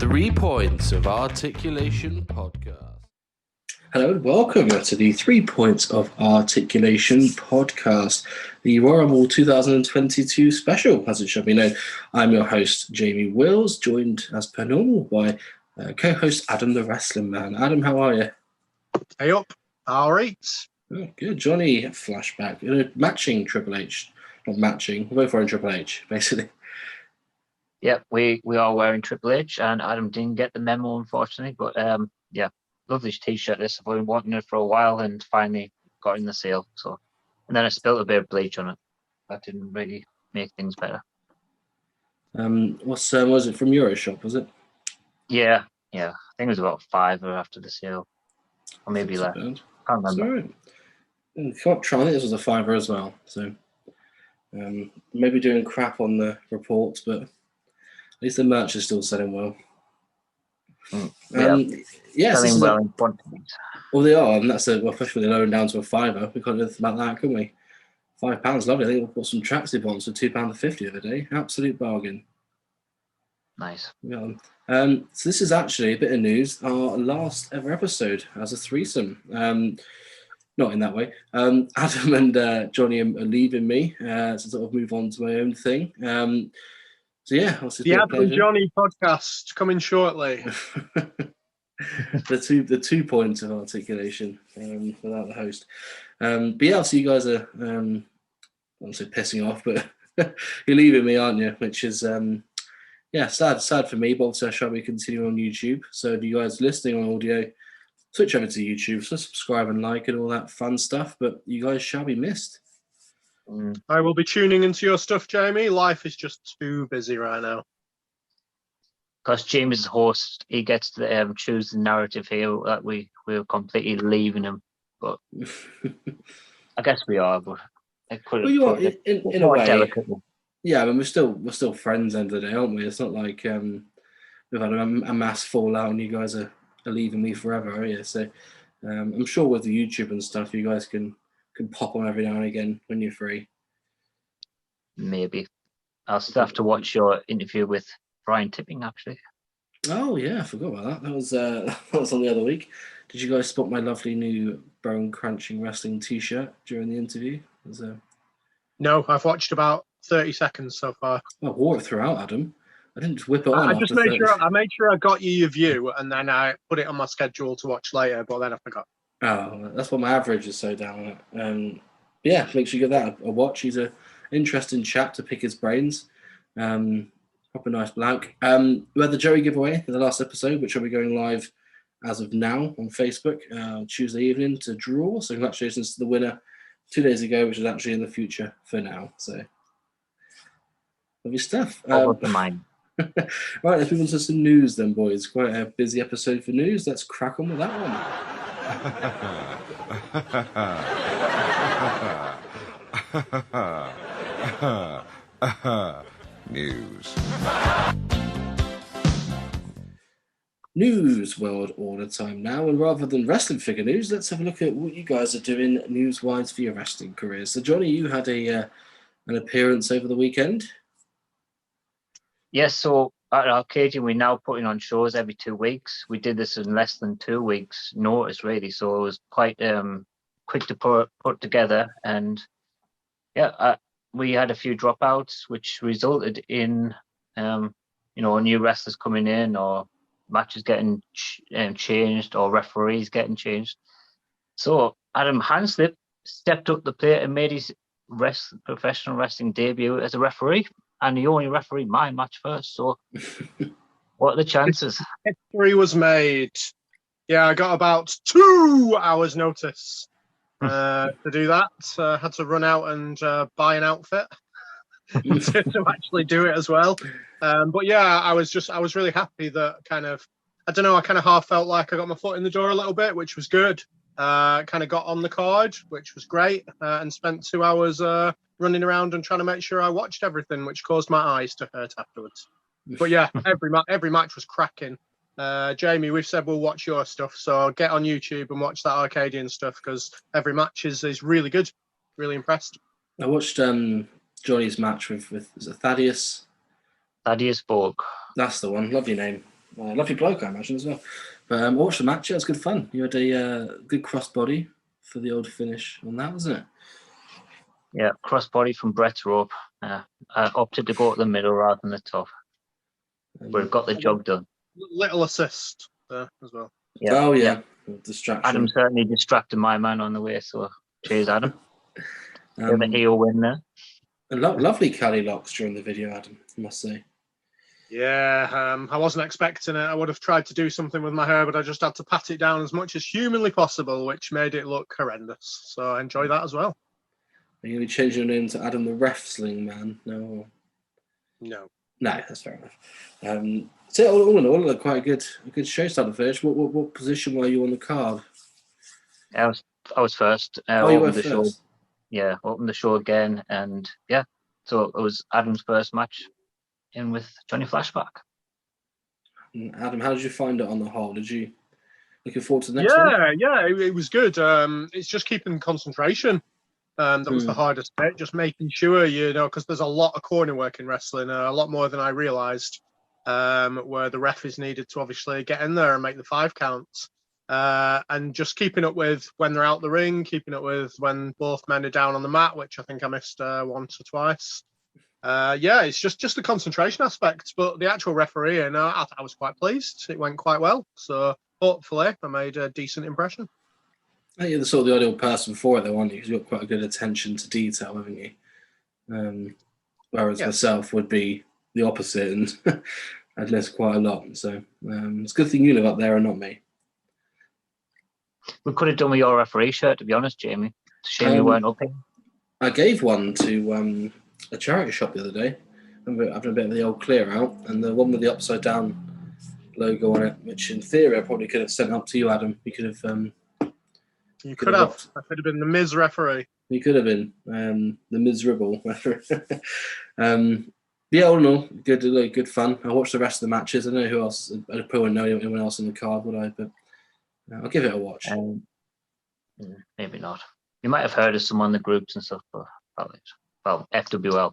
3 Points of Articulation podcast. Hello and welcome to the 3 Points of Articulation podcast, the Royal Rumble 2022 special, as it should be known. I'm your host, Jamie Wills, joined as per normal by co-host Adam the Wrestling Man. Adam, how are you? Hey up, all right. Oh, good. Johnny, flashback. Matching Triple H. Not matching, we're both wearing Triple H, basically. Yeah, we are wearing Triple H, and Adam didn't get the memo, unfortunately. But yeah, lovely t-shirt. This I've been wanting it for a while, and finally got in the sale. So, and then I spilled a bit of bleach on it. That didn't really make things better. Was it from Euroshop? Was it? Yeah. I think it was about $5 after the sale, or maybe less. Can't remember. Sorry. Can't try. I think this was a $5 as well. So maybe doing crap on the reports, but at least the merch is still selling well. Yes, selling well in quantities. Well, they are, and that's especially when they're lowering down to a $5. We can't do anything about that, can we? £5, lovely. I think we'll put some tracksuit on for £2.50 the other day. Absolute bargain. Nice. Yeah. So this is actually a bit of news. Our last ever episode as a threesome. Not in that way. Adam and Johnny are leaving me to sort of move on to my own thing. So yeah, the Adam and Johnny podcast coming shortly. the 2 points of articulation without the host. But yeah, obviously you guys are I won't say pissing off, but you're leaving me, aren't you? Which is sad for me, but obviously I shall be continuing on YouTube. So if you guys listening on audio, switch over to YouTube, so subscribe and like and all that fun stuff, but you guys shall be missed. I will be tuning into your stuff, Jamie. Life is just too busy right now. Because Jamie's the host, he gets to choose the narrative here that we're completely leaving him. But I guess we are, but I could have in a way. Delicately. Yeah, I mean, we're still friends end of the day, aren't we? It's not like we've had a mass fallout and you guys are leaving me forever, are you? So I'm sure with the YouTube and stuff, you guys can pop on every now and again when you're free. Maybe. I'll still have to watch your interview with Brian Tipping, actually. Oh yeah, I forgot about that. That was on the other week. Did you guys spot my lovely new bone crunching wrestling t-shirt during the interview? No, I've watched about 30 seconds so far. I wore it throughout, Adam. I didn't just whip it on. I made sure I got you your view, and then I put it on my schedule to watch later, but then I forgot. Oh, that's what my average is so down at. Yeah, make sure you give that a watch. He's an interesting chap to pick his brains. Proper nice bloke. We had the Joey giveaway in the last episode, which will be going live as of now on Facebook Tuesday evening to draw. So congratulations to the winner 2 days ago, which is actually in the future for now. So lovely stuff. Mine. Right, let's move on to some news then, boys. Quite a busy episode for news. Let's crack on with that one. News world order time now, and rather than wrestling figure news, let's have a look at what you guys are doing news-wise for your wrestling careers. So, Johnny, you had an appearance over the weekend. Yes, so at Arcadian, we're now putting on shows every 2 weeks. We did this in less than 2 weeks' notice, really, so it was quite quick to put together. And yeah, we had a few dropouts, which resulted in new wrestlers coming in, or matches getting changed, or referees getting changed. So Adam Hanslip stepped up the plate and made his professional wrestling debut as a referee. And he only refereed my match first, so what are the chances? History was made. Yeah, I got about 2 hours notice to do that. Had to run out and buy an outfit to actually do it as well. But yeah, I was really happy that I kind of half felt like I got my foot in the door a little bit, which was good. Kind of got on the card, which was great, and spent 2 hours running around and trying to make sure I watched everything, which caused my eyes to hurt afterwards. But yeah, every match was cracking. Jamie, we've said we'll watch your stuff, so get on YouTube and watch that Arcadian stuff, because every match is really good. Really impressed. I watched Johnny's match with is it Thaddeus? Thaddeus Borg. That's the one. Lovely name. Lovely bloke, I imagine, as well. But I watched the match. It was good fun. You had a good crossbody for the old finish on that, wasn't it? Yeah, crossbody from Brett's rope. I opted to go to the middle rather than the top. But it got the job done. Little assist there as well. Yeah. Oh, yeah. Distraction. Adam certainly distracted my man on the way, so cheers, Adam. The heel win there. Lovely Cali locks during the video, Adam, I must say. Yeah, I wasn't expecting it. I would have tried to do something with my hair, but I just had to pat it down as much as humanly possible, which made it look horrendous. So I enjoy that as well. Are you going to be changing your name to Adam the Wrestling Man? No. No, that's fair enough. So all in all, quite a good show started finish. What position were you on the card? I was first. You were the first. show. Yeah, opened the show again, and yeah, so it was Adam's first match in with Johnny Flashback. Adam, how did you find it on the whole? Did you looking forward to the next one? Yeah, it was good. It's just keeping concentration. That was the hardest bit, just making sure, because there's a lot of corner work in wrestling, a lot more than I realised, where the ref is needed to obviously get in there and make the 5 counts. And just keeping up with when they're out the ring, keeping up with when both men are down on the mat, which I think I missed once or twice. It's just the concentration aspect, but the actual referee, I was quite pleased. It went quite well, so hopefully I made a decent impression. I think you're the sort of the ideal person for it, though, aren't you? Because you've got quite a good attention to detail, haven't you? Whereas myself would be the opposite, and I'd miss quite a lot. So it's a good thing you live up there and not me. We could have done with your referee shirt, to be honest, Jamie. It's a shame you weren't up here. I gave one to a charity shop the other day. I'm having a bit of the old clear out, and the one with the upside down logo on it, which in theory I probably could have sent up to you, Adam. You could have. You could have. I could have been the Miz referee. You could have been the miserable referee. All in all, good fun. I watched the rest of the matches. I don't know who else. I probably wouldn't know anyone else in the card, would I? But I'll give it a watch. Maybe not. You might have heard of some on the groups and stuff, but FWL.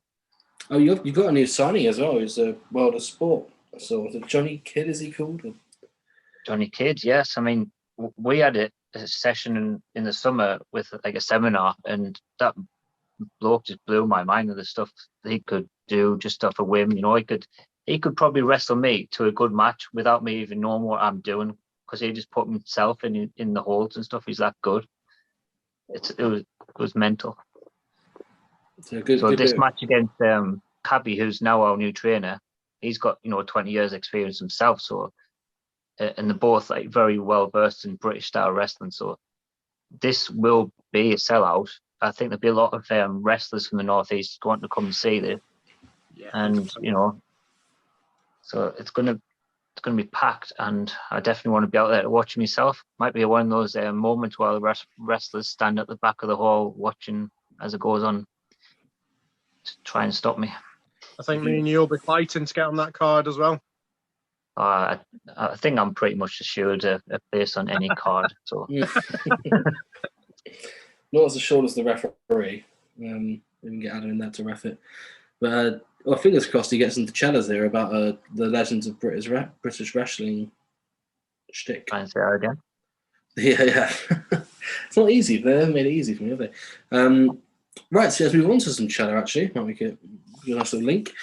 Oh, you've got a new signing as well. He's a World of Sport. So Johnny Kidd, is he called? Johnny Kidd, yes. I mean, we had a session in the summer with like a seminar, and that bloke just blew my mind with the stuff he could do just off a whim. He could probably wrestle me to a good match without me even knowing what I'm doing, because he just put himself in the holds and stuff. He's that good. It was mental. So this match against Cabby, who's now our new trainer, he's got 20 years experience himself. So and they're both like very well versed in British style wrestling. So this will be a sellout. I think there'll be a lot of wrestlers from the Northeast wanting to come and see this. Yeah, and so it's gonna be packed, and I definitely want to be out there to watch myself. Might be one of those moments while the wrestlers stand at the back of the hall watching as it goes on to try and stop me. I think me and you'll be fighting to get on that card as well. I think I'm pretty much assured a place on any card. So not as assured as the referee. We can get Adam in there to ref it. But fingers crossed he gets into Chella's there about the legends of British wrestling shtick. Try and say that again. Yeah. It's not easy. They haven't made it easy for me, have they? Right, so let's move on to some Chella, actually. Might make it a nice little link.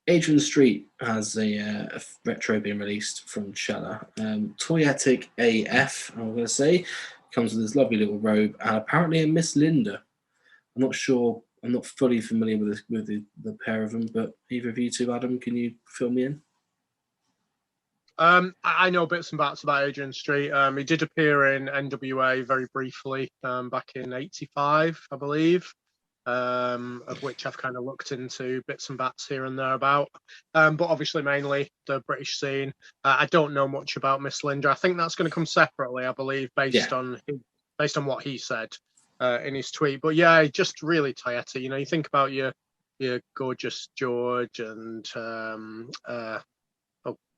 Adrian Street has a retro being released from Chella. Toyetic AF, I'm going to say. Comes with this lovely little robe and apparently a Miss Linda. I'm not sure. I'm not fully familiar with the pair of them, but either of you two, Adam, can you fill me in? I know bits and bats about Adrian Street. He did appear in NWA very briefly back in '85, I believe, of which I've kind of looked into bits and bats here and there about. But obviously, mainly the British scene. I don't know much about Miss Linda. I think that's going to come separately, I believe, based on what he said in his tweet. But yeah, just really Toyota. You think about your Gorgeous George and oh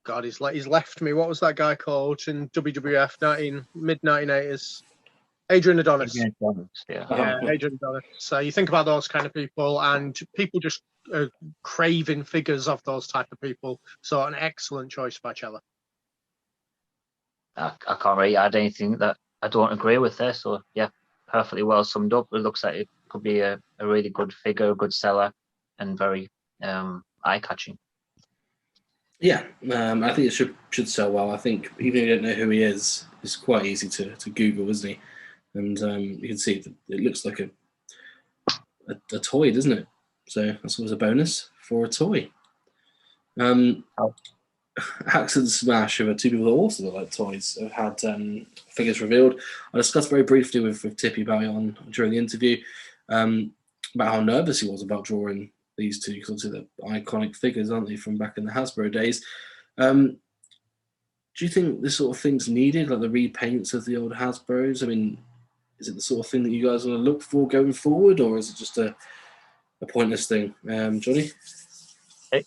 God, he's left me. What was that guy called in WWF mid 1980s? Adrian Adonis. Yeah. Yeah, Adrian Adonis. So you think about those kind of people, and people just craving figures of those type of people. So an excellent choice by Chella. I can't really add anything that I don't agree with there. So yeah, perfectly well summed up. It looks like it could be a really good figure, a good seller, and very eye-catching. Yeah, I think it should sell well. I think even if you don't know who he is, it's quite easy to Google, isn't he? And you can see it looks like a toy, doesn't it? So that's always a bonus for a toy. Axe and Smash, who are two people that also look like toys, have had figures revealed. I discussed very briefly with Tippy about it during the interview, about how nervous he was about drawing these two, because obviously they're iconic figures, aren't they, from back in the Hasbro days. Do you think this sort of thing's needed, like the repaints of the old Hasbros? I mean, is it the sort of thing that you guys want to look for going forward, or is it just a pointless thing? Johnny?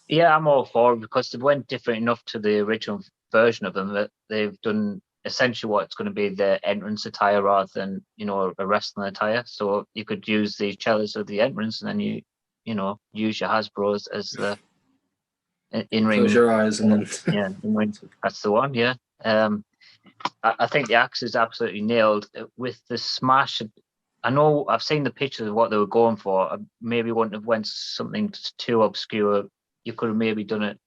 Yeah, I'm all for it because they went different enough to the original version of them that they've done essentially what's going to be their entrance attire rather than, a wrestling attire. So you could use the Chellas of the entrance and then you use your Hasbros as the in-ring. Close your eyes and then... Yeah, in-ring. That's the one, yeah. I think the Axe is absolutely nailed. With the Smash, I know I've seen the pictures of what they were going for. I maybe wouldn't have went something too obscure. You could have maybe done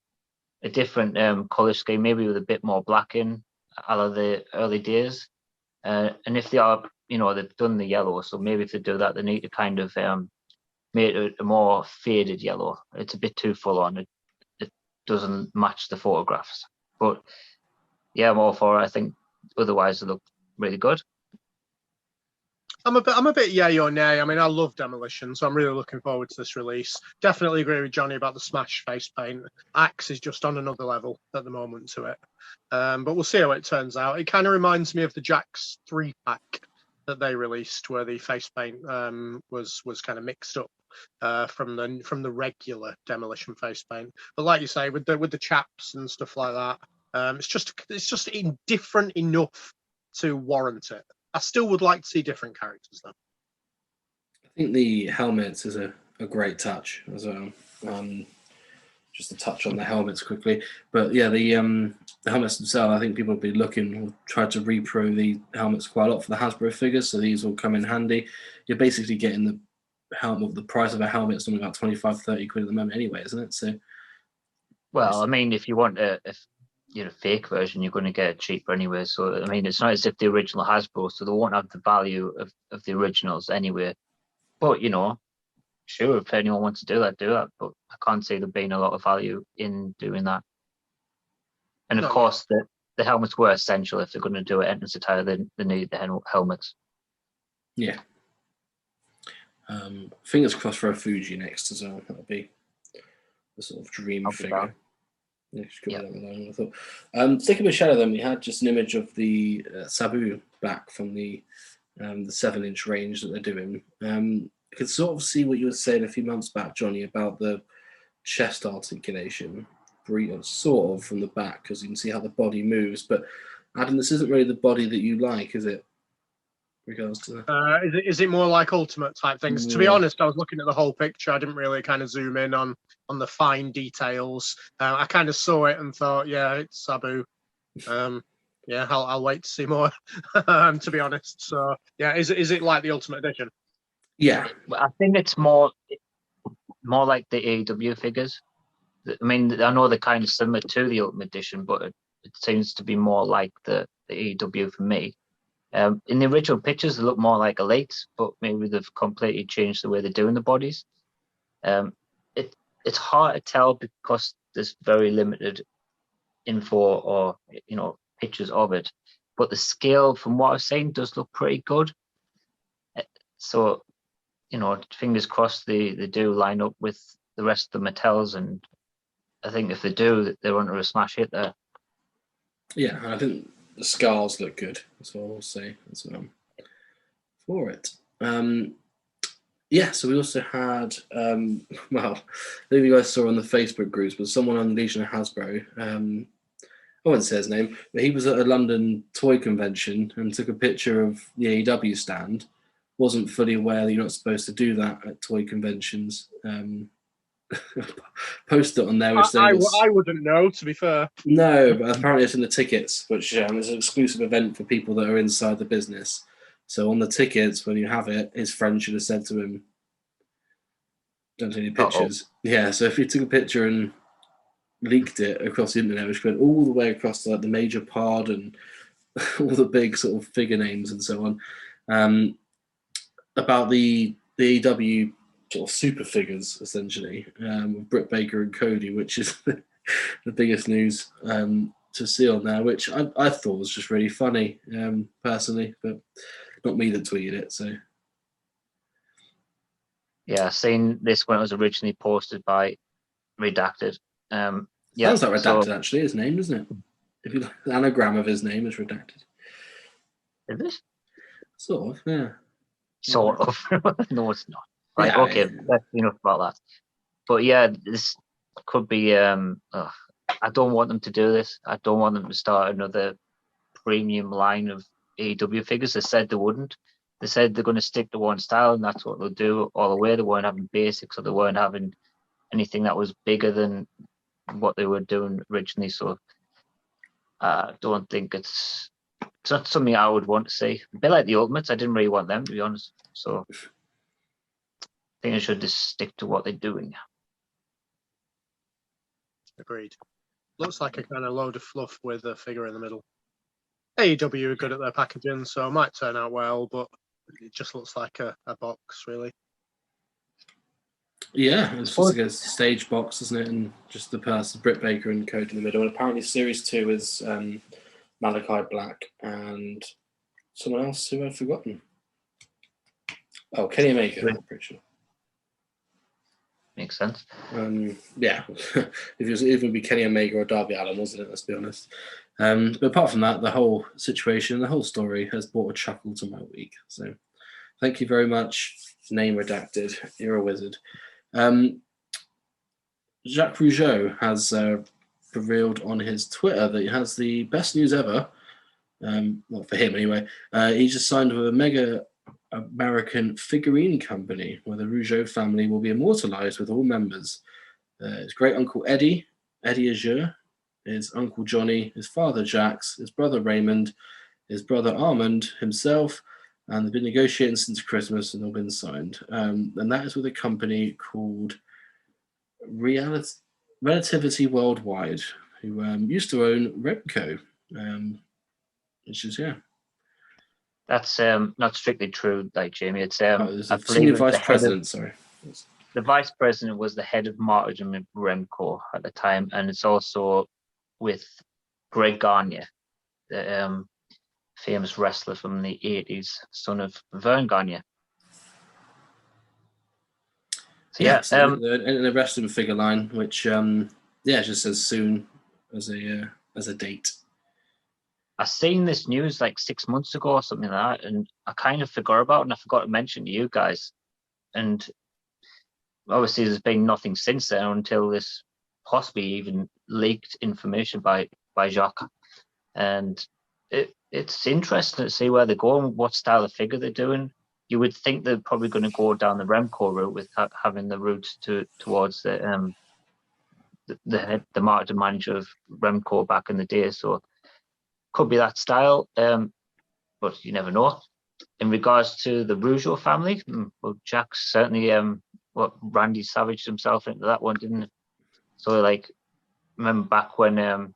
a different colour scheme, maybe with a bit more black in, a la the early days. And if they are, they've done the yellow, so maybe if they do that, they need to kind of make it a more faded yellow. It's a bit too full on. It doesn't match the photographs. But yeah, I'm all for it. I think otherwise they look really good. I'm a bit yay or nay. I mean, I love Demolition, so I'm really looking forward to this release. Definitely agree with Johnny about the Smash face paint. Axe is just on another level at the moment to it. But we'll see how it turns out. It kind of reminds me of the Jax 3-pack that they released, where the face paint was kind of mixed up from the regular Demolition face paint. But like you say, with the chaps and stuff like that, it's just indifferent enough to warrant it. I still would like to see different characters, though. I think the helmets is a great touch as well. Just a touch on the helmets quickly. But yeah, the helmets themselves, I think people will try to repro the helmets quite a lot for the Hasbro figures, so these will come in handy. You're basically getting the helmet, the price of a helmet is something about 25-30 quid at the moment anyway, isn't it? So, well, I mean, if you want a fake version, you're going to get it cheaper anyway. So, I mean, it's not as if the original Hasbro, so they won't have the value of the originals anyway. But, sure, if anyone wants to do that, do that. But I can't see there being a lot of value in doing that. And of course, the helmets were essential. If they're going to do an entrance attire, they need the helmets. Yeah. Fingers crossed for a Fuji next as well. That'll be the sort of dream figure. I thought. Sticking with Shadow, then we had just an image of the Sabu back from the 7-inch range that they're doing. You could sort of see what you were saying a few months back, Johnny, about the chest articulation, sort of from the back, because you can see how the body moves. But Adam, this isn't really the body that you like, is it? Regards to that. Is it more like Ultimate type things? To be honest, I was looking at the whole picture. I didn't really kind of zoom in on the fine details. I kind of saw it and thought, yeah, it's Sabu. Yeah, I'll wait to see more. To be honest, so yeah, is it like the Ultimate Edition? Yeah, I think it's more like the AEW figures. I mean, I know they're kind of similar to the Ultimate Edition, but it seems to be more like the AEW for me. In the original pictures, they look more like Elites, but maybe they've completely changed the way they're doing the bodies. It's hard to tell because there's very limited info or pictures of it. But the scale, from what I've seen, does look pretty good. So, fingers crossed they do line up with the rest of the Mattels, and I think if they do, they're under a smash hit there. Yeah, I think the scars look good. That's all I'll say for it. Yeah, so we also had, well, I think you guys saw on the Facebook groups, but someone on Legion of Hasbro I wouldn't say his name, but he was at a London toy convention and took a picture of the AEW stand. Wasn't fully aware that you're not supposed to do that at toy conventions. Posted it on there. Which I wouldn't know, to be fair. No, but apparently it's in the tickets, which is an exclusive event for people that are inside the business. So on the tickets, when you have it, his friend should have said to him, "Don't take any pictures." Yeah, so if he took a picture and leaked it across the internet, which went all the way across the major pod and all the big sort of figure names and so on, about the AEW sort of super figures, essentially, with Britt Baker and Cody, which is the biggest news to see on there, which I thought was just really funny, personally, but not me that tweeted it. So yeah, seen this when it was originally posted by Redacted. Sounds like Redacted, actually, his name, isn't it? If you like, the anagram of his name is Redacted. Is it? Sort of, yeah. Sort of. No, it's not. Right, Yeah, okay, that's enough about that. But yeah, this could be. I don't want them to do this. I don't want them to start another premium line of AEW figures. They said they wouldn't. They said they're going to stick to one style, and that's what they'll do all the way. They weren't having basics, or they weren't having anything that was bigger than what they were doing originally. So I don't think it's not something I would want to see. A bit like the Ultimates, I didn't really want them, to be honest. So I think they should just stick to what they're doing. Agreed. Looks like a kind of load of fluff with a figure in the middle. AEW are good at their packaging, so it might turn out well, but it just looks like a box, really. Yeah, it's just like a stage box, isn't it? And just the person, Britt Baker and Cody in the middle. And apparently Series 2 is Malachi Black and someone else who I've forgotten. Oh, Kenny Omega, I'm pretty sure. Makes sense. Yeah, if it was either be Kenny Omega or Darby Allin, wasn't it? Let's be honest. But apart from that, the whole situation, the whole story has brought a chuckle to my week. So thank you very much. Name redacted. You're a wizard. Jacques Rougeau has revealed on his Twitter that he has the best news ever. Well, for him anyway. He just signed with a mega American figurine company where the Rougeau family will be immortalized with all members. His great uncle Eddie Azure, his uncle Johnny, his father Jax, his brother Raymond, his brother Armand, himself, and they've been negotiating since Christmas and they've been signed. And that is with a company called Relativity Worldwide, who used to own Remco, which is, yeah. That's not strictly true, like Jamie. It's a senior vice president, sorry. The vice president was the head of marketing at Remco at the time, and it's also with Greg Gagne, the famous wrestler from the 80s, son of Vern Gagne. So in a wrestling figure line, which just says soon as a date. I seen this news like 6 months ago or something like that, and I kind of forgot about it, and I forgot to mention to you guys. And obviously there's been nothing since then until this possibly even leaked information by Jacques. And it's interesting to see where they're going, what style of figure they're doing. You would think they're probably going to go down the Remco route with having the route towards the marketing manager of Remco back in the day. So could be that style, but you never know. In regards to the Rougeau family, well, Jack certainly Randy Savage himself into that one, didn't he? So remember back when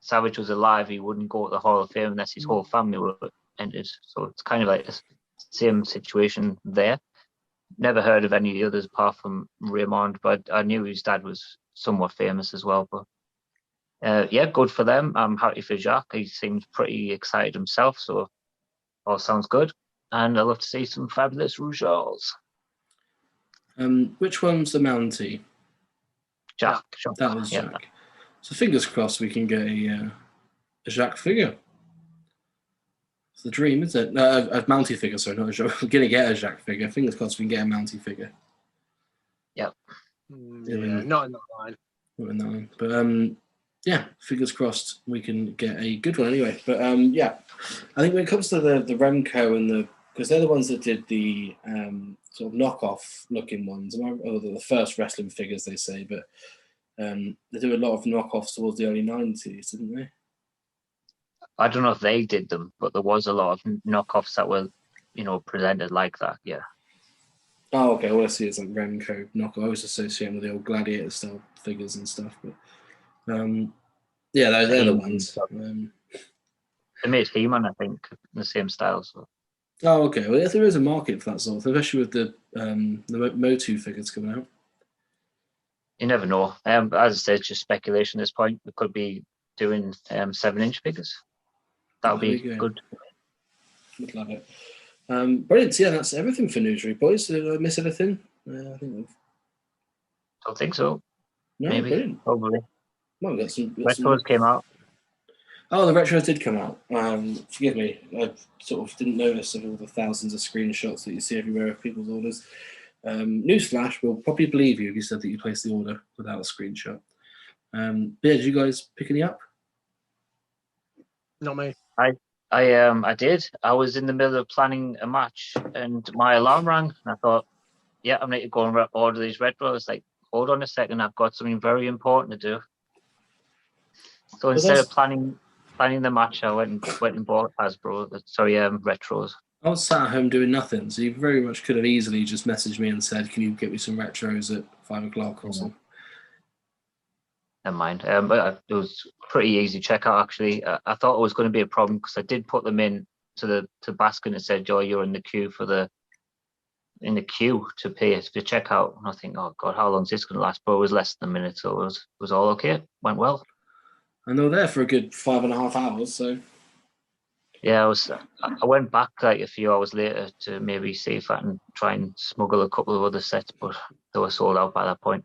Savage was alive, he wouldn't go to the Hall of Fame unless his whole family were entered. So it's kind of like the same situation there. Never heard of any of the others apart from Raymond, but I knew his dad was somewhat famous as well. But good for them. I'm happy for Jacques. He seems pretty excited himself, so all sounds good. And I'd love to see some fabulous Rougeaus. Which one's the Mountie? Jacques. That was Jacques. So fingers crossed we can get a Jacques figure. It's the dream, isn't it? A Mountie figure, sorry, not a Jacques. We're going to get a Jacques figure. Fingers crossed we can get a Mountie figure. Yep. Not in that line. Not in that line. But yeah, fingers crossed we can get a good one anyway. But yeah, I think when it comes to the Remco and because they're the ones that did the sort of knockoff looking ones, or the first wrestling figures they say, but they do a lot of knockoffs towards the early 90s, didn't they? I don't know if they did them, but there was a lot of knockoffs that were, presented like that. Yeah. Oh, okay. All I see is like Remco knockoff. I always associate with the old gladiator style figures and stuff, but yeah, they're the ones. They made He-Man, I think, in the same style. So. Oh, okay. Well, there is a market for that sort of thing, especially with the Motu figures coming out. You never know. As I said, it's just speculation at this point. We could be doing 7-inch figures. That would be good. Would love it. Brilliant. So, yeah, that's everything for Newsread, boys. Did I miss anything? I think don't think so. No, maybe. Brilliant. Probably. Well, we got some retros came out. Oh, the retros did come out. Forgive me, I sort of didn't notice of all the thousands of screenshots that you see everywhere of people's orders. Newsflash, we'll probably believe you if you said that you placed the order without a screenshot. Yeah, did you guys pick any up? Not me. I did. I was in the middle of planning a match and my alarm rang and I thought, yeah, I need to go and order these retros. Like, hold on a second, I've got something very important to do. So instead of planning the match, I went and bought retros. I was sat at home doing nothing, so you very much could have easily just messaged me and said, "Can you get me some retros at 5 o'clock or something?" Never mind. But it was pretty easy checkout actually. I thought it was going to be a problem because I did put them in to basket and it said, "Joe, you're in the queue to pay to check out." And I think, oh God, how long is this going to last? But it was less than a minute, so it was all okay. Went well. And they were there for a good 5.5 hours, so. Yeah, I went back like a few hours later to maybe see if I can try and smuggle a couple of other sets, but they were sold out by that point.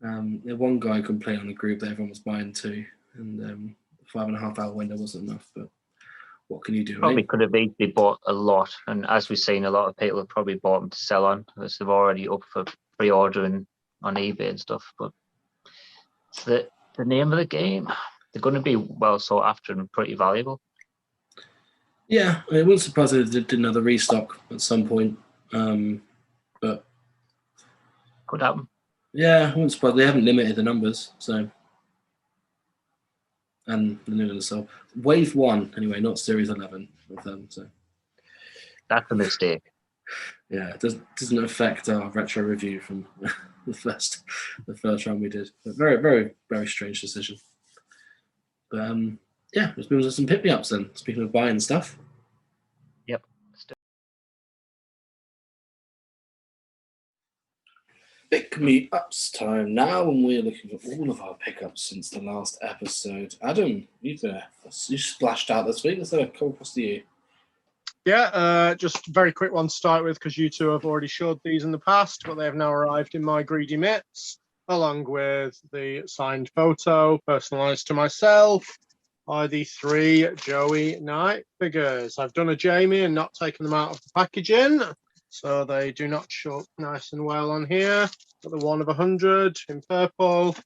One guy complained on the group that everyone was buying two, and the 5.5 hour window wasn't enough, but what can you do? Probably could have easily bought a lot, and as we've seen, a lot of people have probably bought them to sell on, because they're already up for pre-ordering on eBay and stuff, but it's the name of the game. They're going to be well sought after and pretty valuable. Yeah, it wouldn't surprise if they did another restock at some point, but could happen. Yeah, I wouldn't surprise. They haven't limited the numbers, so and the new itself. Wave 1, anyway, not Series 11 of them. So that's a mistake. Yeah, it doesn't affect our retro review from the first run we did. But very, very, very strange decision. But yeah, let's move on to some pick me ups then. Speaking of buying stuff. Yep. Pick me ups time now, and we're looking at all of our pickups since the last episode. Adam, you splashed out this week. Let's have a come across to you. Yeah, just a very quick one to start with because you two have already showed these in the past, but they have now arrived in my greedy mitts, along with the signed photo, personalised to myself, by the 3 Joey Knight figures. I've done a Jamie and not taken them out of the packaging, so they do not show up nice and well on here. Got the 1 of 100 in purple,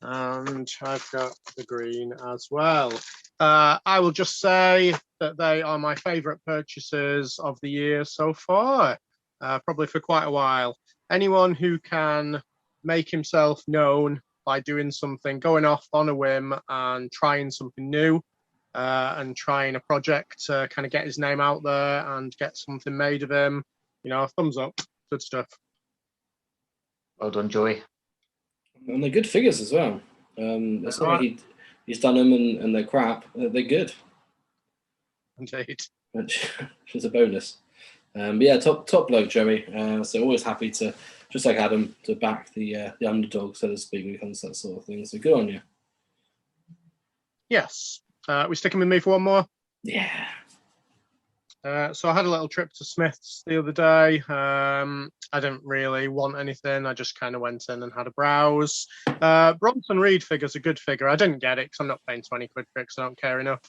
and I've got the green as well. I will just say that they are my favourite purchases of the year so far, probably for quite a while. Anyone who can make himself known by doing something, going off on a whim and trying something new and trying a project to kind of get his name out there and get something made of him, thumbs up. Good stuff. Well done, Joey. And they're good figures as well. It's not like he's done them and they're crap. They're good. Indeed. Which is a bonus. But yeah, top bloke, Joey. So always happy to, just like Adam, to back the underdog, so to speak, when it comes to that sort of thing. So good on you. Yes. We sticking with me for one more? Yeah. So I had a little trip to Smith's the other day. I didn't really want anything. I just kind of went in and had a browse. Bronson Reed figure's a good figure. I didn't get it because I'm not paying 20 quid for it because I don't care enough.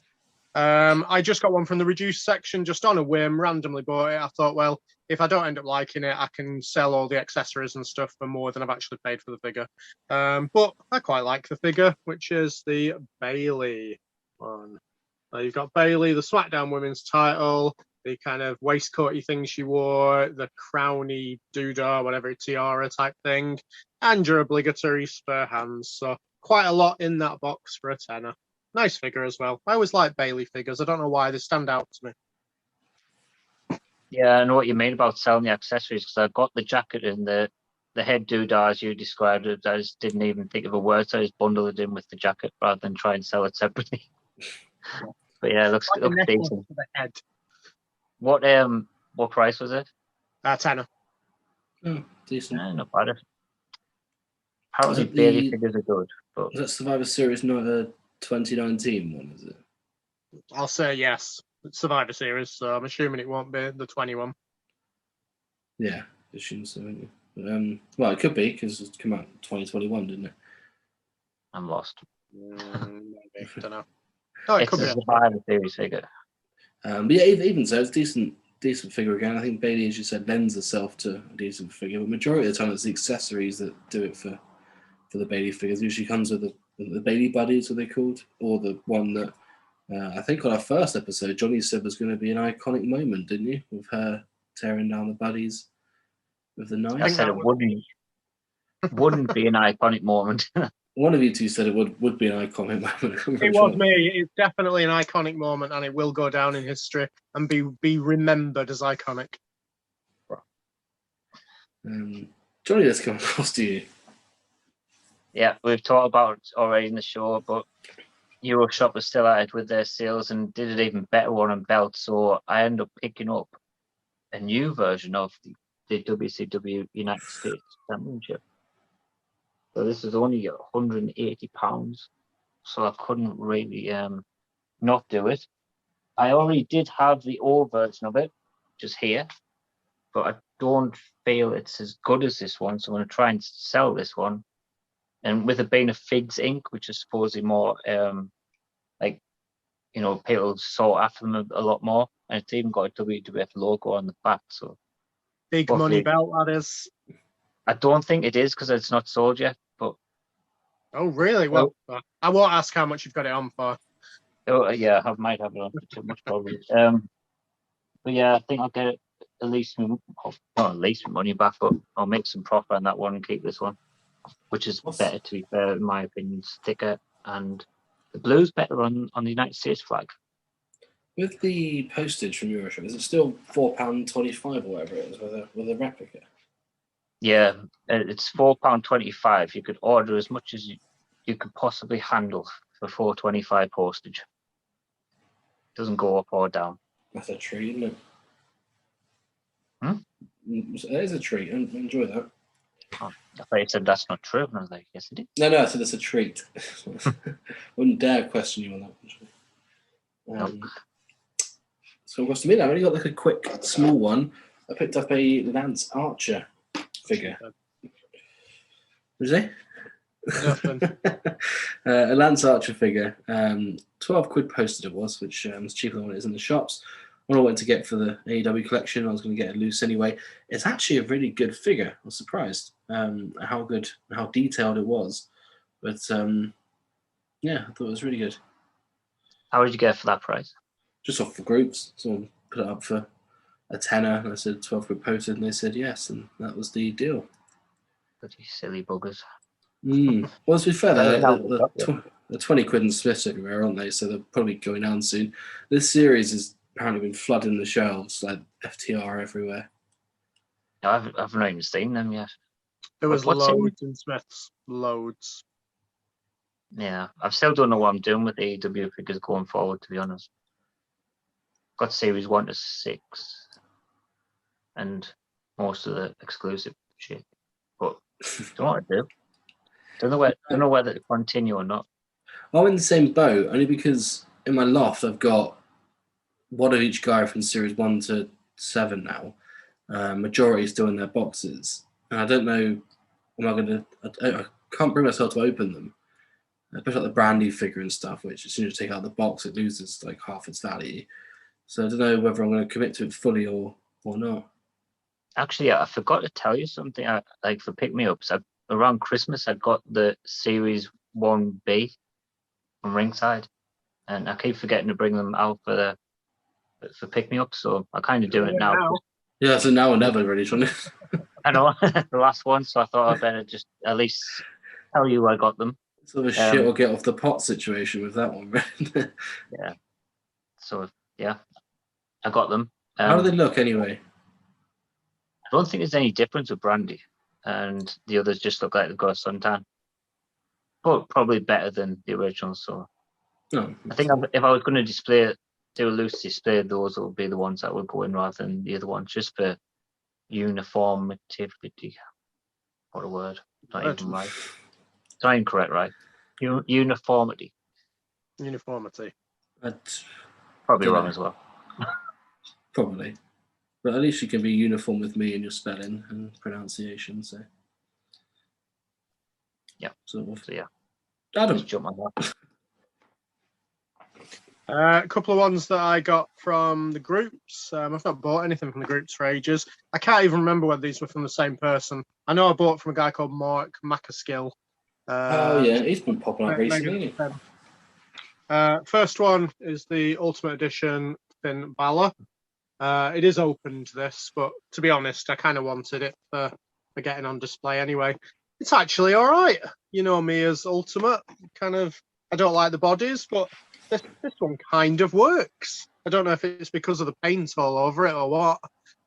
I just got one from the reduced section, just on a whim, randomly bought it. I thought, well, if I don't end up liking it, I can sell all the accessories and stuff for more than I've actually paid for the figure. But I quite like the figure, which is the Bayley one. You've got Bayley, the SmackDown Women's title, the kind of waistcoaty thing she wore, the crowny doodah, whatever, tiara type thing, and your obligatory spare hands. So quite a lot in that box for a tenner. Nice figure as well. I always like Bayley figures. I don't know why they stand out to me. Yeah, I know what you mean about selling the accessories, because I got the jacket and the head doodah as you described it. I just didn't even think of a word, so I just bundled it in with the jacket rather than try and sell it separately. But yeah, it looks decent. For the head. What price was it? Tenner. Oh, decent. Not bad. Apparently Bayley figures are good. But Is that Survivor Series 2019 one, is it? I'll say yes. It's Survivor Series, so I'm assuming it won't be the 21. Yeah, assume so, won't you? Well, it could be, because it came out in 2021, didn't it? I'm lost. Maybe. I don't know. Oh, it It's could a be. Survivor Series figure. But yeah, even so, it's decent figure again. I think Bayley, as you said, lends herself to a decent figure. But majority of the time, it's the accessories that do it for the Bayley figures. It usually comes with the Bayley buddies, what they called, or the one that I think on our first episode, Johnny said was going to be an iconic moment, didn't you? With her tearing down the buddies with the knife. I said it wouldn't be an iconic moment. One of you two said it would be an iconic moment. It was me. It's definitely an iconic moment, and it will go down in history and be remembered as iconic. Johnny, let's come across to you. Yeah, we've talked about it already in the show, but Euroshop was still at it with their sales and did it even better on belt. So I ended up picking up a new version of the WCW United States Championship. So this is only £180. So I couldn't really not do it. I already did have the old version of it, just here, but I don't feel it's as good as this one. So I'm going to try and sell this one. And with it being a Figs ink, which is supposedly more people sought after them a lot more, and it's even got a WWF logo on the back. So big money belt, that is. I don't think it is because it's not sold yet. But oh, really? Well, I won't ask how much you've got it on for. Oh, yeah, I might have it on for too much probably. But yeah, I think I'll get at least not at least money back, but I'll make some profit on that one and keep this one, which is better, to be fair, in my opinion. It's thicker and the blue's better on the United States flag. With the postage from Euroshop, is it still £4.25 or whatever it is with a replica? Yeah, it's £4.25. You could order as much as you could possibly handle for £4.25 postage. Doesn't go up or down. That's a treat, isn't it? Hmm? It is a treat. I enjoy that. Oh, I thought you said that's not true. And I was like, yes, it is. No, I said it's a treat. Wouldn't dare question you on that. Nope. So across to me now. I've only got like a quick, small one. I picked up a Lance Archer figure. Was he? A Lance Archer figure. 12 quid posted it was, which was cheaper than what it is in the shops. What I wanted to get for the AEW collection, I was going to get it loose anyway. It's actually a really good figure. I was surprised how good, how detailed it was. But yeah, I thought it was really good. How did you get it for that price? Just off the groups. Someone put it up for a tenner, and I said 12 quid posted, and they said yes, and that was the deal. Bloody silly buggers. Well, to be fair, the 20 quid and Smiths everywhere, aren't they? So they're probably going down soon. This series has apparently been flooding the shelves, like FTR everywhere. No, I've not even seen them yet. There was loads in Smiths. Loads. Yeah, I still don't know what I'm doing with the AEW figures going forward, to be honest. Got series 1 to 6 and most of the exclusive shit. But don't know what to do. Don't know whether to continue or not. I'm in the same boat, only because in my loft I've got one of each guy from series 1 to 7 now. Majority still in their boxes. And I don't know, I can't bring myself to open them. especially like the Brandy figure and stuff, which as soon as you take out the box, it loses like half its value. So I don't know whether I'm going to commit to it fully or not. Actually, I forgot to tell you something. Like for pick-me-ups, around Christmas, I got the Series 1B from Ringside, and I keep forgetting to bring them out for pick-me-ups. So I kind of do it now. Yeah, so now or never, really, Johnny. I know the last one, so I thought I'd better just at least tell you I got them. Sort of a shit or get off the pot situation with that one, right? Yeah. So yeah, I got them. How do they look anyway? I don't think there's any difference with Brandy, and the others just look like they've got a suntan. But probably better than the original. So I think if I was going to do a loose display, those will be the ones that would go in rather than the other ones, just for uniformity. What a word! Not even right. It's not incorrect, right? Uniformity. Uniformity. Probably wrong as well. Probably. But at least you can be uniform with me in your spelling and pronunciation, so. Yeah. Sort of. So yeah. Adam. Just jump on that. A couple of ones that I got from the groups. I've not bought anything from the groups for ages. I can't even remember whether these were from the same person. I know I bought from a guy called Mark Macaskill. Oh yeah, he's been popping up recently. First one is the Ultimate Edition Finn Balor. It is opened, this, but to be honest, I kind of wanted it for getting on display anyway. It's actually all right. You know me as Ultimate. I don't like the bodies, but this one kind of works. I don't know if it's because of the paint all over it or what,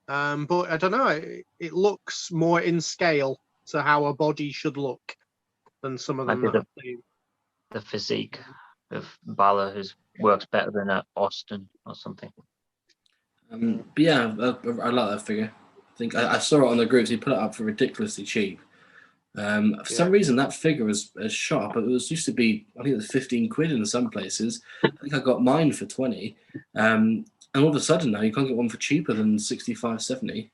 but I don't know. It looks more in scale to how a body should look than some of them that I've seen. The physique of Balor works better than Austin or something. But yeah, I like that figure. I think I saw it on the groups. He put it up for ridiculously cheap. For some reason, that figure was shot up. It used to be, I think it was 15 quid in some places. I think I got mine for 20. And all of a sudden now, you can't get one for cheaper than 65, 70.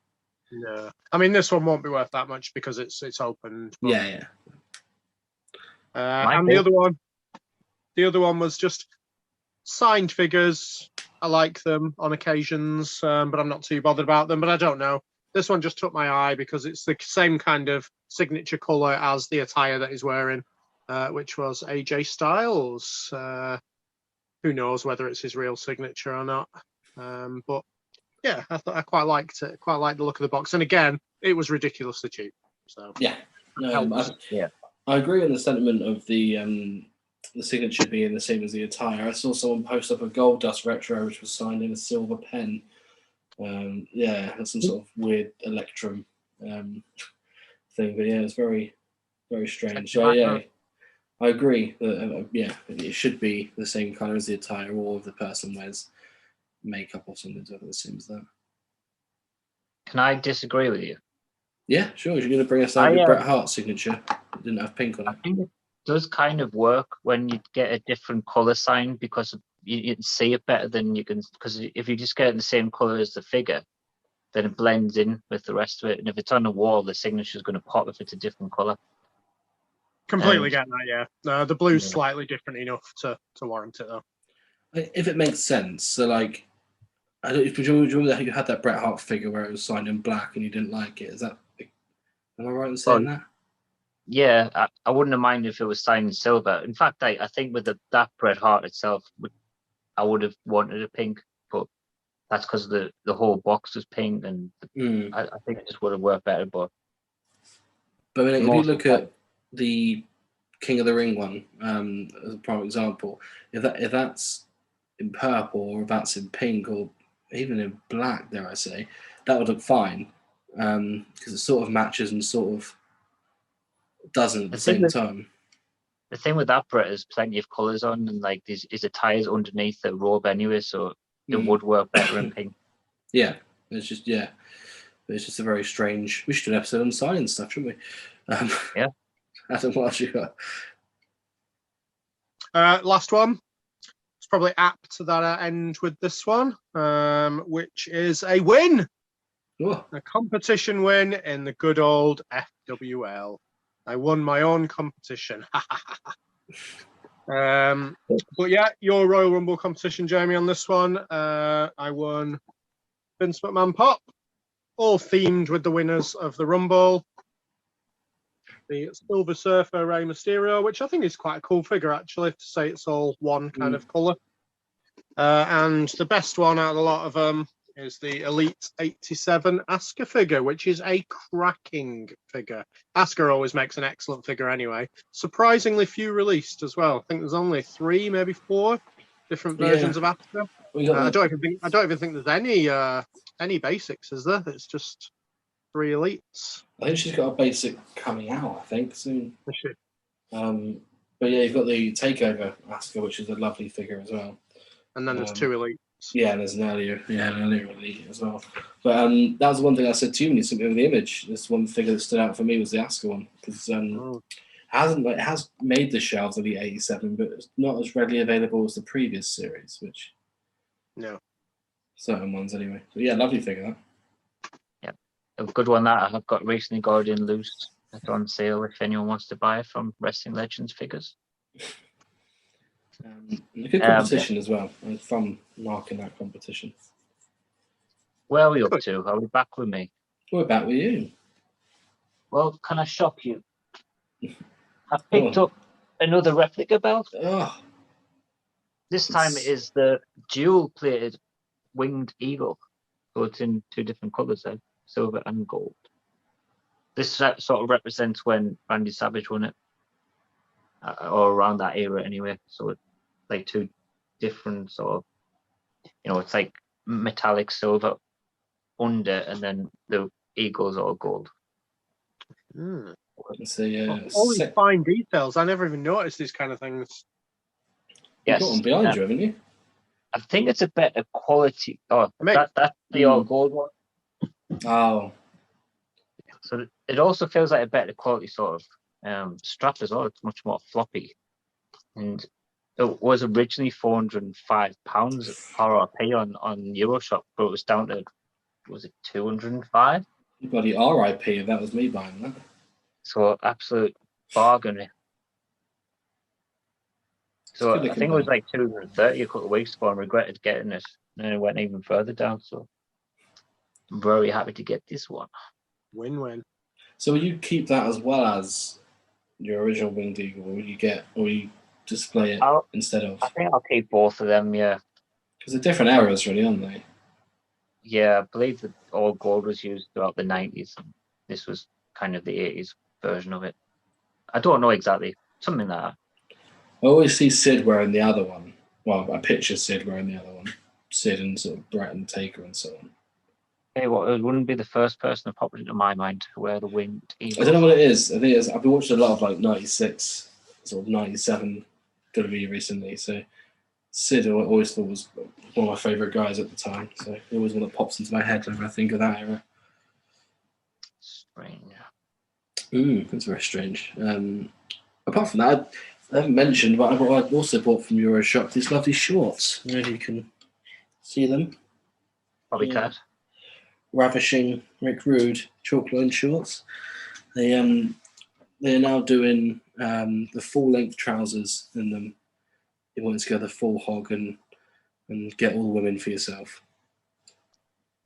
Yeah. I mean, this one won't be worth that much because it's opened. But... Yeah. And the other one was just signed figures. I like them on occasions, but I'm not too bothered about them. But I don't know. This one just took my eye because it's the same kind of signature colour as the attire that he's wearing, which was AJ Styles. Who knows whether it's his real signature or not. But yeah, I quite liked it. Quite liked the look of the box. And again, it was ridiculously cheap. So yeah, I agree on the sentiment of the signature being the same as the attire. I saw someone post up a Gold Dust retro, which was signed in a silver pen. That's some sort of weird Electrum thing, but yeah, it's very, very strange. So yeah, I agree that it should be the same colour as the attire, or if the person wears makeup or something the same as that. Can I disagree with you? Yeah, sure. You're going to bring us out your Bret Hart signature. It didn't have pink on it. I think it does kind of work when you get a different colour sign because you can see it better than you can. Because if you just get it the same colour as the figure, then it blends in with the rest of it. And if it's on the wall, the signature is going to pop if it's a different colour. Completely get that, yeah. No, the blue's slightly different enough to warrant it, though. If it makes sense. So, like, do you remember that you had that Bret Hart figure where it was signed in black and you didn't like it? Am I right in saying that? Yeah, I wouldn't have minded if it was signed in silver. In fact, I think with that Bret Hart itself, I would have wanted a pink, but that's because the whole box was pink, and I think it just would have worked better. But I mean, if you look at the King of the Ring one as a prime example, if that's in purple or if that's in pink or even in black, dare I say, that would look fine because it sort of matches and sort of doesn't at the same time. The thing with that Bret is plenty of colours on, and like his attires underneath the robe anyway, so it would work better in pink. Yeah, it's just a very strange. We should do an episode on signing stuff, shouldn't we? Yeah. Adam, what else you got? Last one. It's probably apt that I end with this one, which is a win. Oh. A competition win in the good old FWL. I won my own competition. But yeah, your Royal Rumble competition, Jamie, on this one. I won Vince McMahon Pop, all themed with the winners of the Rumble. The Silver Surfer Rey Mysterio, which I think is quite a cool figure, actually, to say it's all one kind of colour. And the best one out of a lot of them is the Elite 87 Asuka figure, which is a cracking figure. Asuka always makes an excellent figure anyway. Surprisingly few released as well. I think there's only 3, maybe 4 different versions of Asuka. I don't even think there's any basics, is there? It's just 3 elites. I think she's got a basic coming out, I think, soon. But yeah, you've got the Takeover Asuka, which is a lovely figure as well. And then there's 2 elites. Yeah, and there's an earlier elite as well. But that was the one thing I said to you when you sent me over the image. This one figure that stood out for me was the Asuka one, because it has made the shelves of the 87, but it's not as readily available as the previous series, which certain ones anyway. But yeah, lovely figure that. A good one that I have got recently got in loose. It's on sale if anyone wants to buy it from Wrestling Legends Figures. A good competition as well. I'm from marking that competition. Where are we up to? Are we back with me? We're back with you. Well, can I shock you? I picked up another replica belt. This time it is the dual-plated winged eagle. So it's in 2 different colours there, silver and gold. This sort of represents when Randy Savage won it, or around that era anyway. So it's like 2 different sort of, it's like metallic silver under, and then the eagle's all gold. All these fine details. I never even noticed these kind of things. Yes. You've got one behind you, haven't you? I think it's a better quality. That's the all gold one. Oh. So it also feels like a better quality sort of strap as well. It's much more floppy. And it was originally £405 RRP on Euroshop, but it was down to, was it 205? Bloody RIP if that was me buying that. So absolute bargain. So I think it was like 230 a couple of weeks ago. I regretted getting it, and then it went even further down. So I'm very happy to get this one. Win-win. So will you keep that as well as your original winged eagle, or will you display it instead of? I think I'll keep both of them. Yeah. Because they're different eras, really, aren't they? Yeah, I believe that all gold was used throughout the 90s. And this was kind of the 80s version of it. I don't know exactly. Something like that. I always see Sid wearing the other one. Well, I picture Sid wearing the other one. Sid and sort of Brett and Taker and so on. Hey, it wouldn't be the first person that popped into my mind to wear the winged eagle. I don't know what it is. I think I've been watching a lot of like 96, sort of 97 WWE recently. So Sid I always thought was one of my favourite guys at the time. So it always one that pops into my head whenever I think of that era. Strange. That's very strange. Apart from that, I haven't mentioned, but I also bought from Euroshop these lovely shorts. I don't know if you can see them. Probably can't. Ravishing Rick Rude chalk line shorts. They're now doing the full length trousers in them. You want to go the full hog and get all the women for yourself.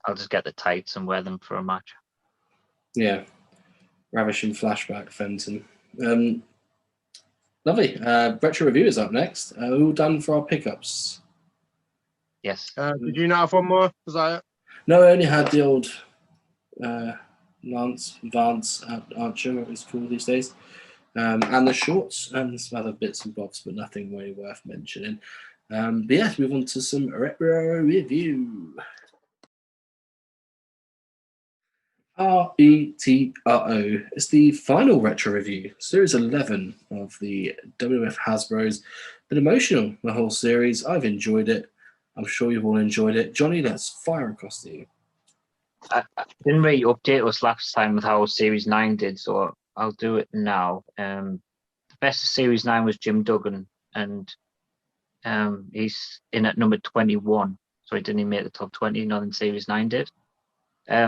I'll just get the tights and wear them for a match. Yeah. Ravishing flashback Fenton. Lovely. Retro Review is up next. All done for our pickups. Yes. Did you not have one more? Was that it? No, I only had the old Vance Archer, what it's called these days, and the shorts and some other bits and bobs, but nothing really worth mentioning. But yeah, move on to some Retro Review. RETRO. It's the final Retro Review, Series 11 of the WWF Hasbro's. Been emotional, the whole series. I've enjoyed it. I'm sure you've all enjoyed it. Johnny, let's fire across to you. I didn't really update us last time with how Series 9 did, so I'll do it now. The best of Series 9 was Jim Duggan, and he's in at number 21, so he didn't even make the top 20, none in Series 9 did.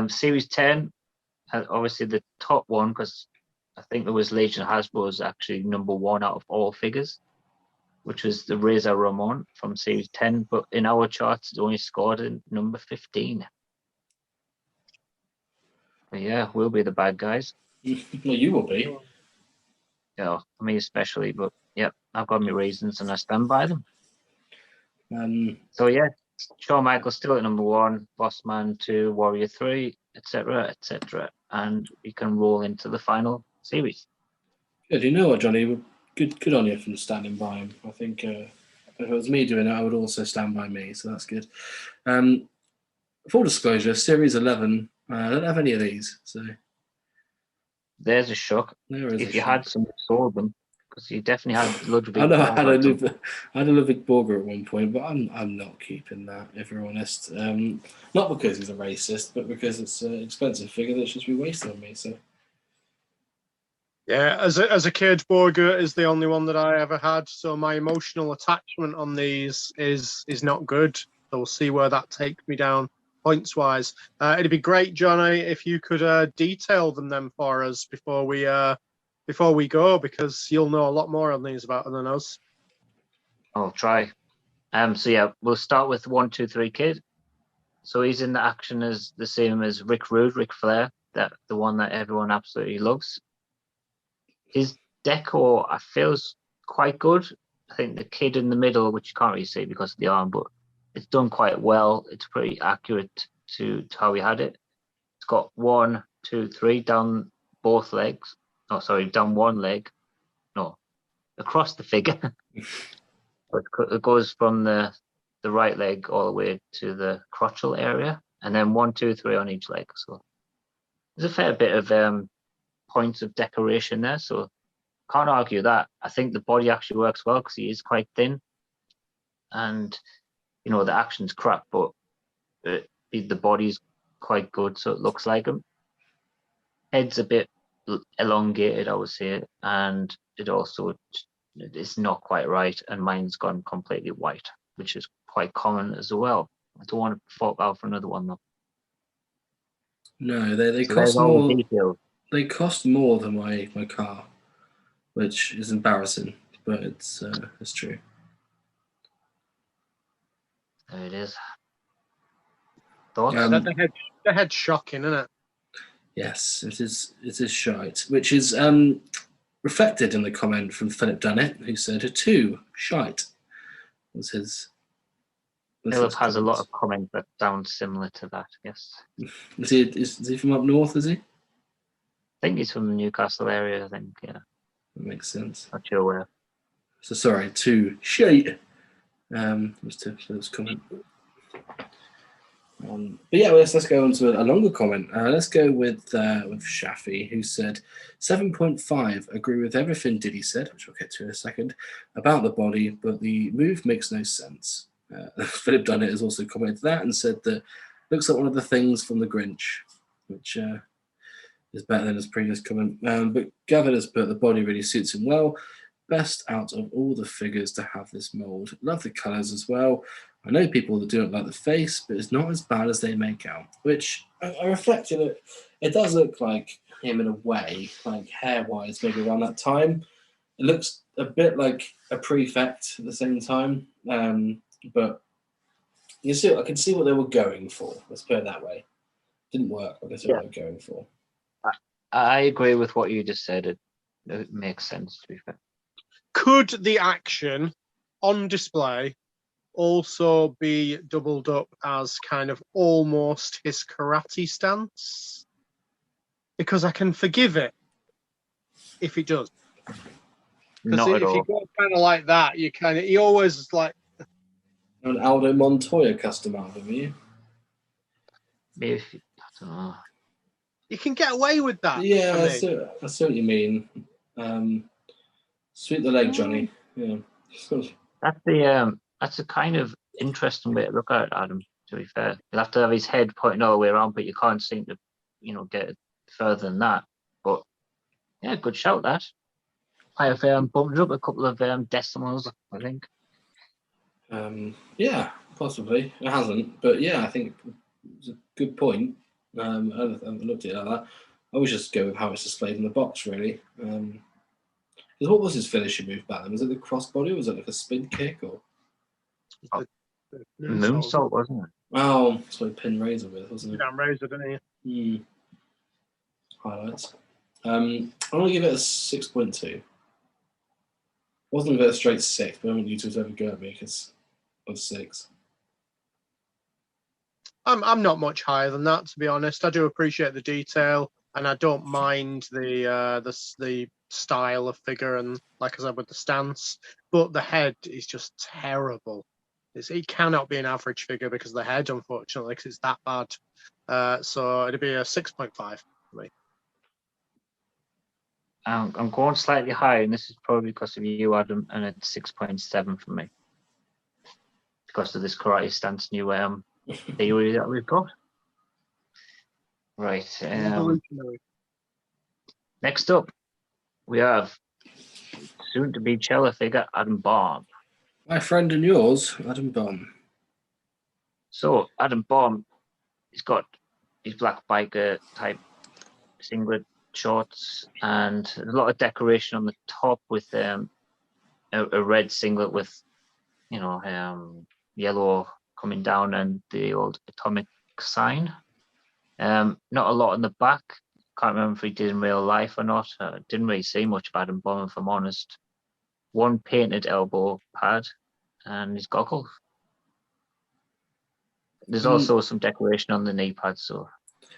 Series 10, obviously the top one, because I think there was Legion of Hasbro was actually number 1 out of all figures. which was the Razor Ramon from Series 10, but in our charts, it only scored in number 15. But yeah, we'll be the bad guys. Well, you will be. Yeah, me especially, but yeah, I've got my reasons and I stand by them. So yeah, Shawn Michaels still at number 1, Boss Man 2, Warrior 3, etc., etc., and we can roll into the final series. Good. You know what, Johnny? Good on you for standing by him. I think if it was me doing it, I would also stand by me. So that's good. Full disclosure, Series 11. I don't have any of these, so there's a shock. If you had some, sold them, because you definitely had Ludwig. I know I had a Ludwig Borger at one point, but I'm not keeping that, if you're honest. Not because he's a racist, but because it's an expensive figure that should be wasted on me. So yeah, as a kid, Borger is the only one that I ever had. So my emotional attachment on these is not good. So we'll see where that takes me down points wise. It'd be great, Johnny, if you could detail them then for us before we go, because you'll know a lot more on these about than us. I'll try. So yeah, we'll start with 1, 2, 3 Kid. So he's in the action as the same as Rick Rude, Ric Flair, the one that everyone absolutely loves. His decor, I feel, is quite good. I think the Kid in the middle, which you can't really see because of the arm, but it's done quite well. It's pretty accurate to how he had it. It's got 1, 2, 3 down both legs. Oh, sorry, down one leg. No, across the figure. It goes from the right leg all the way to the crotchal area, and then 1, 2, 3 on each leg. So there's a fair bit of points of decoration there. So can't argue that. I think the body actually works well because he is quite thin, and you know the action's crap, but the body's quite good, so it looks like him. Head's a bit elongated, I would say, and it also is not quite right, and mine's gone completely white, which is quite common as well. I don't want to fork out for another one though. no, they So cost there's all more. the details. They cost more than my car, which is embarrassing, but it's true. There it is. Thoughts? The head's shocking, isn't it? Yes, it is. It is shite, which is reflected in the comment from Philip Dunnett, who said a 2 shite was his. Philip has a lot of comments that sound similar to that. Yes. Is he from up north? Is he? I think he's from the Newcastle area. I think. Yeah. That makes sense. Not sure where. So sorry, 2 shite. Was to Philip's comment. But yeah, let's go on to a longer comment. Let's go with Shafi, who said 7.5. Agree with everything Diddy said, which we'll get to in a second, about the body, but the move makes no sense. Philip Dunnett has also commented that and said that looks like one of the things from the Grinch, which is better than his previous comment. But Gavin has put the body really suits him well. Best out of all the figures to have this mold. Love the colours as well. I know people that don't like the face, but it's not as bad as they make out. Which I reflected it. It does look like him in a way, like hair-wise, maybe around that time. It looks a bit like a prefect at the same time, but you see, I can see what they were going for. Let's put it that way. Didn't work. I guess what they were going for. I agree with what you just said. It makes sense, to be fair. Could the action on display also be doubled up as kind of almost his karate stance? Because I can forgive it if it does. Because if you go kind of like that, he always like An Aldo Montoya custom album, are you? Maybe, I don't know. You can get away with that. Yeah, I see what you mean. Sweep the leg, Johnny. Yeah. That's a kind of interesting way to look at it, Adam, to be fair. You'll have to have his head pointing all the way around, but you can't seem to, get it further than that. But yeah, good shout that. I have bumped up a couple of decimals, I think. Yeah, possibly. It hasn't, but yeah, I think it's a good point. I haven't looked at it like that. I always just go with how it's displayed in the box, really. Because what was his finishing move back then? Was it the crossbody or was it like a spin kick? Or Moonsault, wasn't it? oh, that's what he pinned Razor with, wasn't it? Damn Razor, didn't he? Highlights. I'm going to give it a 6.2. Wasn't going to go straight 6, but I don't want you to ever go at me because of 6. I'm not much higher than that, to be honest. I do appreciate the detail, and I don't mind the style of figure, and like I said, with the stance. But the head is just terrible. It cannot be an average figure because of the head, unfortunately, because it's that bad. So it'd be a 6.5 for me. I'm going slightly higher, and this is probably because of you, Adam, and it's 6.7 for me. Because of this karate stance new theory that we've got. Right. Next up, we have soon-to-be Chella figure, Adam Bomb. My friend and yours, Adam Bomb. So, Adam Bomb, he's got his black biker type singlet shorts, and a lot of decoration on the top with a red singlet with, yellow coming down and the old atomic sign. Not a lot in the back. Can't remember if he did in real life or not. Didn't really see much of Adam Bomb, if I'm honest. One painted elbow pad and his goggles. There's also some decoration on the knee pads, so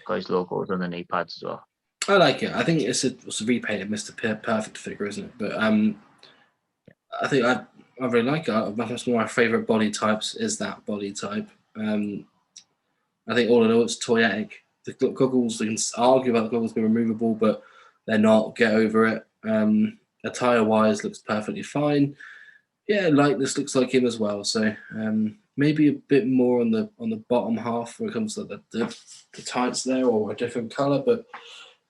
got his logos on the knee pads as well. I like it. I think it's a repainted Mr. Perfect figure, isn't it? But I think I really like it. That's one of my favourite body types is that body type. I think all in all, it's toyetic. The goggles, you can argue about the goggles being removable, but they're not. Get over it. Attire-wise, looks perfectly fine. Yeah, this looks like him as well. So maybe a bit more on the bottom half when it comes to the tights there, or a different colour. But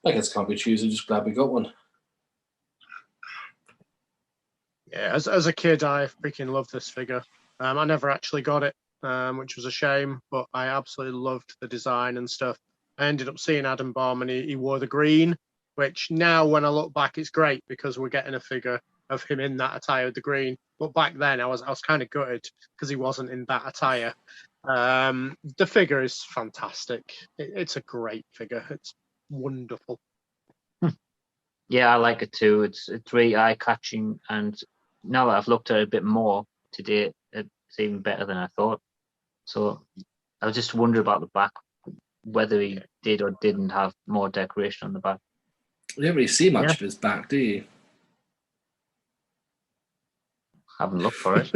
I guess can't be choosy. Just glad we got one. Yeah, as a kid, I freaking loved this figure. I never actually got it, which was a shame, but I absolutely loved the design and stuff. I ended up seeing Adam Bomb, and he wore the green, which now when I look back, it's great because we're getting a figure of him in that attire with the green. But back then, I was kind of gutted because he wasn't in that attire. The figure is fantastic. It's a great figure. It's wonderful. Yeah, I like it too. It's really eye-catching, and now that I've looked at it a bit more today, it's even better than I thought. So I was just wondering about the back, whether he did or didn't have more decoration on the back. You don't really see much of his back, do you? Haven't looked for it.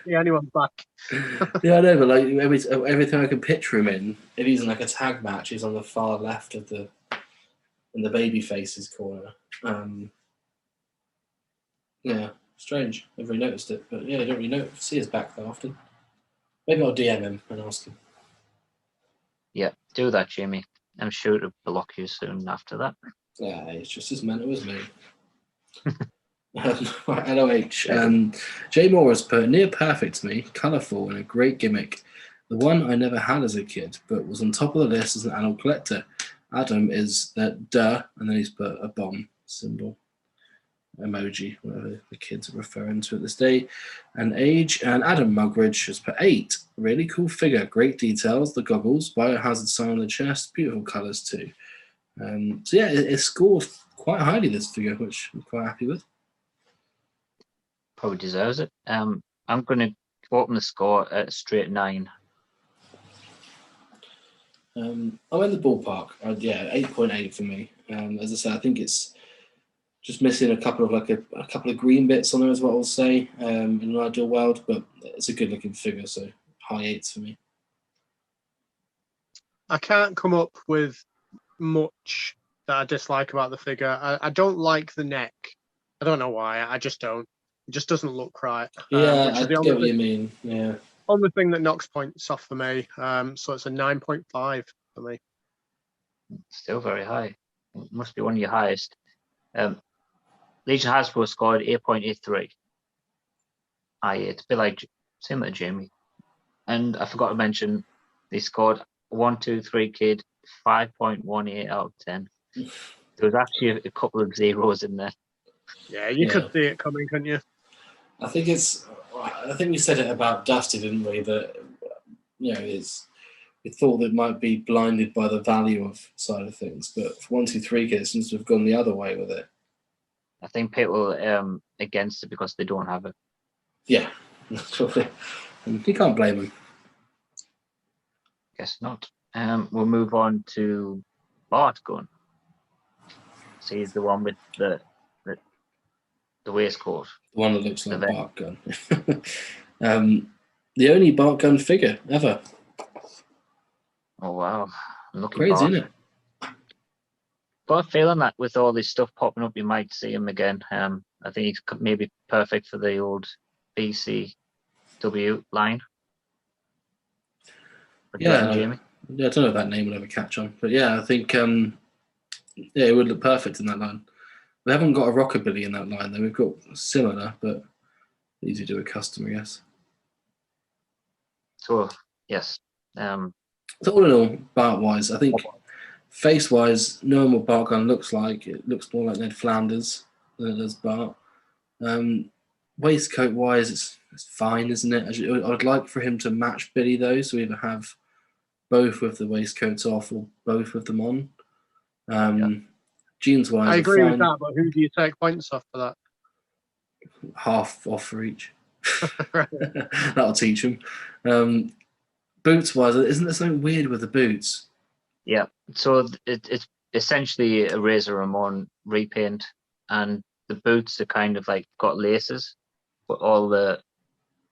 Yeah, anyone's back. Yeah, I know, but like every time I can picture him in, if he's in like a tag match, he's on the far left of in the baby faces corner. Yeah, strange. Never really noticed it, but yeah, I don't really see his back that often. Maybe I'll DM him and ask him. Yeah, do that, Jamie. I'm sure it'll block you soon after that. Yeah, it's just as mental as me. LOH. Jay Moore has put near perfect to me, colourful and a great gimmick. The one I never had as a kid, but was on top of the list as an animal collector. Adam is that duh, and then he's put a bomb symbol, emoji, whatever the kids are referring to at this day, and age. And Adam Mugridge has put 8. Really cool figure, great details, the goggles, biohazard sign on the chest, beautiful colours too. So yeah, it scored quite highly, this figure, which I'm quite happy with. Probably deserves it. I'm going to open the score at a straight 9. I'm in the ballpark. 8.8 for me. As I said, I think it's just missing a couple of green bits on there, is what I'll say. In an ideal world, but it's a good looking figure, so high 8s for me. I can't come up with much that I dislike about the figure. I don't like the neck. I don't know why. I just don't. It just doesn't look right. Yeah, I get what you mean. Yeah. Only thing that knocks points off for me. So it's a 9.5 for me. Still very high. It must be one of your highest. Legion Hasbro scored 8.83. It's a bit like same like Jamie. And I forgot to mention they scored 1, 2, 3 kid 5.18 out of 10. There was actually a couple of zeros in there. Yeah, you could see it coming, couldn't you? I think we said it about Dusty, didn't we? That we thought that might be blinded by the value of side of things, but for 1, 2, 3 kids seems to have gone the other way with it. I think people against it because they don't have it. Yeah, absolutely. You can't blame them. Guess not. We'll move on to Bart Gun. So he's the one with the waistcoat. The one that looks like Bart Gun. The only Bart Gun figure ever. Oh wow, lucky Crazy, Bart. isn't it? Got a feeling that with all this stuff popping up, you might see him again. I think he's maybe perfect for the old BCW line. Yeah, Jamie. Yeah, I don't know if that name will ever catch on, but yeah, I think it would look perfect in that line. We haven't got a rockabilly in that line though. We've got similar, but easy to do a custom, I guess. So yes. So all in all, Bart-wise, I think face-wise, knowing what Bart Gun looks like, it looks more like Ned Flanders than it does Bart. Waistcoat-wise, it's fine, isn't it? I'd like for him to match Billy though, so we either have both with the waistcoats off or both with them on. Jeans-wise, I agree with that, but who do you take points off for that? Half off for each. That'll teach him. Boots-wise, isn't there something weird with the boots? Yeah, so it's essentially a Razor Ramon repaint, and the boots are kind of like got laces, but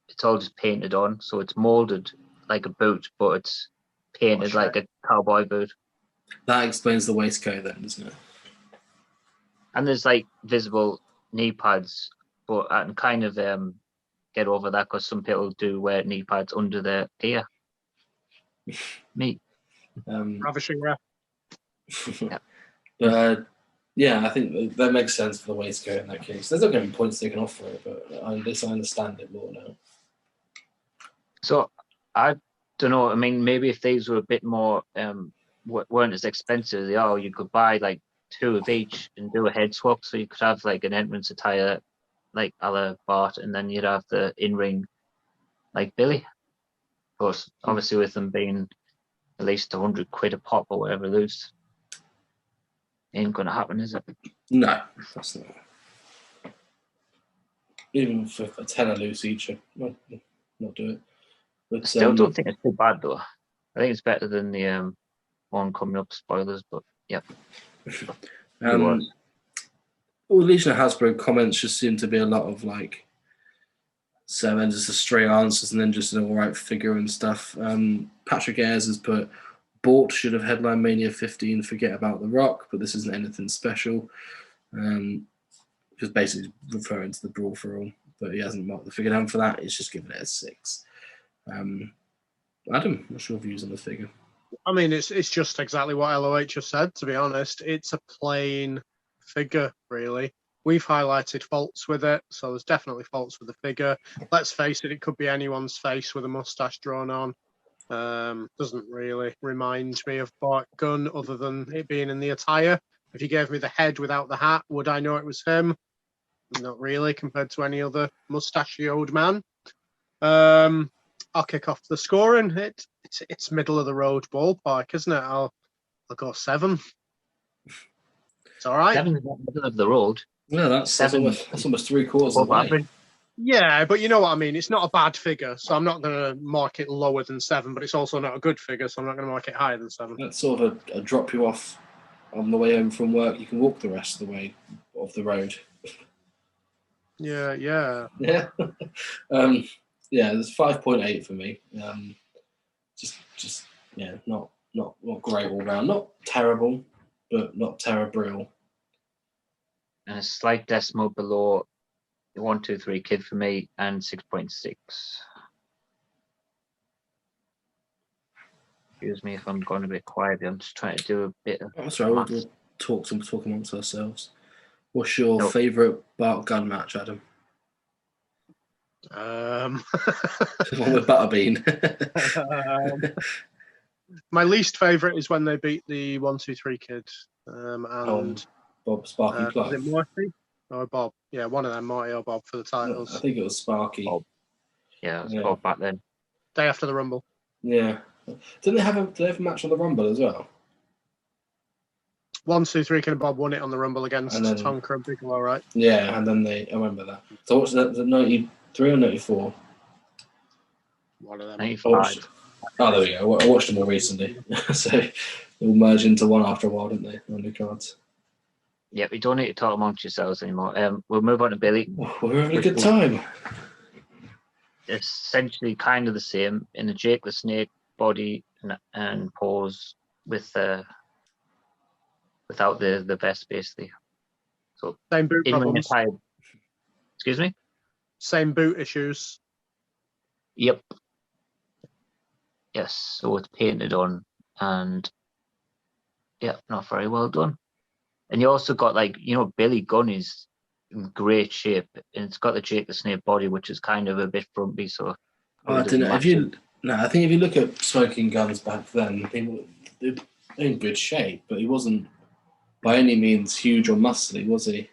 it's all just painted on, so it's molded like a boot, but it's painted like a cowboy boot. That explains the waistcoat then, doesn't it? And there's like visible knee pads, but I can kind of get over that because some people do wear knee pads under their ear. Me. Ravishing ref. Yeah. But I think that makes sense for the waistcoat in that case. There's not going to be points taken off for it, but I understand it more now. So I don't know. I mean, maybe if these were a bit more weren't as expensive as they are, you could buy like 2 of each and do a head swap. So you could have like an entrance attire like a la Bart, and then you'd have the in-ring like Billy. But obviously with them being at least £100 a pop or whatever loose, ain't going to happen, is it? No, that's not. Even for a tenner loose each, I'd not do it. But I still don't think it's too bad though. I think it's better than the one coming up, spoilers, but yeah. All Legion of Hasbro comments just seem to be a lot of like 7, just a straight answers and then just an alright figure and stuff. Patrick Ayres has put Bort should have headline Mania 15, forget about The Rock, but this isn't anything special. Just basically referring to the Brawl for All, but he hasn't marked the figure down for that. He's just given it a 6. Adam, what's your views on the figure? I mean, it's just exactly what LOH have said, to be honest. It's a plain figure, really. We've highlighted faults with it, so there's definitely faults with the figure. Let's face it could be anyone's face with a mustache drawn on. Doesn't really remind me of Bart Gun other than it being in the attire. If you gave me the head without the hat, would I know it was him? Not really, compared to any other mustachioed man. I'll kick off the scoring. It's middle of the road ballpark, isn't it? I'll go 7. It's all right. 7 is not middle of the road. Yeah, that's almost 3/4 of the way. Yeah, but you know what I mean. It's not a bad figure, so I'm not going to mark it lower than 7. But it's also not a good figure, so I'm not going to mark it higher than 7. That's sort of a drop you off on the way home from work. You can walk the rest of the way of the road. Yeah. Yeah. There's 5.8 for me. Just not great all round. Not terrible, but not terrible. And a slight decimal below 1, 2, 3 kid for me, and 6.6. Excuse me if I'm going a bit quiet. I'm just trying to do a bit of. That's right. We'll talk amongst ourselves. What's your favourite Bart Gun match, Adam? One with Butterbean. My least favourite is when they beat the 1, 2, 3 kid. And Bob Sparky Clark. was it Morphy? or Bob. Yeah, one of them, Marty or Bob, for the I titles. think it was Sparky. Bob. Yeah, it was Yeah. Bob back then. Day after the Rumble. Yeah. Did they have a match on the Rumble as well? 1, 2, 3, King and Bob won it on the Rumble against And then- Tonka and Bigelow, right? Yeah, and then I remember that. So what's that? 93 or 94? One of them. 95. Oh, there we go. I watched them all recently. So they all merged into one after a while, didn't they? On the cards. Yeah, we don't need to talk amongst yourselves anymore. We'll move on to Billy. We're having a good time. Essentially kind of the same in a Jake the Snake body and pose with without the vest, basically. So Same boot in problems. Excuse me? Same boot issues. Yep. Yes, so it's painted on and yeah, not very well done. And you also got Billy Gunn is in great shape and it's got the Jake the Snake body, which is kind of a bit frumpy, so I don't know. I think if you look at Smoking Guns back then, they were in good shape, but he wasn't by any means huge or muscly, was he?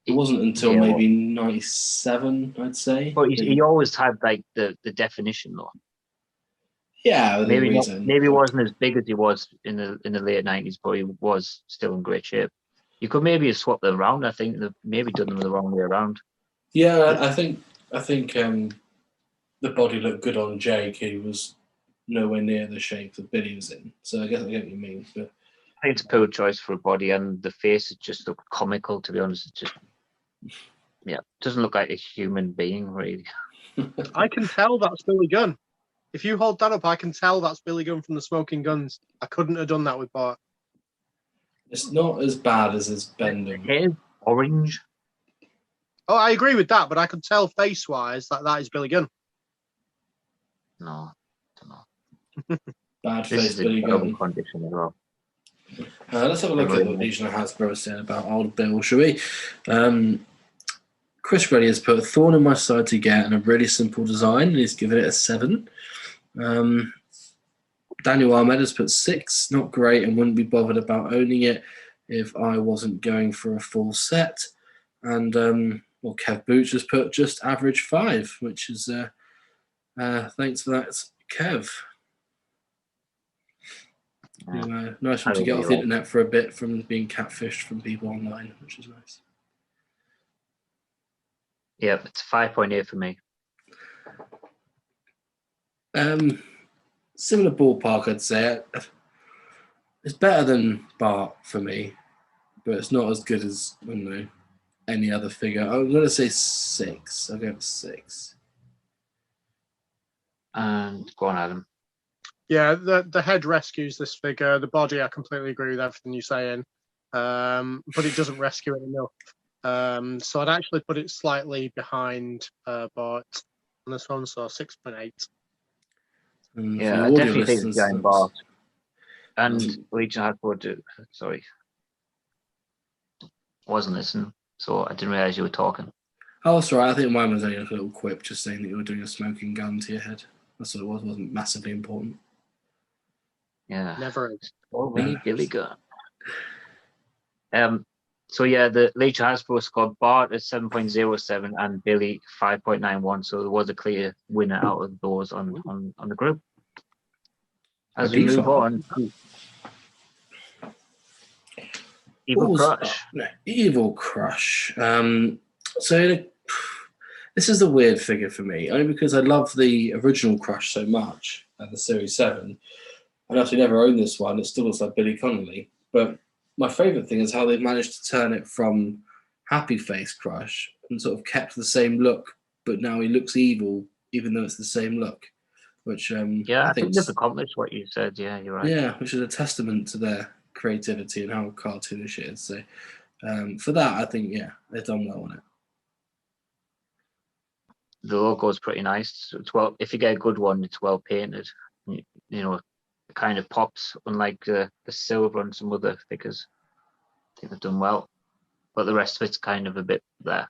It wasn't until maybe 97, I'd say. But he always had the definition though. Yeah, Maybe he wasn't as big as he was in the late 90s, but he was still in great shape. You could maybe have swapped them around. I think they've maybe done them the wrong way around. Yeah, I think the body looked good on Jake. He was nowhere near the shape that Billy was in. So I guess I get what you mean. But I think it's a poor choice for a body, and the face it just looked comical. To be honest, it just doesn't look like a human being really. I can tell that's Billy Gunn. If you hold that up, I can tell that's Billy Gunn from the Smoking Guns. I couldn't have done that with Bart. it's not as bad as his bending. Hair orange. Oh, I agree with that, but I could tell face-wise that is Billy Gunn. No, I don't know. Bad This face is a Billy terrible Gunn. condition as well. Let's have a look at what Legion of Hasbro said about Old Bill, shall we? Chris Reddy has put a thorn in my side to get and a really simple design, and he's given it a 7. Daniel Ahmed has put 6, not great, and wouldn't be bothered about owning it if I wasn't going for a full set. And Kev Booch has put just average 5, which is thanks for that, Kev. Nice one to get off the internet for a bit from being catfished from people online, which is nice. Yeah, it's 5.8 for me. Similar ballpark, I'd say. It's better than Bart for me, but it's not as good as any other figure. I'm going to say 6. I'll go with 6. And go on, Adam. Yeah, the head rescues this figure. The body, I completely agree with everything you're saying, but it doesn't rescue it enough. So I'd actually put it slightly behind Bart on this one, so 6.8. Yeah, I definitely think it's behind Bart. And Legion had sorry, wasn't listening, so I didn't realise you were talking. Oh, that's right. I think mine was only a little quip, just saying that you were doing a smoking gun to your head. That's what it was. It wasn't massively important. Yeah. Never is. Only Billy Gunn. So yeah, the Legion Hasbro scored Bart at 7.07 and Billy 5.91. So there was a clear winner out of those on the group. As we move on, Evil Crush. Evil Crush. So this is a weird figure for me, only because I love the original Crush so much, the Series 7. I actually never owned this one. It still looks like Billy Connolly. But my favourite thing is how they've managed to turn it from Happy Face Crush and sort of kept the same look, but now he looks evil, even though it's the same look. Which I think they've accomplished what you said. Yeah, you're right. Yeah, which is a testament to their creativity and how cartoonish it is. So for that, I think they've done well on it. The logo is pretty nice. It's if you get a good one, it's well painted. You know, it kind of pops, unlike the silver on some other figures. I think they've done well, but the rest of it's kind of a bit there.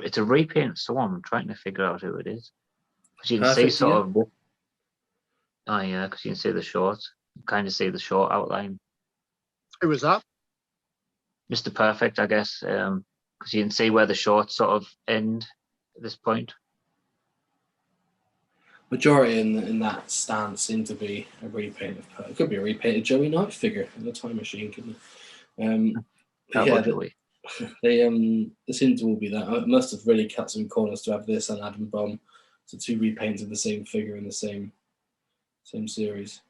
It's a repaint of someone. I'm trying to figure out who it is. Because you can see sort of. Oh yeah, because you can see the short. You kind of see the short outline. Who was that? Mr. Perfect, I guess, because you can see where the shorts sort of end at this point. Majority in that stance seem to be a repaint of. It could be a repainted Joey Knight figure in the time machine, couldn't it? Joey. They seem to all be that. It must have really cut some corners to have this and Adam Bomb, so 2 repaints of the same figure in the same series.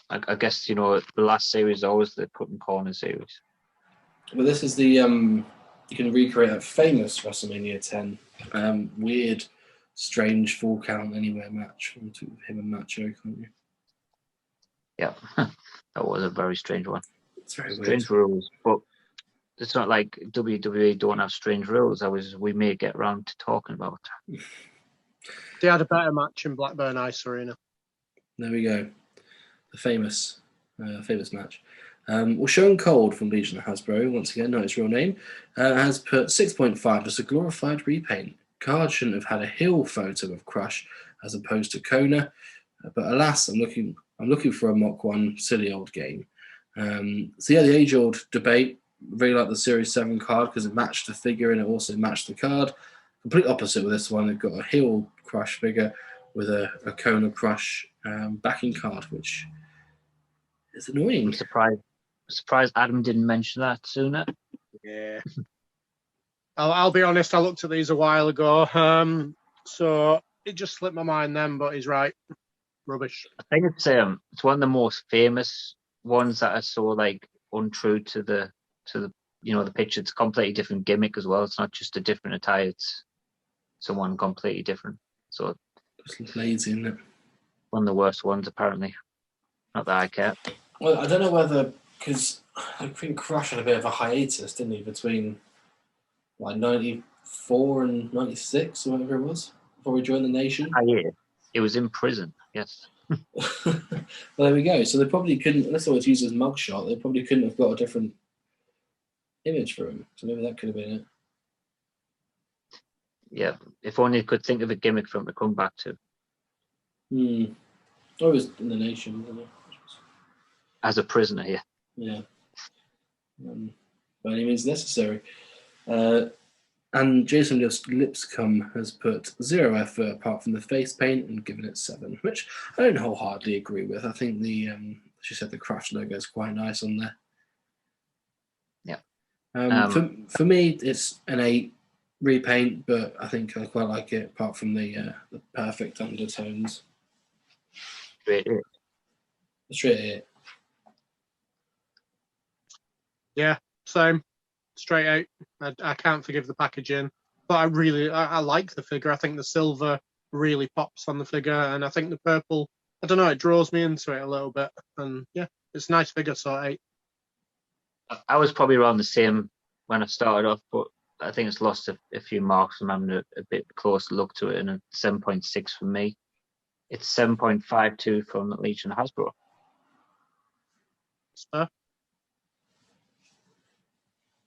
I guess, the last series is always the cutting corner series. But this is the you can recreate that famous WrestleMania 10 weird, strange full count anywhere match between him and Macho, can't you? Yeah, that was a very strange one. It's very strange weird. rules, but it's not like WWE don't have strange rules. We may get around to talking about. They had a better match in Blackburn Ice Arena. There we go. The famous match. Well, Sean Cold from Legion of Hasbro, once again, not his real name, has put 6.5 as a glorified repaint. Card shouldn't have had a heel photo of Crush as opposed to Kona, but alas, I'm looking for a mock one. Silly old game. So yeah, the age-old debate. Really like the Series 7 card because it matched the figure and it also matched the card. Complete opposite with this one. They've got a heel Crush figure with a Kona Crush backing card, which is annoying. I'm surprised Adam didn't mention that sooner. Yeah. I'll be honest, I looked at these a while ago, so it just slipped my mind then, but he's right. Rubbish. I think it's one of the most famous ones that are so like untrue to the the picture. It's a completely different gimmick as well. It's not just a different attire, it's someone completely different. So Just lazy, isn't it? One of the worst ones apparently. Not that I care. Well, I don't know whether, because I think Crush had a bit of a hiatus, didn't he, between like 94 and 96 or whatever it was, before he joined the Nation. Yeah. He was in prison, yes. Well, there we go. So they probably couldn't, unless they was used as mugshot, they probably couldn't have got a different image for him. So maybe that could have been it. Yeah, if only could think of a gimmick for him to come back to. Or he was in the Nation, wasn't he? As a prisoner here. Yeah. By any means necessary. And Jason Lipscomb has put 0 effort apart from the face paint and given it 7, which I don't wholeheartedly agree with. I think she said the Crush logo is quite nice on there. Yeah. For me, it's an 8 repaint, but I think I quite like it apart from the perfect undertones. Straight 8. Yeah, same. Straight 8. I can't forgive the packaging, but I like the figure. I think the silver really pops on the figure, and I think the purple, I don't know, it draws me into it a little bit. And yeah, it's a nice figure, so 8. I was probably around the same when I started off, but I think it's lost a few marks from having a bit closer look to it, and a 7.6 for me. It's 7.52 from Legion Hasbro.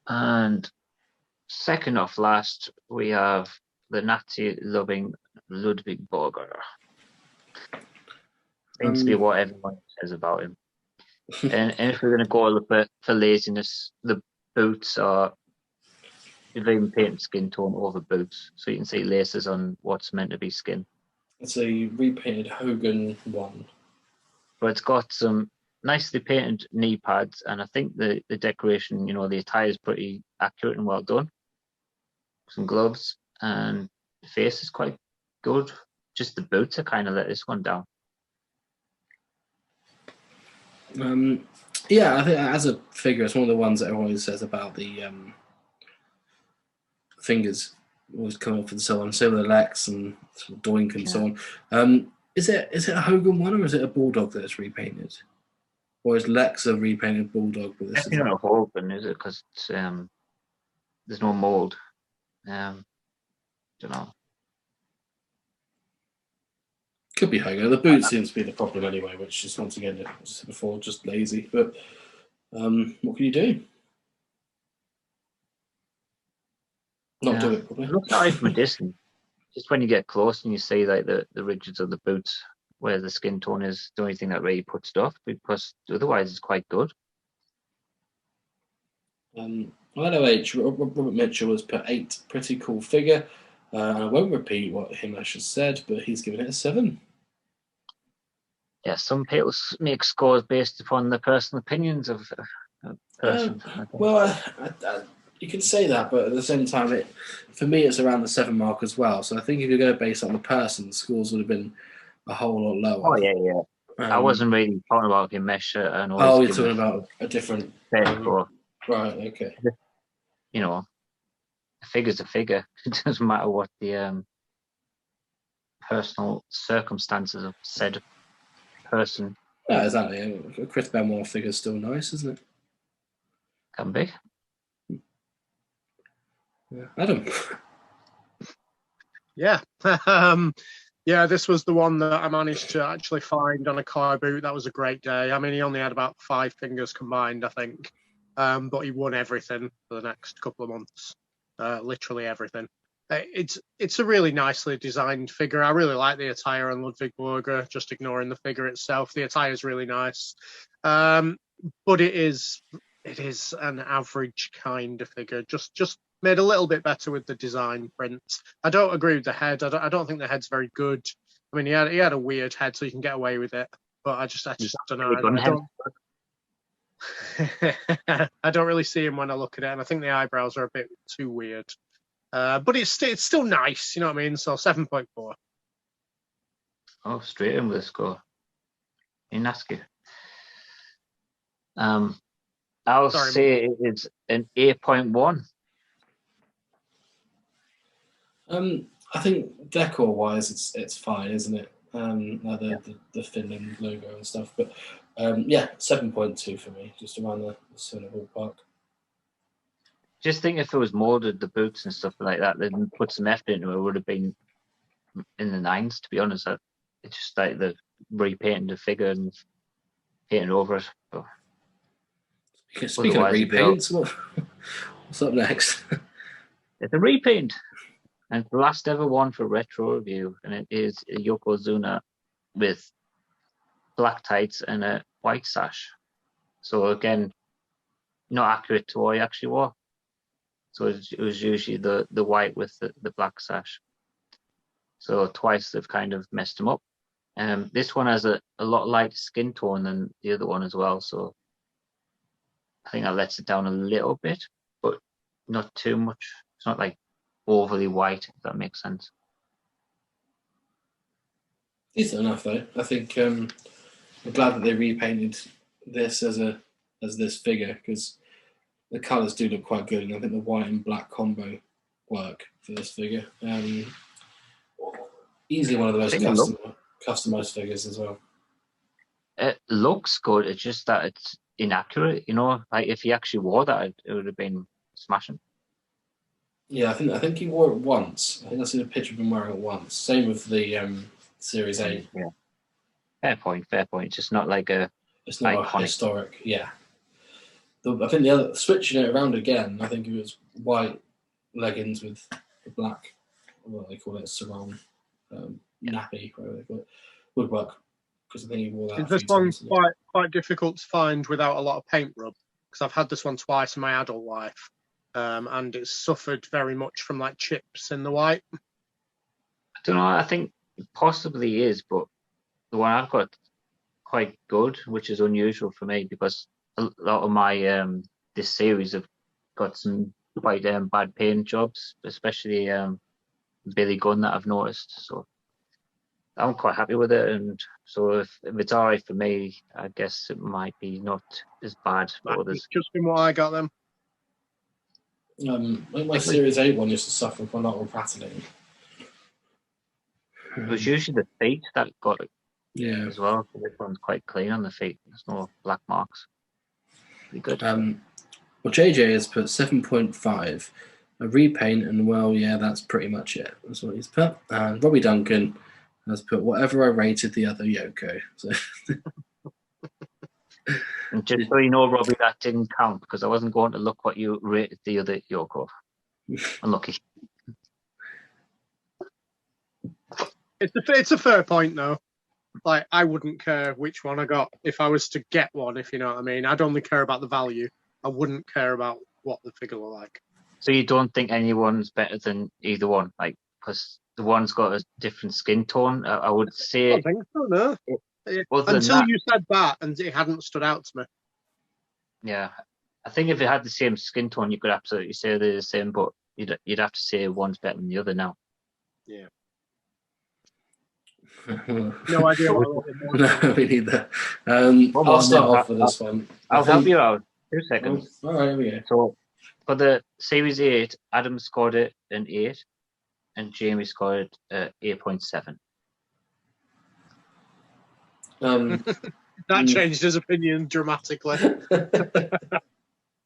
And second off last, we have the Nazi-loving Ludwig Borger. Seems to be what everyone says about him. and if we're going to go a little bit for laziness, the boots are, they've even painted skin tone over boots, so you can see laces on what's meant to be skin. It's a repainted Hogan one. But it's got some nicely painted knee pads, and I think the decoration, the attire is pretty accurate and well done. Some gloves, and the face is quite good. Just the boots are kind of let this one down. Yeah, I think as a figure, it's one of the ones that everyone always says about the fingers always coming off and so on. Same with the Lex and Doink and so on. Is it a Hogan one or is it a Bulldog that's repainted? Or is Lex a repainted Bulldog? But this is not a Hogan, is it? Because there's no mold. Don't know. Could be Hogan. The boot seems to be the problem anyway, which is once again, as I said before, just lazy. But what can you do? Not do it, probably. Look at it from a distance. Just when you get close and you see like the ridges of the boots where the skin tone is the only thing that really puts it off, because otherwise it's quite good. LOH, Robert Mitchell has put 8. Pretty cool figure. And I won't repeat what Himesh has said, but he's given it a 7. Yeah, some people make scores based upon the personal opinions of a person. Well, you can say that, but at the same time, for me, it's around the 7 mark as well. So I think if you're going to base it on the person, scores would have been a whole lot lower. Oh, yeah. I wasn't really talking about Himesh and all. Oh, you're talking about a different score. Right, okay. You know, a figure's a figure. It doesn't matter what the personal circumstances of said person. Yeah, exactly. A Chris Benoit figure's still nice, isn't it? Can be. Yeah. Adam. Yeah. Yeah, this was the one that I managed to actually find on a car boot. That was a great day. I mean, he only had about 5 fingers combined, I think. But he won everything for the next couple of months. Literally everything. It's a really nicely designed figure. I really like the attire on Ludwig Borger, just ignoring the figure itself. The attire is really nice. But it is an average kind of figure. Just made a little bit better with the design print. I don't agree with the head. I don't think the head's very good. I mean, he had a weird head, so you can get away with it. But I just don't know. I don't really see him when I look at it, and I think the eyebrows are a bit too weird. But it's still nice, you know what I mean? So 7.4. Oh, straight in with a score. In Nasky. I'll say it's an 8.1. I think decor-wise, it's fine, isn't it? The Finland logo and stuff, but 7.2 for me, just around the sort of ballpark. Just think if it was molded, the boots and stuff like that, then put some effort into it, would have been in the 9s. To be honest, it's just like the repainting the figure and painting over it. But speaking of repaints, what's up next? It's a repaint. And the last ever one for Retro Review, and it is Yokozuna with black tights and a white sash. So again, not accurate to what he actually wore. So it was usually the white with the black sash. So twice they've kind of messed him up. This one has a lot lighter skin tone than the other one as well. So I think that lets it down a little bit, but not too much. It's not like overly white, if that makes sense. Decent enough, though. I think I'm glad that they repainted this as this figure, because the colours do look quite good, and I think the white and black combo work for this figure. Easily one of the most customised figures as well. It looks good. It's just that it's inaccurate. You know, like if he actually wore that, it would have been smashing. Yeah, I think he wore it once. I think I've seen a picture of him wearing it once. Same with the Series 8. Yeah. Fair point. It's just not like it's not iconic. A historic, yeah. I think the other, switching it around again, I think it was white leggings with the black, what they call it, sarong, nappy, whatever they call it, would work. Because I think he wore that. This one's quite difficult to find without a lot of paint rub, because I've had this one twice in my adult life. And it's suffered very much from like chips in the white. I don't know. I think it possibly is, but the one I've got quite good, which is unusual for me because a lot of my this series have got some quite bad paint jobs, especially Billy Gunn that I've noticed. So I'm quite happy with it, and so if it's alright for me, I guess it might be not as bad for others. Just been what I got them. My Series 8 one used to suffer from a lot of rattling. It was usually the feet that got it as well. So this one's quite clean on the feet. There's no black marks. Pretty good. Well, JJ has put 7.5. A repaint, and that's pretty much it. That's what he's put. And Robbie Duncan has put whatever I rated the other Yoko. So. And just so you know, Robbie, that didn't count because I wasn't going to look what you rated the other Yoko. Unlucky. It's a fair point, though. Like, I wouldn't care which one I got if I was to get one, if you know what I mean. I'd only care about the value. I wouldn't care about what the figure look like. So you don't think anyone's better than either one, like, because the one's got a different skin tone? I would I say. don't think so, no. Other than Until that, you said that, and it hadn't stood out to me. yeah, I think if it had the same skin tone, you could absolutely say they're the same, but you'd have to say one's better than the other now. Yeah. No idea what No, me neither. I'll start off with this one. I'll help you out. 2 seconds. All right, here we go. So for the Series 8, Adam scored it an 8, and Jamie scored it 8.7. That changed his opinion dramatically.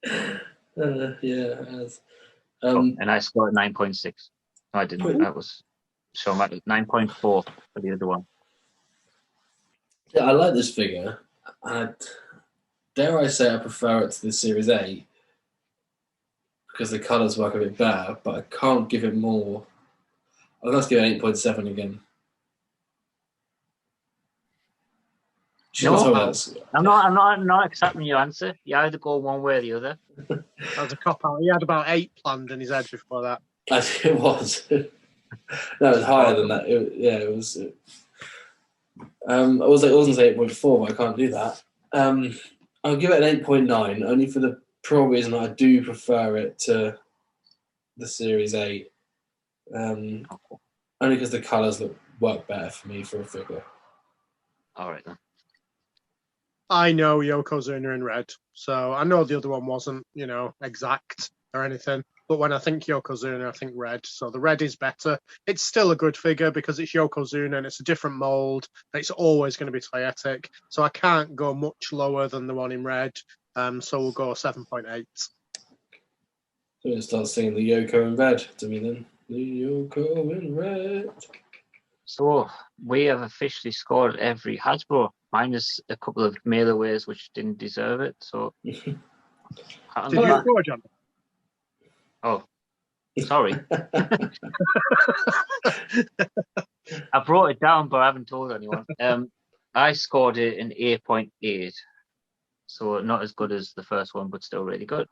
Yeah, it has. And I scored 9.6. No, I didn't. That was so much. 9.4 for the other one. Yeah, I like this figure. Dare I say I prefer it to the Series 8 because the colours work a bit better, but I can't give it more. Let's give it 8.7 again. No, I'm not accepting your answer. You either go one way or the other. That was a cop out. He had about 8 planned in his head before that. It was. No, it was higher than that. It was. I wasn't 8.4, but I can't do that. I'll give it an 8.9, only for the pro reason that I do prefer it to the Series 8. Only because the colours work better for me for a figure. All right then. I know Yokozuna in red, so I know the other one wasn't, exact or anything. But when I think Yokozuna, I think red. So the red is better. It's still a good figure because it's Yokozuna and it's a different mold. And it's always going to be toyetic. So I can't go much lower than the one in red. So we'll go 7.8. So we'll start singing the Yoko in red to me then. The Yoko in red. So we have officially scored every Hasbro, minus a couple of mailaways which didn't deserve it. So Did you score, John? Oh, sorry. I brought it down, but I haven't told anyone. I scored it an 8.8. So not as good as the first one, but still really good.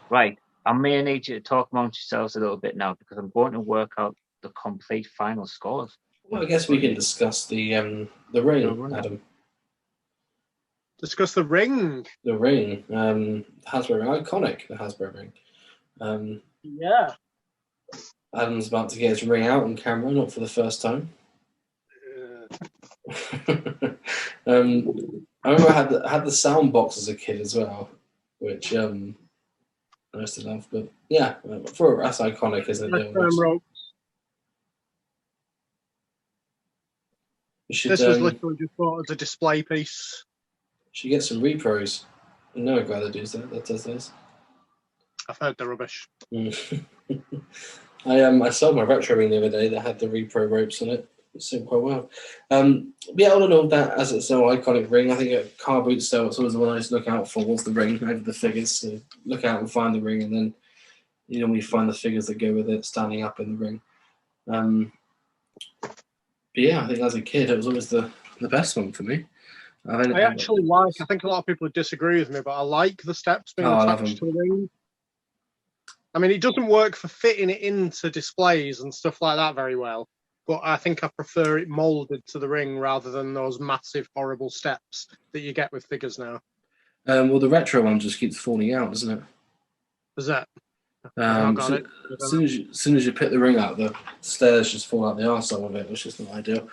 Right. I may need you to talk amongst yourselves a little bit now because I'm going to work out the complete final scores. Well, I guess we can discuss the ring, Adam. Discuss the ring. The ring. Hasbro ring. Iconic, the Hasbro ring. Yeah. Adam's about to get his ring out on camera, not for the first time. I remember I had the sound box as a kid as well, which I used to love. But yeah, that's iconic, isn't it? This was literally just bought as a display piece. Should get some repros. I know a guy that does this. I've heard they're rubbish. I sold my retro ring the other day that had the repro ropes on it. It seemed quite well. Yeah, all in all, that as it's an iconic ring, I think a car boot sale, it's always the one I used to look out for was the ring over the figures. So look out and find the ring, and then we find the figures that go with it standing up in the ring. But yeah, I think as a kid, it was always the best one for me. I think a lot of people would disagree with me, but I like the steps being attached to the ring. I mean, it doesn't work for fitting it into displays and stuff like that very well, but I think I prefer it molded to the ring rather than those massive, horrible steps that you get with figures now. Well, the retro one just keeps falling out, doesn't it? Is that? As soon as you pick the ring out, the stairs just fall out the arsehole of it, which is not ideal.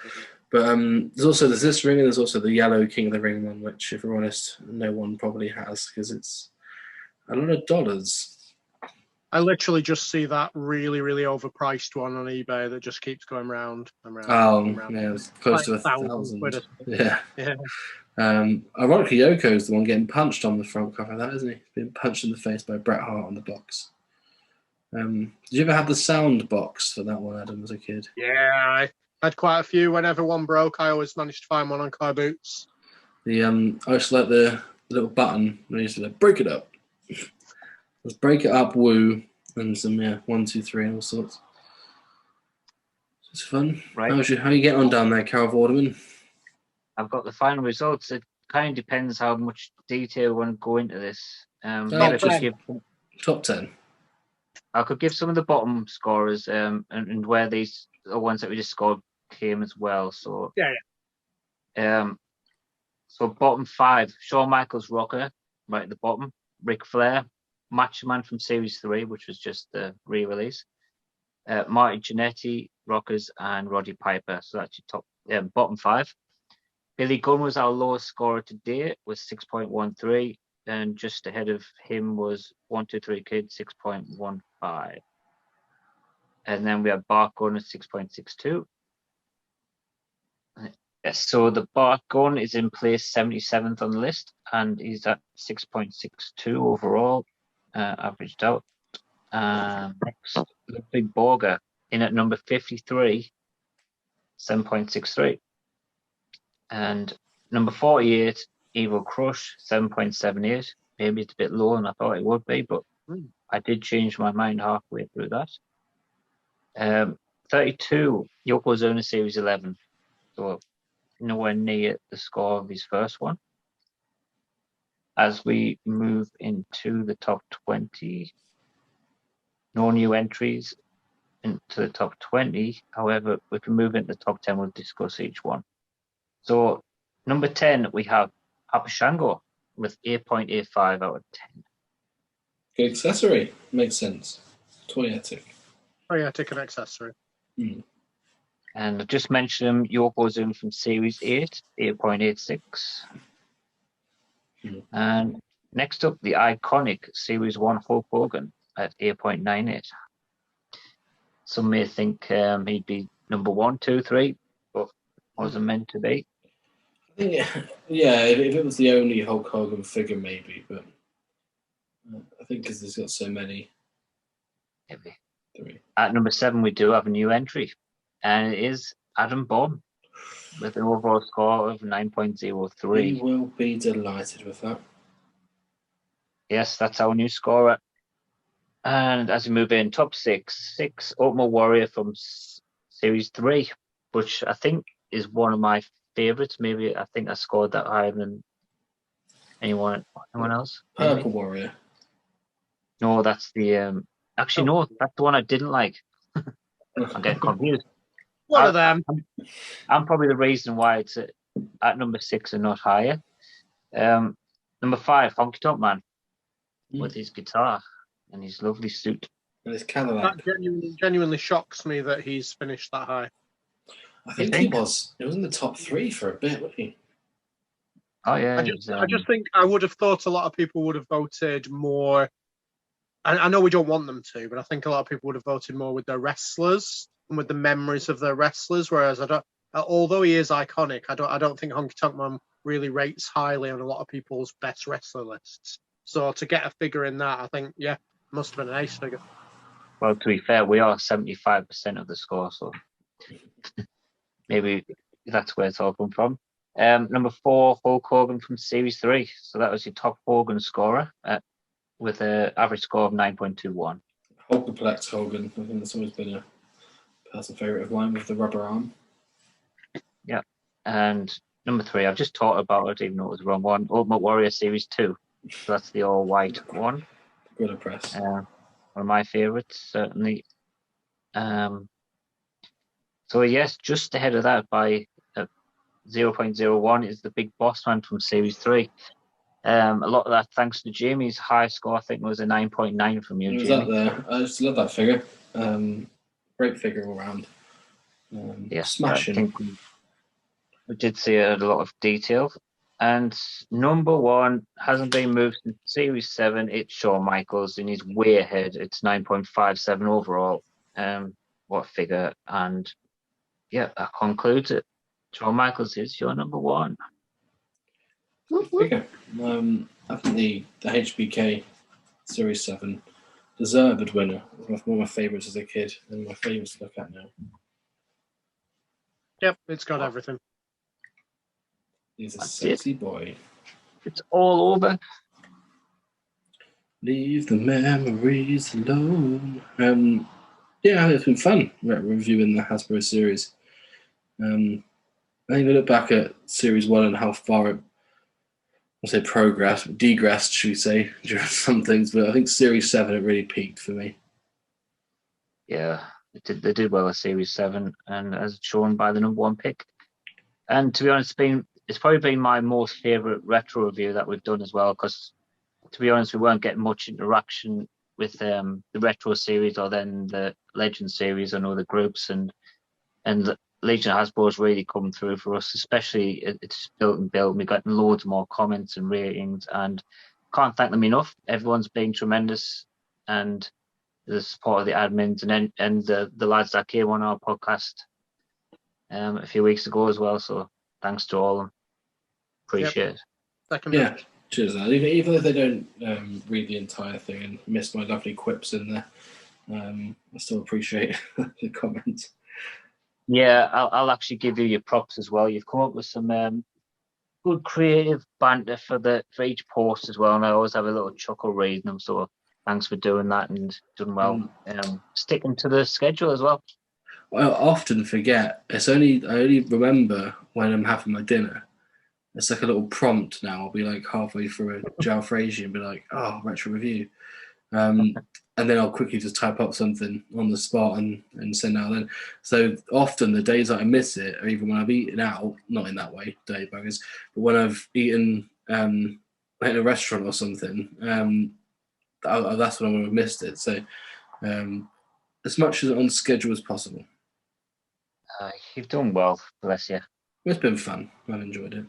But there's this ring, and there's also the yellow King of the Ring one, which, if we're honest, no one probably has because it's a lot of dollars. I literally just see that really, really overpriced one on eBay that just keeps going round and round. Yeah, it's close to 1,000. Yeah. Yeah. Ironically, Yoko's the one getting punched on the front cover of that, isn't he? He's being punched in the face by Bret Hart on the box. Did you ever have the sound box for that one, Adam, as a kid? Yeah, I had quite a few. Whenever one broke, I always managed to find one on car boots. I used to like the little button. I used to like, break it up. Let's break it up, woo, and some 1, 2, 3, and all sorts. It's fun. Right. How you getting on down there, Carol Vorderman? I've got the final results. It kind of depends how much detail we want to go into this. Maybe I could give top 10. I could give some of the bottom scorers and where these the ones that we just scored came as well. So so bottom 5, Shawn Michaels Rocker, right at the bottom, Ric Flair, Macho Man from Series 3, which was just the re-release, Marty Jannetty, Rockers, and Roddy Piper. So that's your top bottom 5. Billy Gunn was our lowest scorer to date with 6.13, and just ahead of him was 123 Kid 6.15. And then we have Bart Gunn at 6.62. So the Bart Gunn is in place 77th on the list, and he's at 6.62 overall, averaged out. Next, the Big Borger in at number 53, 7.63. And number 48, Evil Crush, 7.78. Maybe it's a bit lower than I thought it would be, but I did change my mind halfway through that. 32, Yokozuna Series 11. So nowhere near the score of his first one. As we move into the top 20, no new entries into the top 20. However, if we move into the top 10, we'll discuss each one. So number 10, we have Papa Shango with 8.85 out of 10. Good accessory. Makes sense. Toyetic. Toyetic and accessory. And I just mentioned him, Yokozuna from Series 8, 8.86. And next up, the iconic Series 1 Hulk Hogan at 8.98. Some may think he'd be number 1, 2, 3, but wasn't meant to be. I think, yeah, if it was the only Hulk Hogan figure, maybe, but I think because there's got so many. Maybe. 3. At number 7, we do have a new entry, and it is Adam Bomb with an overall score of 9.03. He will be delighted with that. Yes, that's our new scorer. And as we move in, top 6, Ultimate Warrior from Series 3, which I think is one of my favourites. Maybe I think I scored that higher than anyone else. Maybe? Purple Warrior. No, that's the... Actually, no, that's the one I didn't like. I'm getting confused. One of them. I'm probably the reason why it's at number 6 and not higher. Number 5, Honky Tonk Man with his guitar and his lovely suit. And his Cadillac. That genuinely shocks me that he's finished that high. I think he was. It was in the top 3 for a bit, wasn't he? Oh, yeah. I just think I would have thought a lot of people would have voted more. I know we don't want them to, but I think a lot of people would have voted more with their wrestlers and with the memories of their wrestlers. Whereas although he is iconic, I don't think Honky Tonk Man really rates highly on a lot of people's best wrestler lists. So to get a figure in that, I think, must have been an ace figure. Well, to be fair, we are 75% of the score, so maybe that's where it's all come from. Number 4, Hulk Hogan from Series 3. So that was your top Hogan scorer with an average score of 9.21. Hulkaplex Hogan. I think that's always been a personal favourite of mine with the rubber arm. Yeah. And number 3, I've just talked about it, even though it was the wrong one. Ultimate Warrior Series 2. So that's the all-white one. Good impress. One of my favourites, certainly. So, yes, just ahead of that by 0.01 is the Big Boss Man from Series 3. A lot of that thanks to Jamie's high score. I think it was a 9.9 from you, It was Jamie. up there. I just love that figure. Great figure all round. Smashing. I think we did see a lot of detail. And number 1 hasn't been moved since Series 7. It's Shawn Michaels, and he's way ahead. It's 9.57 overall. What a figure. And yeah, that concludes it. Shawn Michaels is your number 1. Figure. I think the HBK Series 7 deserved winner. One of my favourites as a kid and my favourites to look at now. Yep, it's got everything. He's a sexy boy. It's all over. Leave the memories alone. Yeah, it's been fun reviewing the Hasbro series. I think I look back at Series 1 and how say degressed, should we say, during some things, but I think Series 7 it really peaked for me. Yeah, they did well at Series 7, and as shown by the number 1 pick. And to be honest, it's probably been my most favourite retro review that we've done as well, because to be honest, we weren't getting much interaction with the retro series or then the Legend series and other groups, and Legion of Hasbro's really come through for us, especially it's built and built. We've gotten loads more comments and ratings, and can't thank them enough. Everyone's been tremendous, and the support of the admins and the lads that came on our podcast a few weeks ago as well. So thanks to all of them. Appreciate it. Yeah, cheers. Even if they don't read the entire thing and miss my lovely quips in there, I still appreciate the comments. Yeah, I'll actually give you your props as well. You've come up with some good creative banter for each post as well, and I always have a little chuckle reading them. So thanks for doing that and doing well. Sticking to the schedule as well. I often forget. I only remember when I'm having my dinner. It's like a little prompt now. I'll be like halfway through a Joe Frazier and be like, "Oh, retro review," and then I'll quickly just type up something on the spot and send out then. So often the days that I miss it are even when I've eaten out, not in that way, day buggers, but when I've eaten in a restaurant or something, that's when I would have missed it. So as much as on schedule as possible. You've done well, bless you. It's been fun. I've enjoyed it.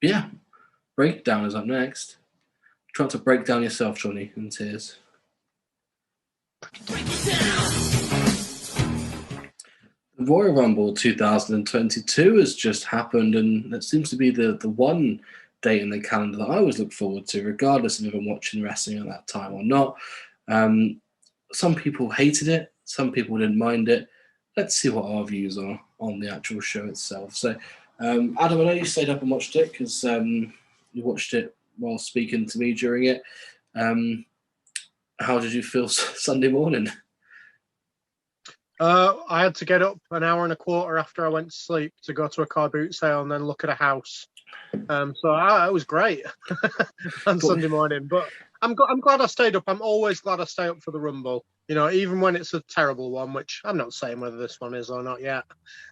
Yeah, Breakdown is up next. Try to break down yourself, Johnny, in tears. The Royal Rumble 2022 has just happened, and that seems to be the one date in the calendar that I always look forward to, regardless of if I'm watching wrestling at that time or not. Some people hated it. Some people didn't mind it. Let's see what our views are on the actual show itself. So, Adam, I know you stayed up and watched it because you watched it while speaking to me during it. How did you feel Sunday morning? I had to get up an hour and a quarter after I went to sleep to go to a car boot sale and then look at a house. So it was great on Sunday morning. But I'm glad I stayed up. I'm always glad I stay up for the Rumble. You know, even when it's a terrible one, which I'm not saying whether this one is or not yet.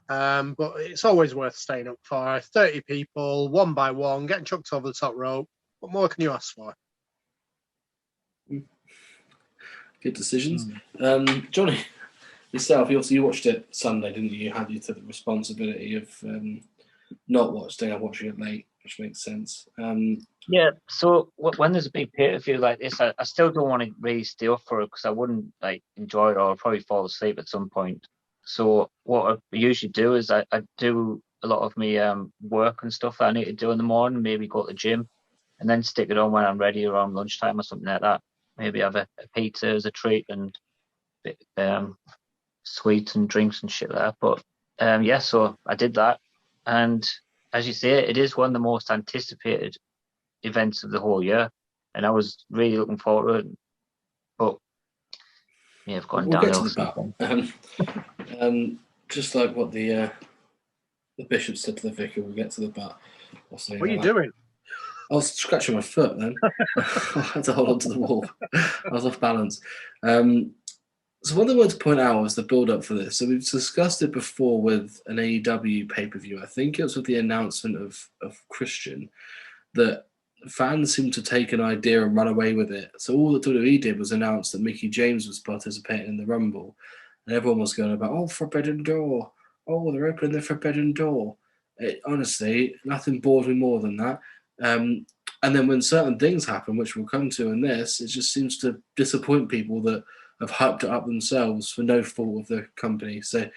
But it's always worth staying up for. 30 people, one by one, getting chucked over the top rope. What more can you ask for? Good decisions. Johnny, yourself, you watched it Sunday, didn't you? You had the responsibility of not staying up watching it late, which makes sense. Yeah, so when there's a big pay-per-view like this, I still don't want to really stay up for it because I wouldn't enjoy it, or I'll probably fall asleep at some point. So what I usually do is I do a lot of my work and stuff that I need to do in the morning, maybe go to the gym, and then stick it on when I'm ready around lunchtime or something like that. Maybe have a pizza as a treat and sweets and drinks and shit like that. But so I did that, and as you say, it is one of the most anticipated events of the whole year, and I was really looking forward to it. But yeah, I've gone downhill. Get to the bat. Just like what the bishop said to the vicar, we'll get to the bat. What are you doing? I was scratching my foot then. I had to hold on to the wall. I was off balance. So one thing I wanted to point out was the build-up for this. So we've discussed it before with an AEW pay-per-view. I think it was with the announcement of Christian, that fans seemed to take an idea and run away with it. So all that WWE did was announce that Mickie James was participating in the Rumble. And everyone was going about, Forbidden Door. Oh, they're opening the Forbidden Door. Honestly, nothing bored me more than that. And then when certain things happen, which we'll come to in this, it just seems to disappoint people that have hyped it up themselves for no fault of the company. So,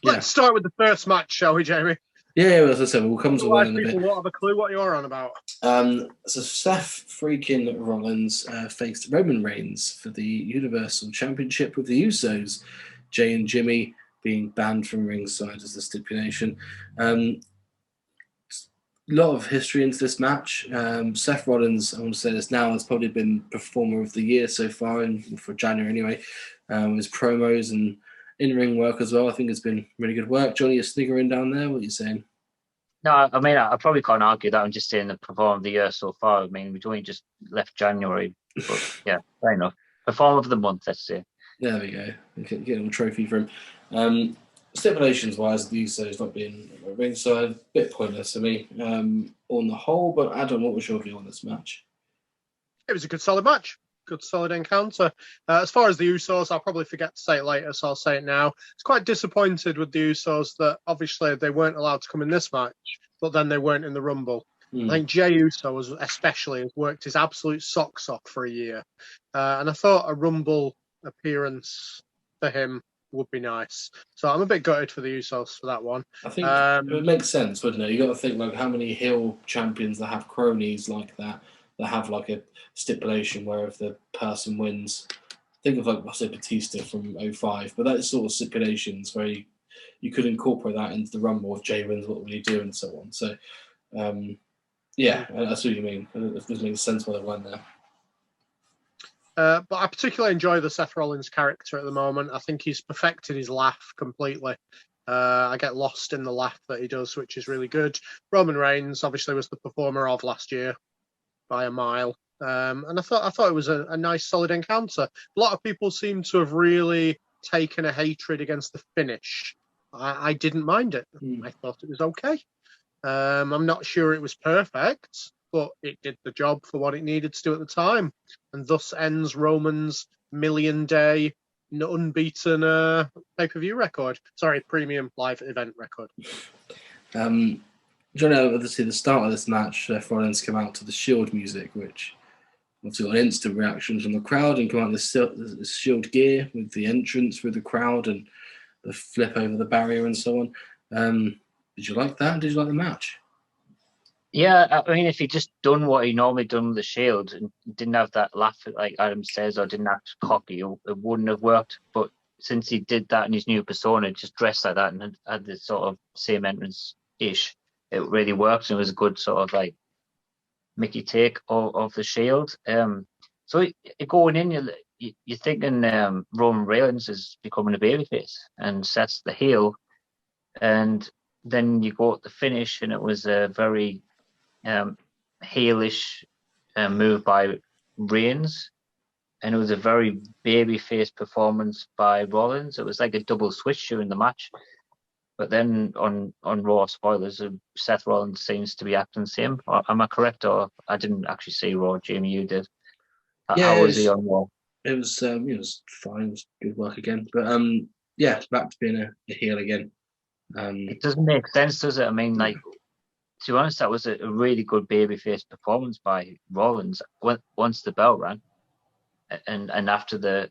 Let's start with the first match, shall we, Jamie? Yeah, as I said, we'll come to one in a bit. People won't have a clue what you're on about. So Seth freaking Rollins faced Roman Reigns for the Universal Championship with the Usos, Jay and Jimmy being banned from ringside as the stipulation. A lot of history into this match. Seth Rollins, I want to say this now, has probably been Performer of the Year so far, for January anyway. His promos and in-ring work as well, I think it's been really good work. Johnny, you're sniggering down there. What are you saying? No, I mean, I probably can't argue that. I'm just saying the performer of the year so far. I mean, we've only just left January, but yeah, fair enough. Performer of the month, let's say. There we go. Get a little trophy for him. Stipulations wise, the Usos not being ringside, a bit pointless to me on the whole. But Adam, what was your view on this match? It was a good solid match. Good solid encounter. As far as the Usos, I'll probably forget to say it later, so I'll say it now. I was quite disappointed with the Usos that obviously they weren't allowed to come in this match, but then they weren't in the Rumble. I think Jey Uso especially has worked his absolute socks off for a year. And I thought a Rumble appearance for him would be nice. So I'm a bit gutted for the Usos for that one. I think it would make sense, wouldn't it? You got to think like how many heel champions that have cronies like that have like a stipulation where if the person wins, think of like I say Batista from 05, but that sort of stipulations where you could incorporate that into the Rumble. If Jey wins, what will you do, and so on. So yeah, that's what you mean. It does make sense why they went there. But I particularly enjoy the Seth Rollins character at the moment. I think he's perfected his laugh completely. I get lost in the laugh that he does, which is really good. Roman Reigns obviously was the performer of last year by a mile. And I thought it was a nice, solid encounter. A lot of people seem to have really taken a hatred against the finish. I didn't mind it. I thought it was okay. I'm not sure it was perfect, but it did the job for what it needed to do at the time. And thus ends Roman's million-day unbeaten pay-per-view record. Sorry, premium live event record. Do you know, obviously, the start of this match, Seth Rollins came out to the Shield music, which obviously got an instant reaction from the crowd, and come out the Shield gear with the entrance through the crowd and the flip over the barrier and so on. Did you like that? Did you like the match? Yeah, I mean, if he just done what he normally done with the Shield and didn't have that laugh, like Adam says, or didn't act cocky, it wouldn't have worked. But since he did that in his new persona, just dressed like that and had this sort of same entrance-ish, it really worked. And it was a good sort of like Mickey take of the Shield. So going in, you're thinking Roman Reigns is becoming a babyface and Seth's the heel. And then you go at the finish, and it was a very heelish move by Reigns, and it was a very babyface performance by Rollins. It was like a double switch during the match. But then on Raw, spoilers, Seth Rollins seems to be acting the same. Am I correct? Or I didn't actually see Raw. Jamie, you did. How was he on Raw? It was fine. It was good work again. But yeah, back to being a heel again. It doesn't make sense, does it? I mean, like, to be honest, that was a really good babyface performance by Rollins once the bell rang, and after the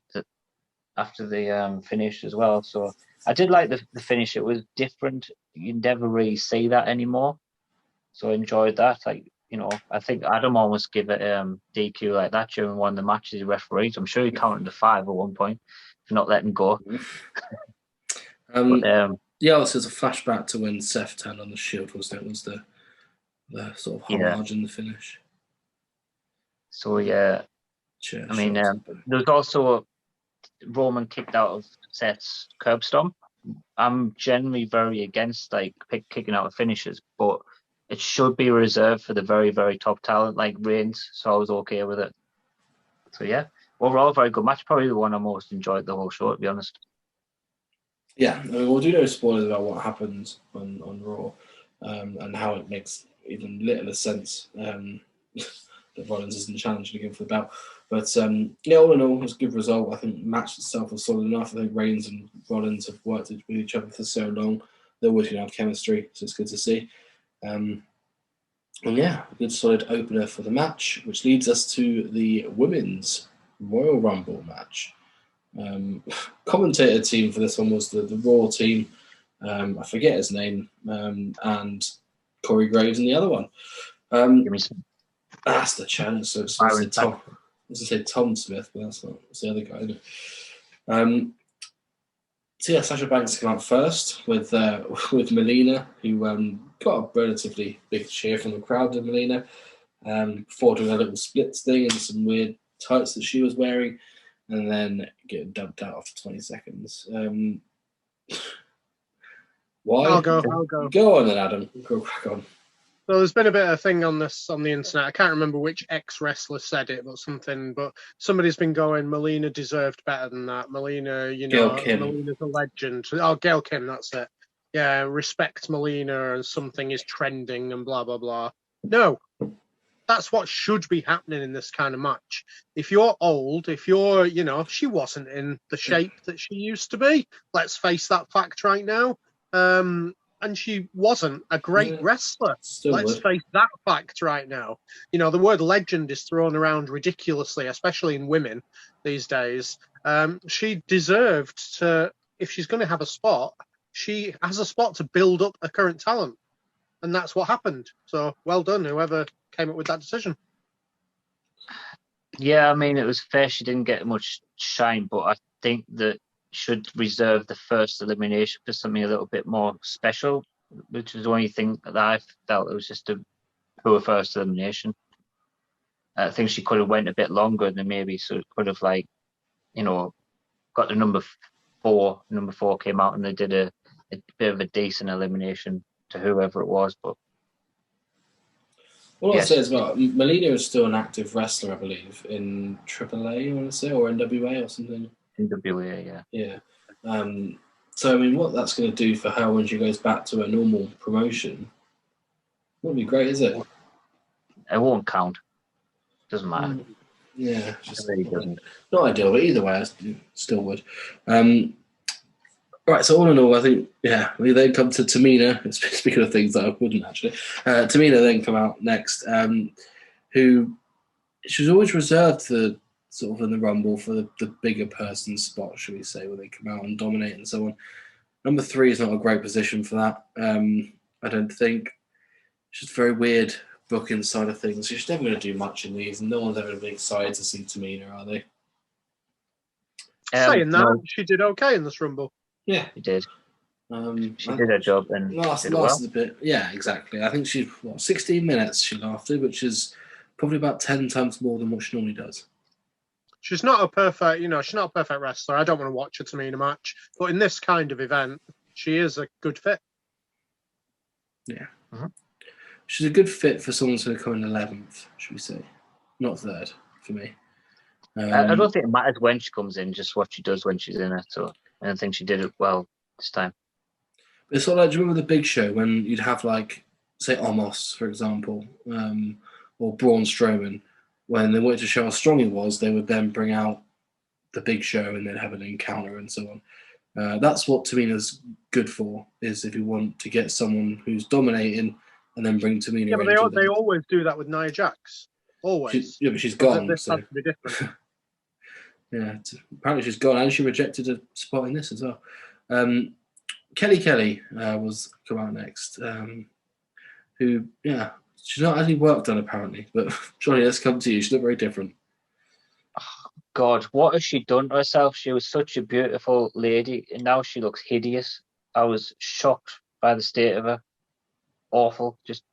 finish as well. So I did like the finish. It was different. You never really see that anymore. So I enjoyed that. Like, you know, I think Adam almost give it DQ like that during one of the matches he refereed. I'm sure he counted to 5 at one point for not letting go. Yeah, also there's a flashback to when Seth turned on the Shield, wasn't it? It was the sort of homage in the finish. So yeah, I mean, there was also Roman kicked out of Seth's curb stomp. I'm generally very against like kicking out of finishes, but it should be reserved for the very, very top talent like Reigns. So I was okay with it. So yeah, overall, very good match. Probably the one I most enjoyed the whole show, to be honest. Yeah, I mean, we'll do no spoilers about what happens on Raw and how it makes even little sense that Rollins isn't challenging again for the belt. But yeah, all in all, it was a good result. I think the match itself was solid enough. I think Reigns and Rollins have worked with each other for so long. They're always going to have chemistry, so it's good to see. And yeah, a good solid opener for the match, which leads us to the Women's Royal Rumble match. Commentator team for this one was the Raw team. I forget his name, and Corey Graves in the other one. That's the channel. So it's Tom. I was going to say Tom Smith, but that's not. It's the other guy. So yeah, Sasha Banks came out first with Melina, who got a relatively big cheer from the crowd of Melina. Before doing a little splits thing and some weird tights that she was wearing, and then getting dumped out after 20 seconds. Why? I'll go. Go on then, Adam. Go crack on. So there's been a bit of a thing on the internet. I can't remember which ex-wrestler said it, but somebody's been going, Melina deserved better than that. Melina, Gail Kim. Melina's a legend. Oh, Gail Kim, that's it. Yeah, respect Melina and something is trending and blah, blah, blah. No, that's what should be happening in this kind of match. If you're old, if you're, she wasn't in the shape that she used to be. Let's face that fact right now. And she wasn't a great wrestler. Let's face that fact right now. The word legend is thrown around ridiculously, especially in women these days. She deserved to, if she's going to have a spot, she has a spot to build up a current talent. And that's what happened. So well done, whoever came up with that decision. Yeah, I mean, it was fair. She didn't get much shine, but I think that should reserve the first elimination for something a little bit more special, which was the only thing that I felt it was just a poor first elimination. I think she could have went a bit longer and then maybe sort of could have got the number 4. Number 4 came out and they did a bit of a decent elimination to whoever it was. But all I'll say is, Melina is still an active wrestler, I believe, in AAA, I want to say, or NWA or something. NWA, yeah. Yeah. So, I mean, what that's going to do for her when she goes back to her normal promotion won't be great, is it? It won't count. Doesn't matter. Yeah. It really doesn't. Not ideal, but either way, I still would. Right, so all in all, I think, we then come to Tamina. Speaking of things that I wouldn't actually. Tamina then come out next, who she was always reserved for sort of in the Rumble for the bigger person spot, should we say, when they come out and dominate and so on. Number 3 is not a great position for that. I don't think. It's just very weird booking side of things. She's never going to do much in these, and no one's ever going to be excited to see Tamina, are they? Saying that, she did okay in this Rumble. Yeah, she did. She did her job and lasted a bit. Yeah, exactly. I think 16 minutes she lasted, which is probably about 10 times more than what she normally does. She's not a perfect, she's not a perfect wrestler. I don't want to watch a Tamina match, but in this kind of event, she is a good fit. Yeah. Mm-hmm. She's a good fit for someone who's going to come in 11th, should we say. Not 3rd, for me. I don't think it matters when she comes in, just what she does when she's in it. So I don't think she did it well this time. It's sort of like, do you remember the Big Show when you'd have, like, say, Omos, for example, or Braun Strowman? When they wanted to show how strong he was, they would then bring out the Big Show and then have an encounter and so on. That's what Tamina's good for, is if you want to get someone who's dominating and then bring Tamina. Yeah, but they always do that with Nia Jax. Always. But she's gone. This has to be different. Yeah, apparently she's gone, and she rejected a spot in this as well. Kelly was come out next, who, she's not actually work done apparently, but Johnny, let's come to you. She looked very different. Oh, God, what has she done to herself? She was such a beautiful lady, and now she looks hideous. I was shocked by the state of her. Awful, just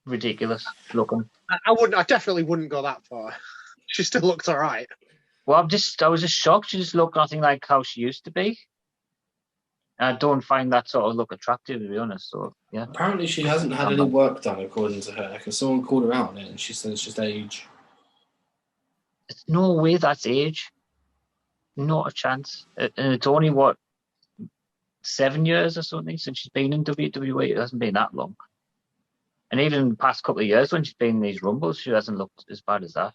ridiculous looking. I definitely wouldn't go that far. She still looks all right. Well, I was just shocked. She just looked nothing like how she used to be. And I don't find that sort of look attractive, to be honest. So, yeah. Apparently, she hasn't had any work done, according to her, because someone called her out on it, and she said it's just age. There's no way that's age. Not a chance. And it's only, 7 years or something since she's been in WWE. It hasn't been that long. And even in the past couple of years when she's been in these Rumbles, she hasn't looked as bad as that.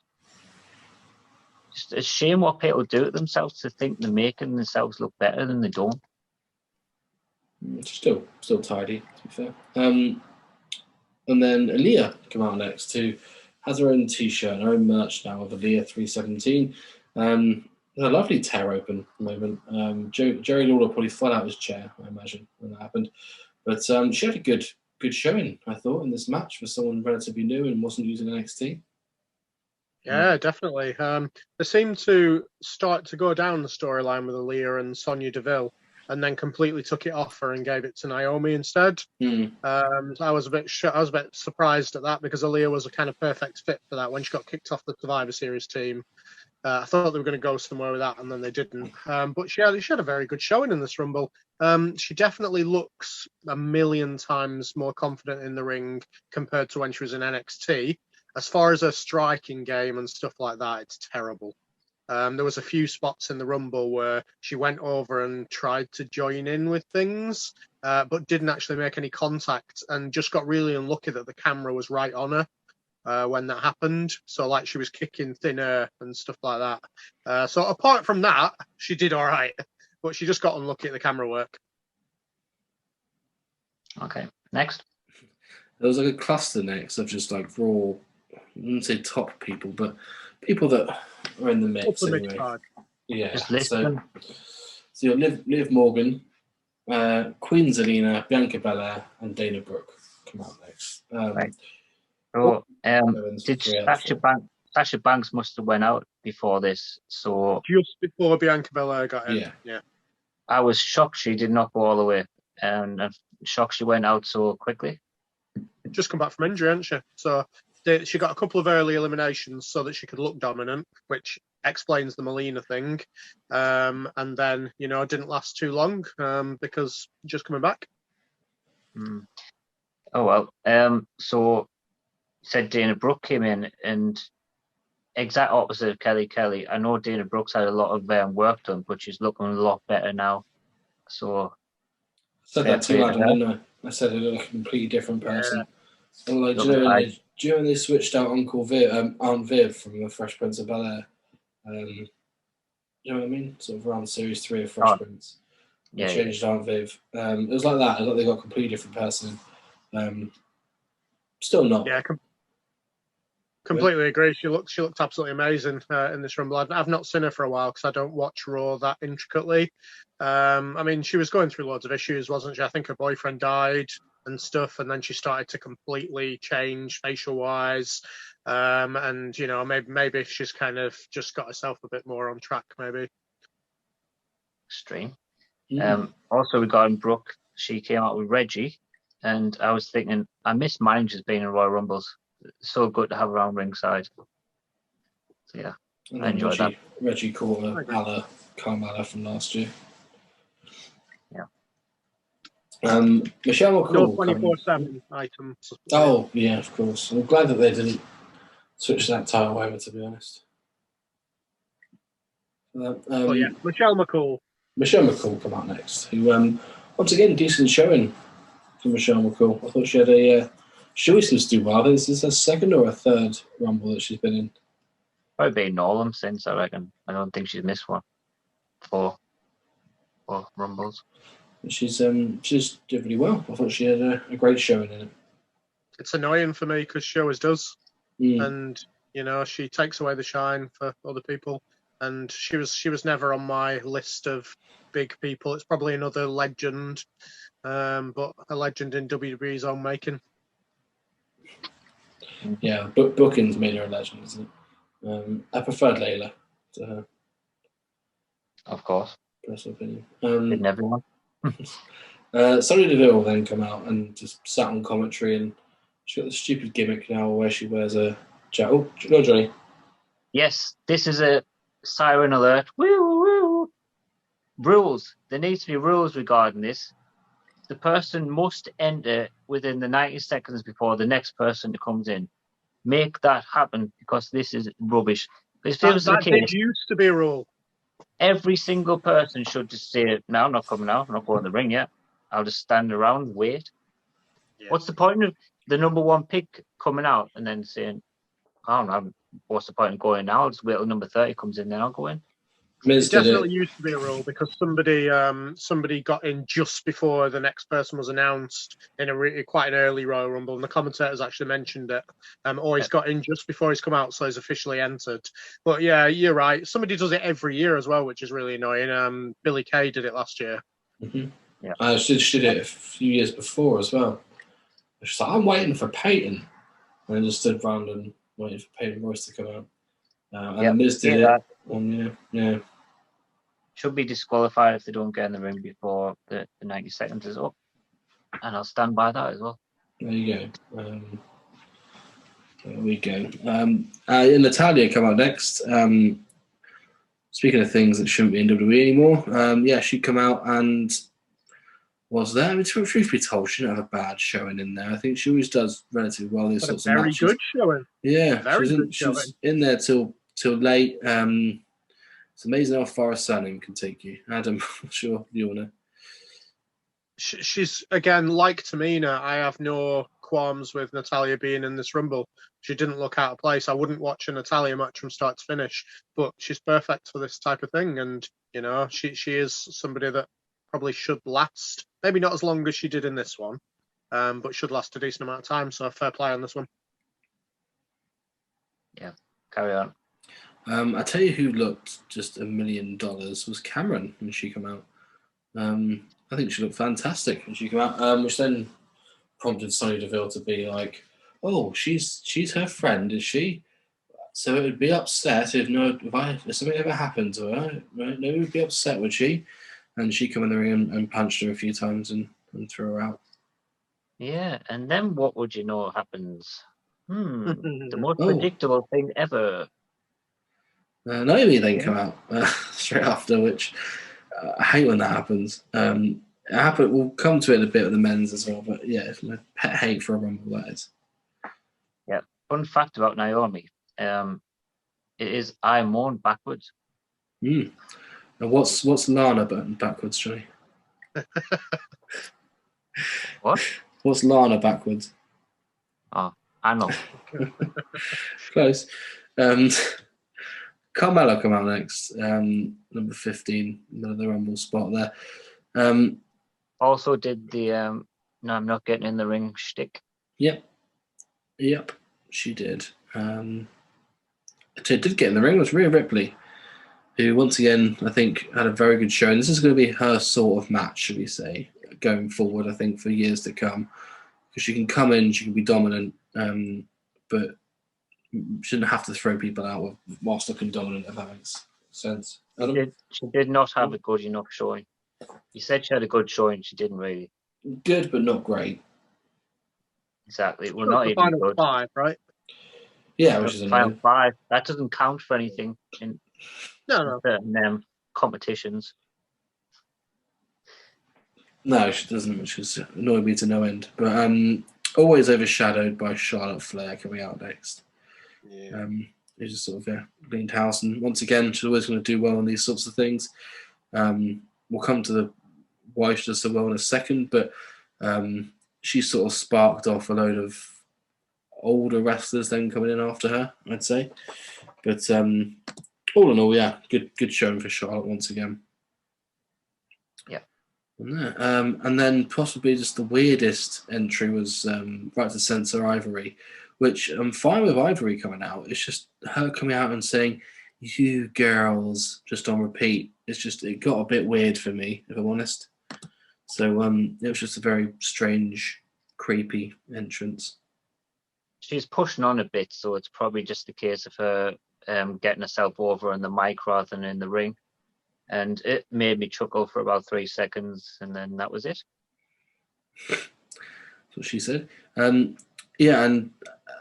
Just a shame what people do to themselves to think they're making themselves look better than they don't. Still tidy, to be fair. And then Aaliyah come out next, who has her own T-shirt, her own merch now of Aaliyah 317. A lovely tear open moment. Jerry Lawler probably fell out of his chair, I imagine, when that happened. But she had a good showing, I thought, in this match for someone relatively new and wasn't using NXT. Yeah, definitely. They seemed to start to go down the storyline with Aaliyah and Sonya Deville, and then completely took it off her and gave it to Naomi instead. I was a bit surprised at that, because Aaliyah was a kind of perfect fit for that when she got kicked off the Survivor Series team. I thought they were going to go somewhere with that, and then they didn't. But she had a very good showing in this Rumble. She definitely looks a million times more confident in the ring compared to when she was in NXT. As far as her striking game and stuff like that, it's terrible. There was a few spots in the Rumble where she went over and tried to join in with things, but didn't actually make any contact, and just got really unlucky that the camera was right on her when that happened. So like she was kicking thin air and stuff like that. So apart from that, she did all right, but she just got unlucky at the camera work. Okay, next. There was like a cluster next of just like raw, I wouldn't say top people, but people that are in the mix anyway. Yeah. Just list them. So you got Liv Morgan, Queen Zelina, Bianca Belair, and Dana Brooke come out next. Right. So, did Sasha Banks must have went out before this, so just before Bianca Belair got in. Yeah. I was shocked she did not go all the way, and I'm shocked she went out so quickly. Just come back from injury, hasn't she? So she got a couple of early eliminations so that she could look dominant, which explains the Melina thing. And then, it didn't last too long because just coming back. Oh, well. So said Dana Brooke came in, and exact opposite of Kelly. I know Dana Brooke's had a lot of work done, but she's looking a lot better now. So I said that too, Adam, didn't I? I said it looked like a completely different person. And like, do you know when they switched out Aunt Viv from the Fresh Prince of Bel-Air? You know what I mean? Sort of around Series 3 of Fresh Prince. They changed Aunt Viv. It was like that. It was like they got a completely different person. Still not. Yeah, completely agree. She looked absolutely amazing in this Rumble. I've not seen her for a while because I don't watch Raw that intricately. I mean, she was going through loads of issues, wasn't she? I think her boyfriend died and stuff, and then she started to completely change facial-wise. And, maybe she's kind of just got herself a bit more on track, maybe. Extreme. Also, regarding Brooke, she came out with Reggie, and I was thinking, I miss managers being in Royal Rumbles. It's so good to have around ringside. So, yeah, I enjoyed that. Reggie caught Carmella from last year. Yeah. Michelle McCall. No 24/7 items. Oh, yeah, of course. I'm glad that they didn't switch that title over, to be honest. Michelle McCall. Michelle McCall come out next. Who, once again, decent showing for Michelle McCall. I thought she had she always seems to do well. This is her second or a third Rumble that she's been in. Probably been all of them since, I reckon. I don't think she's missed one. Four Rumbles. She's did really well. I thought she had a great showing in it. It's annoying for me because she always does. And, she takes away the shine for other people. And she was never on my list of big people. It's probably another legend, but a legend in WWE's own making. Yeah, booking's made her a legend, isn't it? I preferred Layla to her. Of course. Personal opinion. Didn't everyone? Sonya Deville then come out and just sat on commentary, and she got the stupid gimmick now where she wears a jacket. Oh, go Johnny. Yes, this is a siren alert. Woo, woo. Rules. There needs to be rules regarding this. The person must enter within the 90 seconds before the next person that comes in. Make that happen because this is rubbish. If it was the case, used to be a rule. Every single person should just say, "No, I'm not coming out. I'm not going to the ring yet. I'll just stand around and wait." Yeah. What's the point of the number one pick coming out and then saying, "I don't know, what's the point of going now? I'll just wait till number 30 comes in, then I'll go in." It definitely used to be a rule because somebody got in just before the next person was announced in quite an early Royal Rumble, and the commentators actually mentioned it. He's got in just before he's come out, so he's officially entered. But yeah, you're right. Somebody does it every year as well, which is really annoying. Billy Kay did it last year. Mm-hmm. Yeah, I did it a few years before as well. She's like, "I'm waiting for Peyton," and I just stood around and waited for Peyton Royce to come out. And Miz did it. Yeah. Should be disqualified if they don't get in the ring before the 90 seconds is up. And I'll stand by that as well. There you go. There we go. Natalia come out next. speaking of things that shouldn't be in WWE anymore, she'd come out and was there. I mean, truth be told, she didn't have a bad showing in there. I think she always does relatively well these sorts of matches. Very good showing. Yeah, she was in there till late. It's amazing how far a surname can take you. Adam, I'm sure you want to. She's, again, like Tamina, I have no qualms with Natalya being in this Rumble. She didn't look out of place. I wouldn't watch a Natalya match from start to finish, but she's perfect for this type of thing. And, you know, she is somebody that probably should last. Maybe not as long as she did in this one, but should last a decent amount of time. So fair play on this one. Yeah, carry on. I tell you who looked just $1 million was Cameron when she came out. I think she looked fantastic when she came out, which then prompted Sonya Deville to be like, "Oh, she's her friend, is she? So it would be upset if something ever happened to her. Right? No, would be upset, would she?" And she came in the ring and punched her a few times and threw her out. Yeah, and then what would you know happens? The most predictable thing ever. Naomi then come out straight after, which I hate when that happens. We'll come to it a bit with the men's as well, but yeah, it's my pet hate for a Rumble, that is. Yeah, fun fact about Naomi, it is I'm worn backwards. And what's Lana backwards, Johnny? What? What's Lana backwards? Oh, I know. Close. Carmella come out next, number 15, the Rumble spot there. Also did the no, I'm not getting in the ring shtick. Yep, she did. She did get in the ring. It was Rhea Ripley, who once again I think had a very good show. And this is going to be her sort of match, should we say, going forward. I think for years to come, because she can come in, she can be dominant, but shouldn't have to throw people out whilst looking dominant, if that makes sense. She did not have a good enough showing. You said she had a good showing. She didn't really. Good, but not great. Exactly. Well, not even final good. 5, right? Yeah, which is final annoying. 5. That doesn't count for anything in certain competitions. No, she doesn't, which has annoyed me to no end. But always overshadowed by Charlotte Flair coming out next. Yeah. It's just sort of cleaned house, and once again, she's always going to do well on these sorts of things. We'll come to why she does so well in a second, but she sort of sparked off a load of older wrestlers then coming in after her, I'd say. But all in all, yeah, good showing for Charlotte once again. Yeah. And then possibly just the weirdest entry was right to censor Ivory, which I'm fine with Ivory coming out. It's just her coming out and saying, "You girls," just on repeat. It got a bit weird for me, if I'm honest. So it was just a very strange, creepy entrance. She's pushing on a bit, so it's probably just a case of her getting herself over on the mic rather than in the ring. And it made me chuckle for about 3 seconds, and then that was it. That's what she said. Yeah, and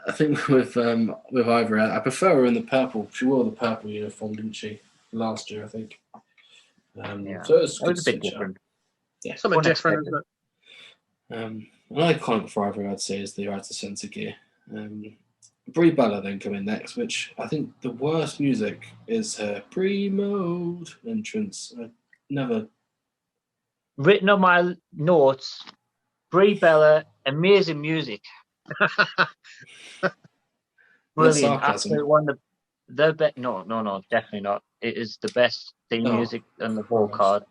I think with Ivory, I prefer her in the purple. She wore the purple uniform, didn't she? Last year, I think. Yeah. So it was a bit different. Yeah. Something different, isn't it? An iconic for Ivory, I'd say, is the right to censor gear. Brie Bella then come in next, which I think the worst music is her pre-mode entrance. I never... Written on my notes, Brie Bella, amazing music. Brilliant. After one of the best. No, definitely not. It is the best theme music on the whole card.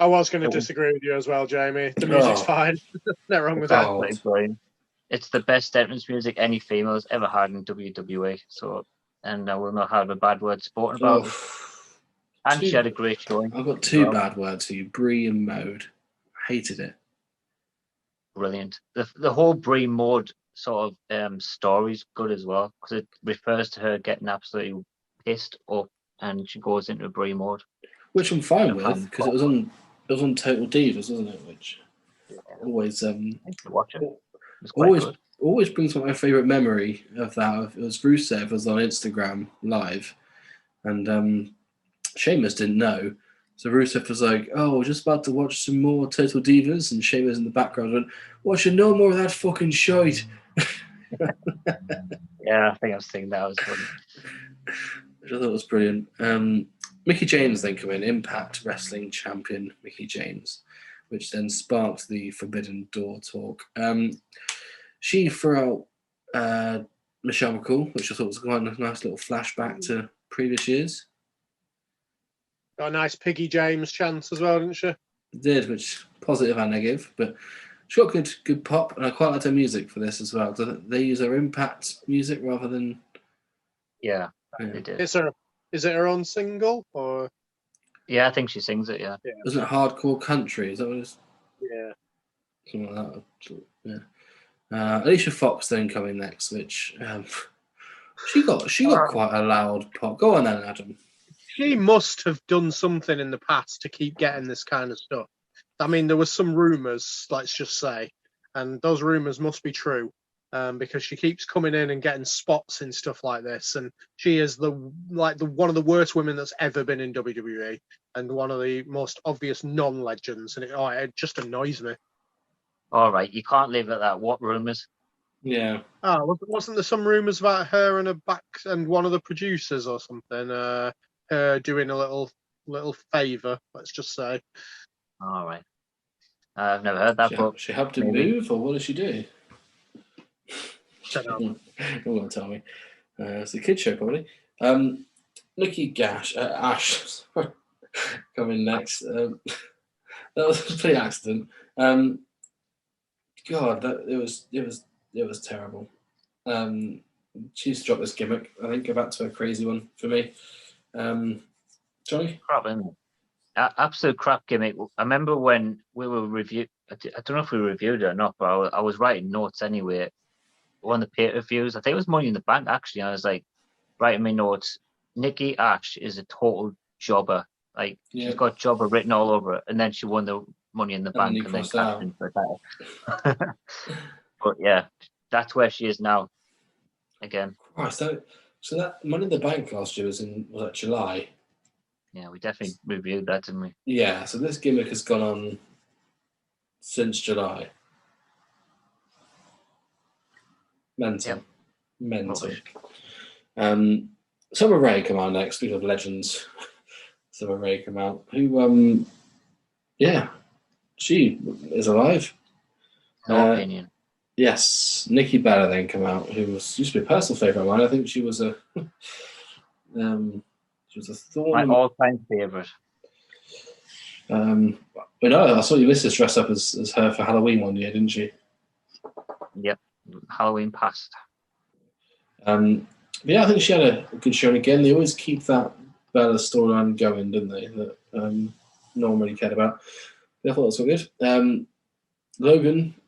I was going to disagree with you as well, Jamie. The music's fine. Nothing wrong with that. Absolutely brilliant. It's the best entrance music any female has ever had in WWE. So, and I will not have a bad word spoken about it. And she had a great showing. I've got two bad words for you: Brie and Mode. Hated it. Brilliant. The whole Brie Mode sort of story's good as well, because it refers to her getting absolutely pissed up, and she goes into Brie Mode, which I'm fine with, because it was on Total Divas, wasn't it? Which always watch it. Always brings up my favourite memory of that. It was Rusev was on Instagram live, and Sheamus didn't know. So Rusev was like, "Oh, we're just about to watch some more Total Divas," and Sheamus in the background went, "Well, should no more of that fucking shite." Yeah, I think I was thinking that was funny. Which I thought was brilliant. Mickie James then come in, Impact Wrestling Champion Mickie James, which then sparked the Forbidden Door talk. She threw out Michelle McCall, which I thought was quite a nice little flashback to previous years. Got a nice Piggy James chance as well, didn't she? It did, which positive and negative, but she got good pop, and I quite liked her music for this as well. Do they use her Impact music rather than? Yeah, they did. Is it her own single or? Yeah, I think she sings it. Yeah. Isn't it Hardcore Country? Is that what it is? Yeah. Something like that. Yeah. Alicia Fox then coming next, which she got quite a loud pop. Go on then, Adam. She must have done something in the past to keep getting this kind of stuff. I mean, there was some rumours, let's just say, and those rumours must be true, because she keeps coming in and getting spots and stuff like this, and she is one of the worst women that's ever been in WWE, and one of the most obvious non-legends, and it just annoys me. All right, you can't leave it at that. What rumours? Yeah. Oh, wasn't there some rumours about her and one of the producers or something? Her doing a little favour, let's just say. All right. I've never heard that. She helped him move, or what did she do? Don't know. Don't want to tell me. It's a kid show, probably. Nikki Ash coming next. That was a complete accident. God, it was terrible. She used to drop this gimmick. I think go back to a crazy one for me. Johnny? Crap, isn't it? Absolute crap gimmick. I remember when we were I don't know if we reviewed it or not, but I was writing notes anyway. One of the pay-per-views, I think it was Money in the Bank actually. And I was like writing my notes. Nikki Ash is a total jobber. Like she's got jobber written all over it, and then she won the Money in the Bank and then cashed in for that. But yeah, that's where she is now. Again. Right, so that Money in the Bank last year was that July? Yeah, we definitely reviewed that, didn't we? Yeah, so this gimmick has gone on since July. Mental. Summer Rae come out next. Speaking of legends, Summer Rae come out. Who, she is alive. No opinion. Yes, Nikki Bella then come out, who used to be a personal favourite of mine. I think she was a thorn. My all-time favourite. But no, I saw your missus dress up as her for Halloween one year, didn't she? Yep, Halloween past. Yeah, I think she had a good show. And again, they always keep that Bella storyline going, don't they? That no one really cared about. But I thought it was all good.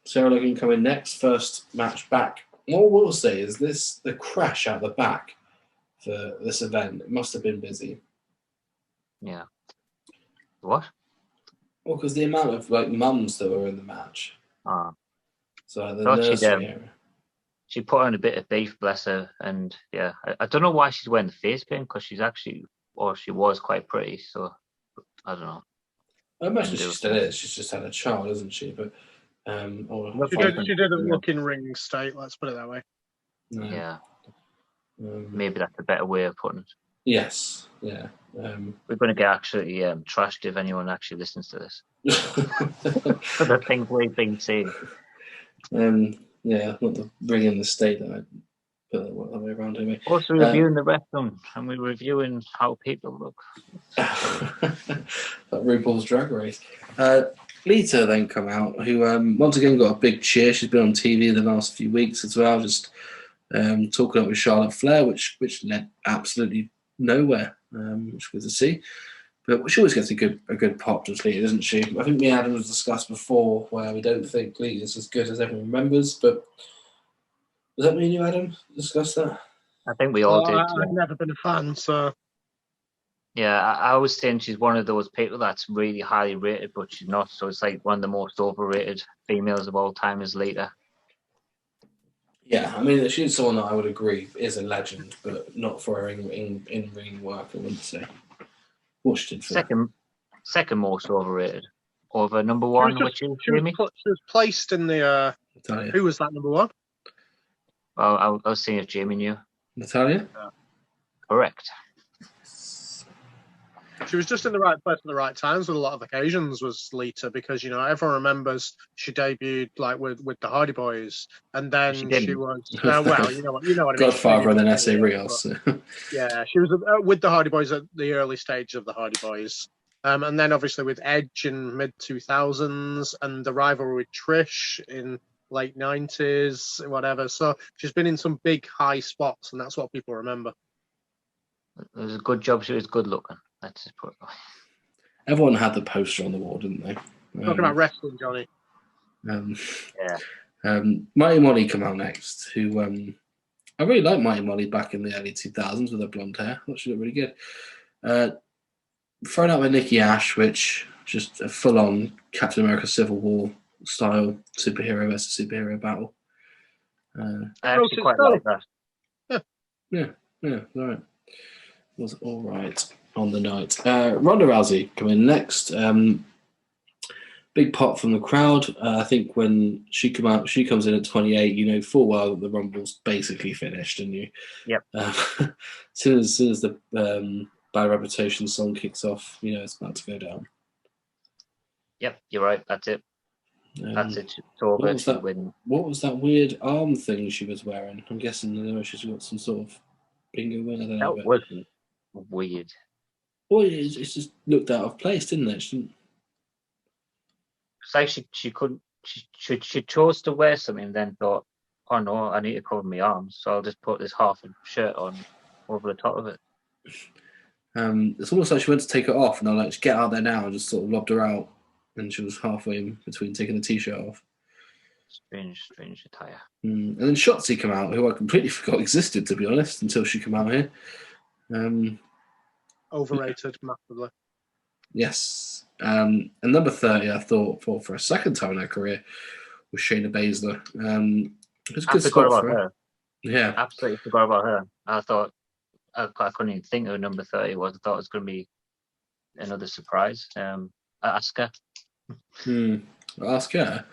Sarah Logan coming next, first match back. What I will say is the crash out the back for this event. It must have been busy. Yeah. What? Well, because the amount of mums that were in the match. Ah. So the nursery area. She put on a bit of beef, bless her, and yeah, I don't know why she's wearing the face paint because she was quite pretty. So I don't know. I imagine she still is. She's just had a child, isn't she? But she didn't look in ring state. Let's put it that way. No. Yeah. Maybe that's a better way of putting it. Yes. Yeah. We're going to get actually trashed if anyone actually listens to this. For the things we've been saying. Yeah, not to bring in the state that I put it the way around anyway. Also reviewing the wrestling, and we're reviewing how people look. That RuPaul's Drag Race. Lita then come out, who once again got a big cheer. She's been on TV the last few weeks as well, just talking up with Charlotte Flair, which led absolutely nowhere, which was good to see. But she always gets a good pop, does Lita, doesn't she? I think me and Adam was discussed before where we don't think Lita's as good as everyone remembers, but was that me and you, Adam, discuss that? I think we all did. I've never been a fan, so... Yeah, I was saying she's one of those people that's really highly rated, but she's not. So it's like one of the most overrated females of all time is Lita. Yeah, I mean, she's someone that I would agree is a legend, but not for her in-ring work, I wouldn't say. What she did for second most overrated. Over number one, which is Jamie. She was placed in the. Natalia. Who was that number one? Well, I was seeing if Jamie knew. Natalia? Correct. She was just in the right place at the right times with a lot of occasions, was Lita, because, you know, everyone remembers she debuted like with the Hardy Boys, and then she was well, you know what I mean. Godfather and then S.A. Rios. Yeah, she was with the Hardy Boys at the early stage of the Hardy Boys, and then obviously with Edge in mid 2000s, and the rivalry with Trish in late 90s, whatever. So she's been in some big high spots, and that's what people remember. It was a good job. She was good looking. Let's just put it away. Everyone had the poster on the wall, didn't they? Talking about wrestling, Johnny. Mighty Molly come out next, who I really liked Mighty Molly back in the early 2000s with her blonde hair. I thought she looked really good. Thrown out with Nikki Ash, which just a full-on Captain America Civil War style superhero versus superhero battle. I actually quite like that. Yeah, all right. It was all right on the night. Ronda Rousey coming next. Big pop from the crowd. I think when she comes in at 28, you know full well that the Rumble's basically finished, and you. Yep. As soon as the Bad Reputation song kicks off, you know it's about to go down. Yep, you're right. That's it. That's it. So what was that weird arm thing she was wearing? I'm guessing she's got some sort of bingo win. I don't know. That wasn't weird. Well, it just looked out of place, didn't it? It's like she couldn't. She chose to wear something, and then thought, "Oh no, I need to cover my arms, so I'll just put this half a shirt on over the top of it." It's almost like she went to take it off, and they're like, "Get out there now!" and just sort of lobbed her out, and she was halfway in between taking the t-shirt off. Strange attire. And then Shotzi come out, who I completely forgot existed, to be honest, until she came out here. Overrated massively. Yes. And number 30, I thought for a second time in her career, was Shayna Basler. It was a good spot for her. Yeah. Absolutely forgot about her. I thought, I couldn't even think who number 30 was. I thought it was going to be another surprise. Asuka. Asuka.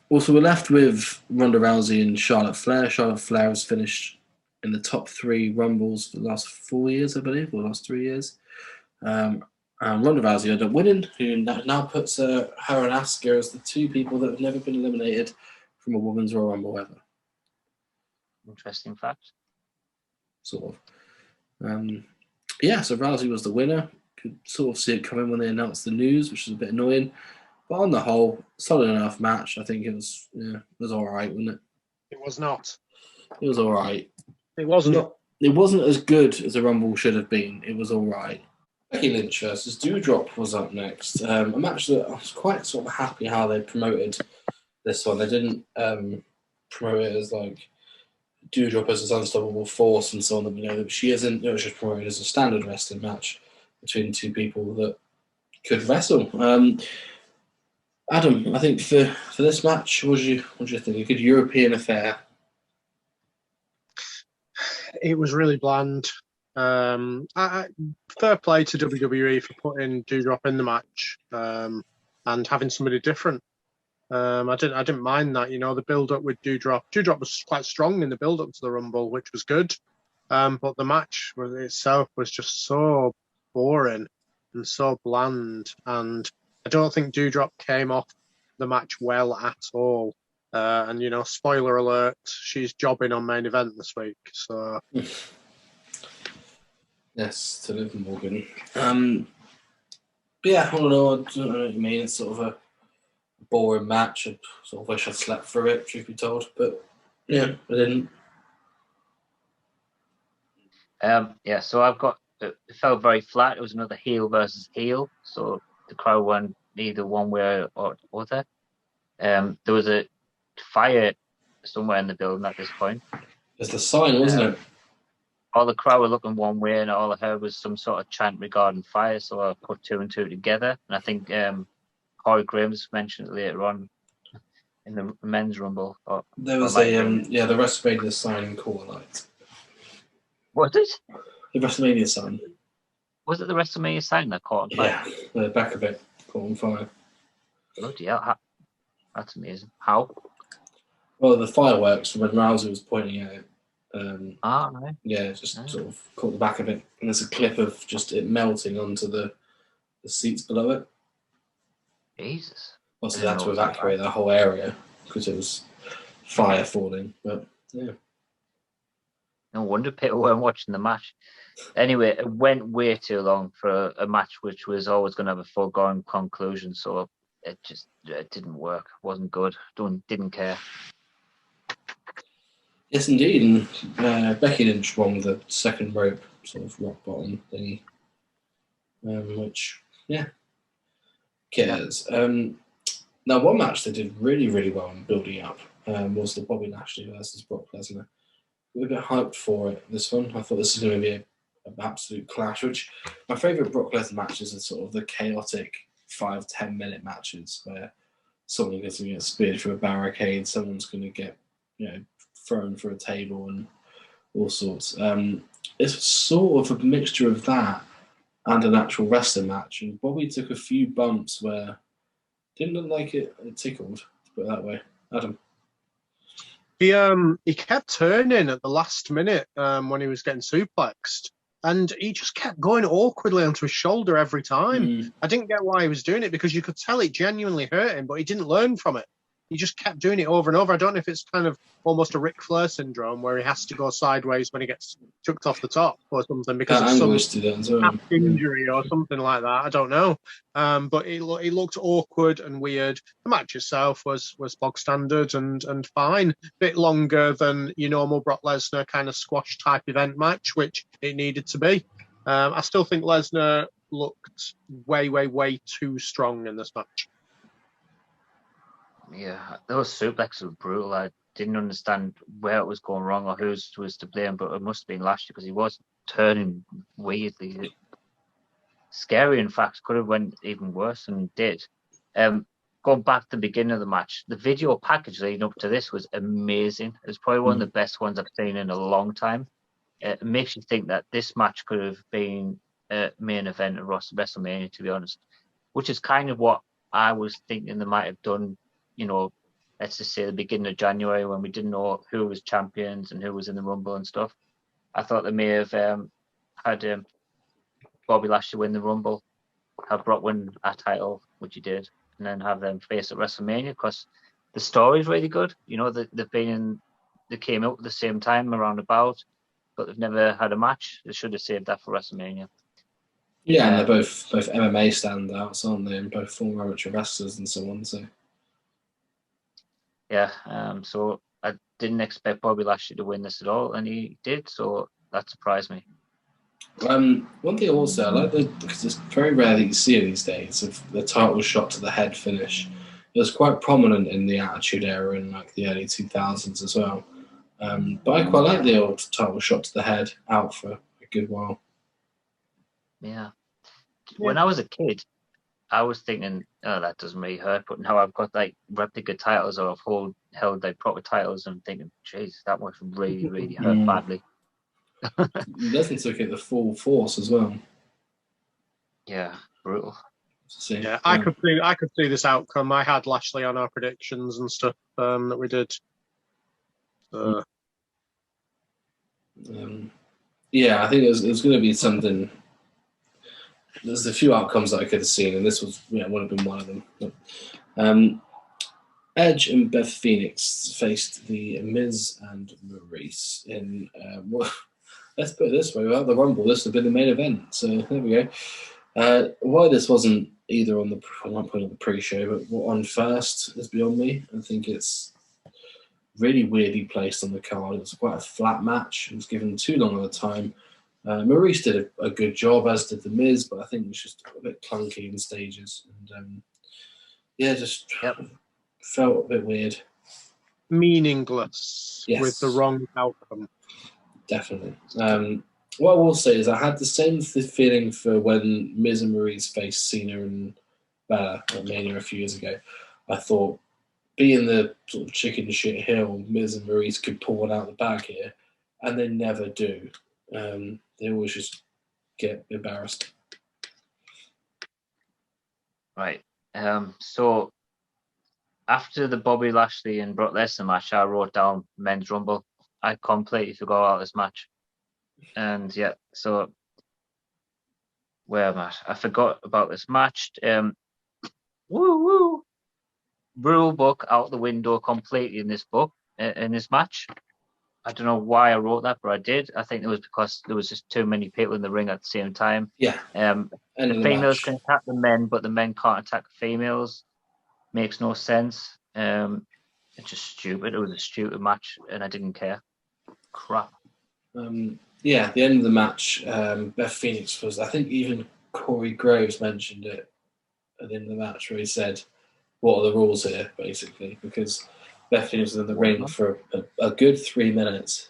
Also, we're left with Ronda Rousey and Charlotte Flair. Charlotte Flair has finished in the top 3 Rumbles for the last 4 years, I believe, or the last 3 years. Ronda Rousey ended up winning, who now puts her and Asuka as the 2 people that have never been eliminated from a Women's Royal Rumble ever. Interesting fact. Sort of. So Rousey was the winner. Could sort of see it coming when they announced the news, which was a bit annoying. But on the whole, solid enough match. I think it was all right, wasn't it? It was not. It was all right. It wasn't. It wasn't as good as a Rumble should have been. It was all right. Becky Lynch versus Doudrop was up next. A match that I was quite sort of happy how they promoted this one. They didn't promote it as like Doudrop as an unstoppable force and so on. That we know that she isn't. It was just promoted as a standard wrestling match between 2 people that could wrestle. Adam, I think for this match, what do you think? A good European affair. It was really bland. Fair play to WWE for putting Doudrop in the match and having somebody different. I didn't mind that. You know, the build up with Doudrop. Doudrop was quite strong in the build up to the Rumble, which was good. But the match itself was just so boring and so bland, and I don't think Doudrop came off the match well at all. And, you know, spoiler alert, she's jobbing on main event this week. So, yes, to Liv Morgan. But yeah, I don't know what you mean. It's sort of a boring match. I sort of wish I'd slept through it, truth be told. But yeah, I didn't. So I've got. It felt very flat. It was another heel versus heel. So the crowd went either one way or other. There was a fire somewhere in the building at this point. It's the sign, wasn't it? All the crowd were looking one way, and all I heard was some sort of chant regarding fire. So I put 2 and 2 together, and I think Corey Graves mentioned it later on in the men's rumble. There was the WrestleMania sign in Core Light. Was it? The WrestleMania sign. Was it the WrestleMania sign that caught on fire? Yeah, the back of it caught on fire. Bloody hell. That's amazing. How? Well, the fireworks when Rousey was pointing at it. Right. Yeah, just sort of caught the back of it. And there's a clip of just it melting onto the seats below it. Jesus. Also, they had to evacuate that whole area because it was fire falling. But yeah. No wonder people weren't watching the match. Anyway, it went way too long for a match which was always going to have a foregone conclusion. So it didn't work. It wasn't good. Didn't care. Yes, indeed. And Becky Lynch won the second rope, sort of rock bottom thingy. Which, yeah, cares. Now, one match they did really, really well in building up was the Bobby Lashley versus Brock Lesnar. We were a bit hyped for it, this one. I thought this was going to be an absolute clash, which my favourite Brock Lesnar matches are sort of the chaotic 5-10 minute matches where someone is going to get speared through a barricade, someone's going to get, thrown through a table and all sorts. It's sort of a mixture of that and an actual wrestling match. And Bobby took a few bumps where didn't look like it tickled, to put it that way. Adam. He kept turning at the last minute when he was getting suplexed, and he just kept going awkwardly onto his shoulder every time. I didn't get why he was doing it because you could tell it genuinely hurt him, but he didn't learn from it. He just kept doing it over and over. I don't know if it's kind of almost a Ric Flair syndrome where he has to go sideways when he gets chucked off the top or something because of some injury or something like that. I don't know. But it looked awkward and weird. The match itself was bog standard and fine. A bit longer than your normal Brock Lesnar kind of squash type event match, which it needed to be. I still think Lesnar looked way, way, way too strong in this match. Yeah, those suplexes were brutal. I didn't understand where it was going wrong or who was to blame, but it must have been Lashley because he was turning weirdly. Scary, in fact, could have went even worse and did. Going back to the beginning of the match, the video package leading up to this was amazing. It was probably one of the best ones I've seen in a long time. It makes you think that this match could have been a main event at WrestleMania, to be honest, which is kind of what I was thinking they might have done. Let's just say the beginning of January when we didn't know who was champions and who was in the Rumble and stuff. I thought they may have had Bobby Lashley win the Rumble, have Brock win a title, which he did, and then have them face at WrestleMania because the story is really good. They came out at the same time around about, but they've never had a match. They should have saved that for WrestleMania. Yeah, and they're both MMA standouts, aren't they? And both former amateur wrestlers and so on. So. Yeah, so I didn't expect Bobby Lashley to win this at all, and he did, so that surprised me. One thing also, I like because it's very rare that you see it these days, of the title shot to the head finish. It was quite prominent in the Attitude Era in like the early 2000s as well. But I quite like the old title shot to the head out for a good while. Yeah. When I was a kid, I was thinking, oh, that doesn't really hurt. But now I've got like replica titles or I've held like proper titles and I'm thinking, jeez, that must really, really hurt badly. Lesnar took it the full force as well. Yeah, brutal. Yeah, I could see this outcome. I had Lashley on our predictions and stuff that we did. Yeah, I think it was going to be something. There's a few outcomes that I could have seen, and this would have been one of them. But, Edge and Beth Phoenix faced the Miz and Maurice in let's put it this way: without the Rumble, this would have been the main event. So there we go. Why this wasn't either on the pre-show, but on first is beyond me. I think it's really weirdly placed on the card. It was quite a flat match. It was given too long of a time. Maurice did a good job, as did the Miz, but I think it was just a bit clunky in stages, and felt a bit weird, meaningless, with the wrong outcome. Definitely. What I will say is I had the same feeling for when Miz and Maurice faced Cena and Balor at Mania a few years ago. I thought, being the sort of chicken shit hill, Miz and Maurice could pull one out of the bag here, and they never do. They always just get embarrassed. Right. So after the Bobby Lashley and Brock Lesnar match, I wrote down Men's Rumble. I completely forgot about this match. And yeah, so where am I? I forgot about this match. Woo woo. Rule book out the window completely in this book, in this match. I don't know why I wrote that, but I did. I think it was because there was just too many people in the ring at the same time. Yeah. The females can attack the men, but the men can't attack the females. Makes no sense. It's just stupid. It was a stupid match, and I didn't care. Crap. Yeah, the end of the match, Beth Phoenix was, I think even Corey Graves mentioned it at the end of the match where he said, what are the rules here, basically? Because Beth Phoenix was in the ring for a good 3 minutes.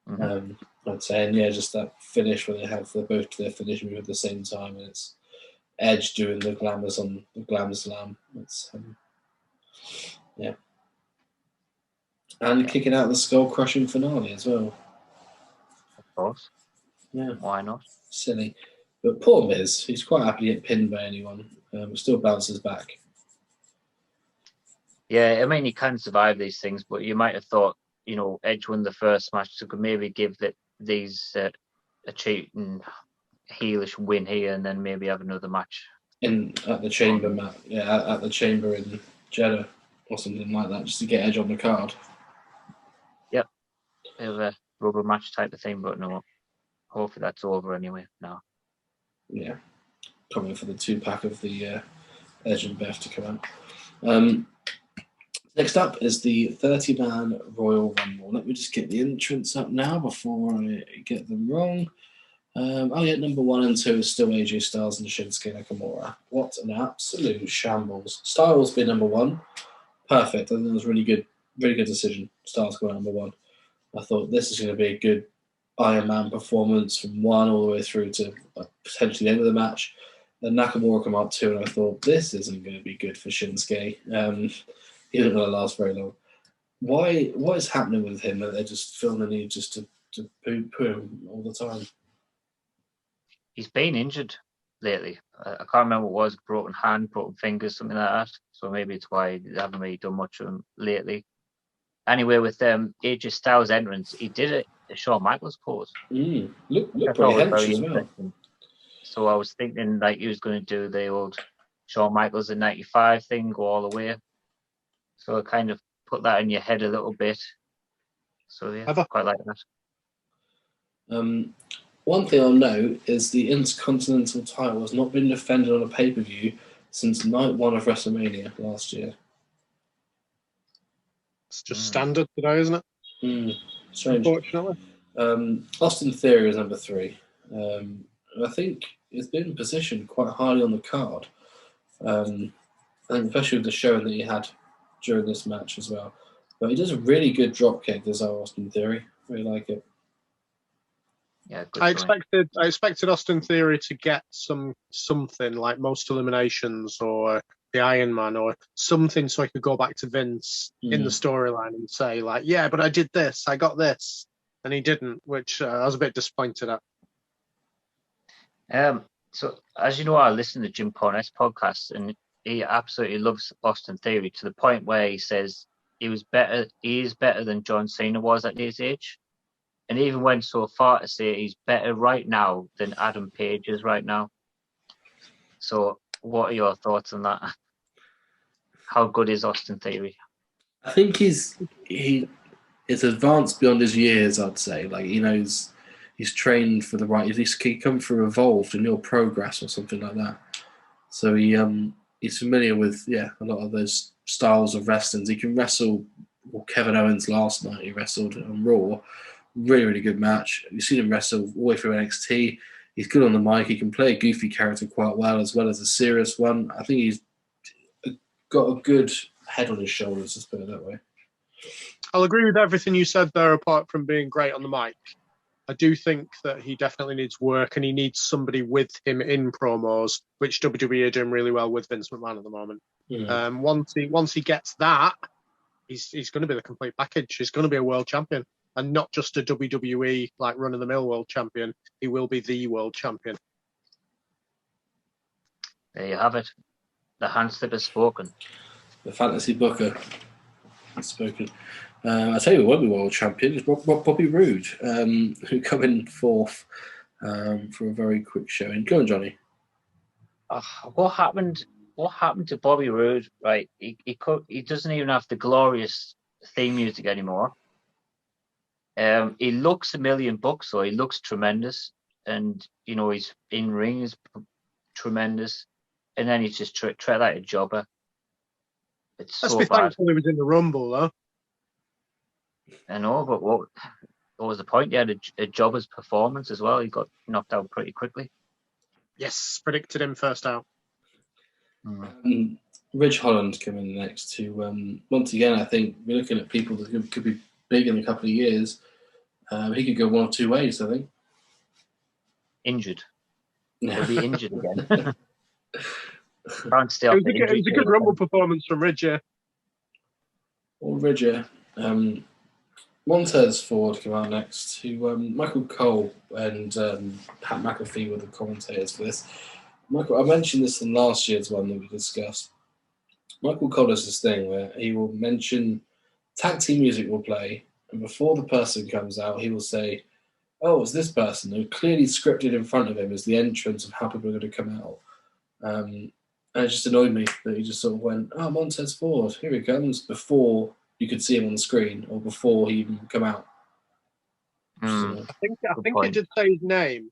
I'd say, and yeah, just that finish where they have both their finish move at the same time, and it's Edge doing the glamours on the Glam Slam. It's yeah. And kicking out the skull crushing finale as well. Of course. Yeah. Why not? Silly. But poor Miz, he's quite happy to get pinned by anyone. Still bounces back. Yeah, I mean, he can survive these things, but you might have thought, Edge won the first match, so could maybe give these a cheating heelish win here, and then maybe have another match At the chamber match, at the chamber in Jeddah or something like that, just to get Edge on the card. Yep, bit of a rubber match type of thing, but no. Hopefully that's over anyway now. Yeah, coming for the 2-pack of the Edge and Beth to come out. Next up is the 30-man Royal Rumble. Let me just get the entrance up now before I get them wrong. Number 1 and 2 is still AJ Styles and Shinsuke Nakamura. What an absolute shambles. Styles being number 1. Perfect. I think that was really good decision. Styles going number 1. I thought this is going to be a good Iron Man performance from 1 all the way through to potentially the end of the match. Then Nakamura come up 2, and I thought this isn't going to be good for Shinsuke. He isn't going to last very long. What is happening with him that they're just feeling the need just to poo him all the time? He's been injured lately. I can't remember what it was, broken hand, broken fingers, something like that. So maybe it's why they haven't really done much of him lately. Anyway, with AJ Styles' entrance, he did a Shawn Michaels pose. Look pretty hench as well. So I was thinking like he was going to do the old Shawn Michaels in '95 thing, go all the way. So I kind of put that in your head a little bit. So yeah, quite like that. One thing I'll note is the Intercontinental title has not been defended on a pay-per-view since night 1 of WrestleMania last year. It's just standard today, isn't it? Strange. Unfortunately. Austin Theory is number 3. I think it's been positioned quite highly on the card. And especially with the showing that he had during this match as well. But he does a really good drop kick, does our Austin Theory. Really like it. Yeah, good I expected Austin Theory to get something like most eliminations or the Iron Man or something so I could go back to Vince in the storyline and say like, yeah, but I did this, I got this, and he didn't, which I was a bit disappointed at. So as you know, I listen to Jim Cornette's podcast, and he absolutely loves Austin Theory to the point where he says he is better than John Cena was at his age. And even went so far to say he's better right now than Adam Page is right now. So what are your thoughts on that? How good is Austin Theory? I think he's advanced beyond his years, I'd say. Like, he knows he's trained for the right. He's come through Evolved and New Progress or something like that. So he's familiar with a lot of those styles of wrestling. He can wrestle. Well, Kevin Owens last night he wrestled on Raw. Really, really good match. You've seen him wrestle all the way through NXT. He's good on the mic. He can play a goofy character quite well as a serious one. I think he's got a good head on his shoulders, let's put it that way. I'll agree with everything you said there, apart from being great on the mic. I do think that he definitely needs work, and he needs somebody with him in promos, which WWE are doing really well with Vince McMahon at the moment. Once he gets that, he's going to be the complete package. He's going to be a world champion. And not just a WWE like run-of-the-mill world champion. He will be the world champion. There you have it. The hand slip has spoken. The fantasy booker has spoken. I tell you, who won't be world champion is Bobby Roode, who come in fourth for a very quick showing. Go on, Johnny. What happened? What happened to Bobby Roode? Right, he doesn't even have the glorious theme music anymore. He looks $1,000,000, so he looks tremendous, and he's in ring is tremendous, and then he's just tread like a jobber. It's Let's so be bad. thankful he was in the Rumble, though. I know, but what was the point? He had a jobber's performance as well. He got knocked out pretty quickly. Yes, predicted him first out. Ridge Holland coming next to, once again, I think we're looking at people that could be big in a couple of years. He could go one or two ways, I think. Injured. He'll be injured again. Can't stay It off was, the it was a injury good Rumble performance from Ridger. Or Ridger. Montez Ford come out next, who Michael Cole and Pat McAfee were the commentators for this. I mentioned this in last year's one that we discussed. Michael Cole does this thing where he will mention tag team music will play, and before the person comes out, he will say, "Oh, it's this person." And clearly scripted in front of him is the entrance of how people are going to come out. And it just annoyed me that he just sort of went, "Oh, Montez Ford, here he comes," before you could see him on the screen or before he even come out. I think it did say his name.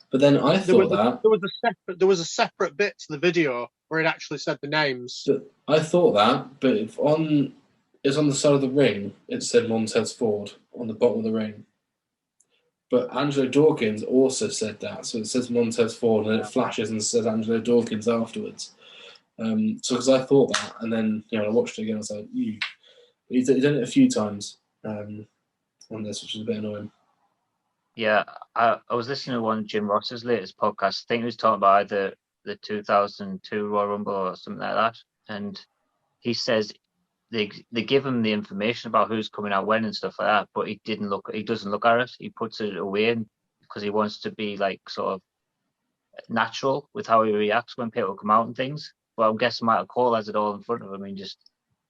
But then I thought there was a separate bit to the video where it actually said the names. But I thought that, but it's on the side of the ring. It said Montez Ford on the bottom of the ring. But Angelo Dawkins also said that, so it says Montez Ford, and it flashes and says Angelo Dawkins afterwards. So because I thought that, and then I watched it again, I was like, he's done it a few times on this, which is a bit annoying. Yeah, I was listening to one of Jim Ross's latest podcast. I think he was talking about either the 2002 Royal Rumble or something like that. And he says they give him the information about who's coming out when and stuff like that, but he doesn't look at it. He puts it away because he wants to be like sort of natural with how he reacts when people come out and things. Well, I'm guessing Michael Cole has it all in front of him. He just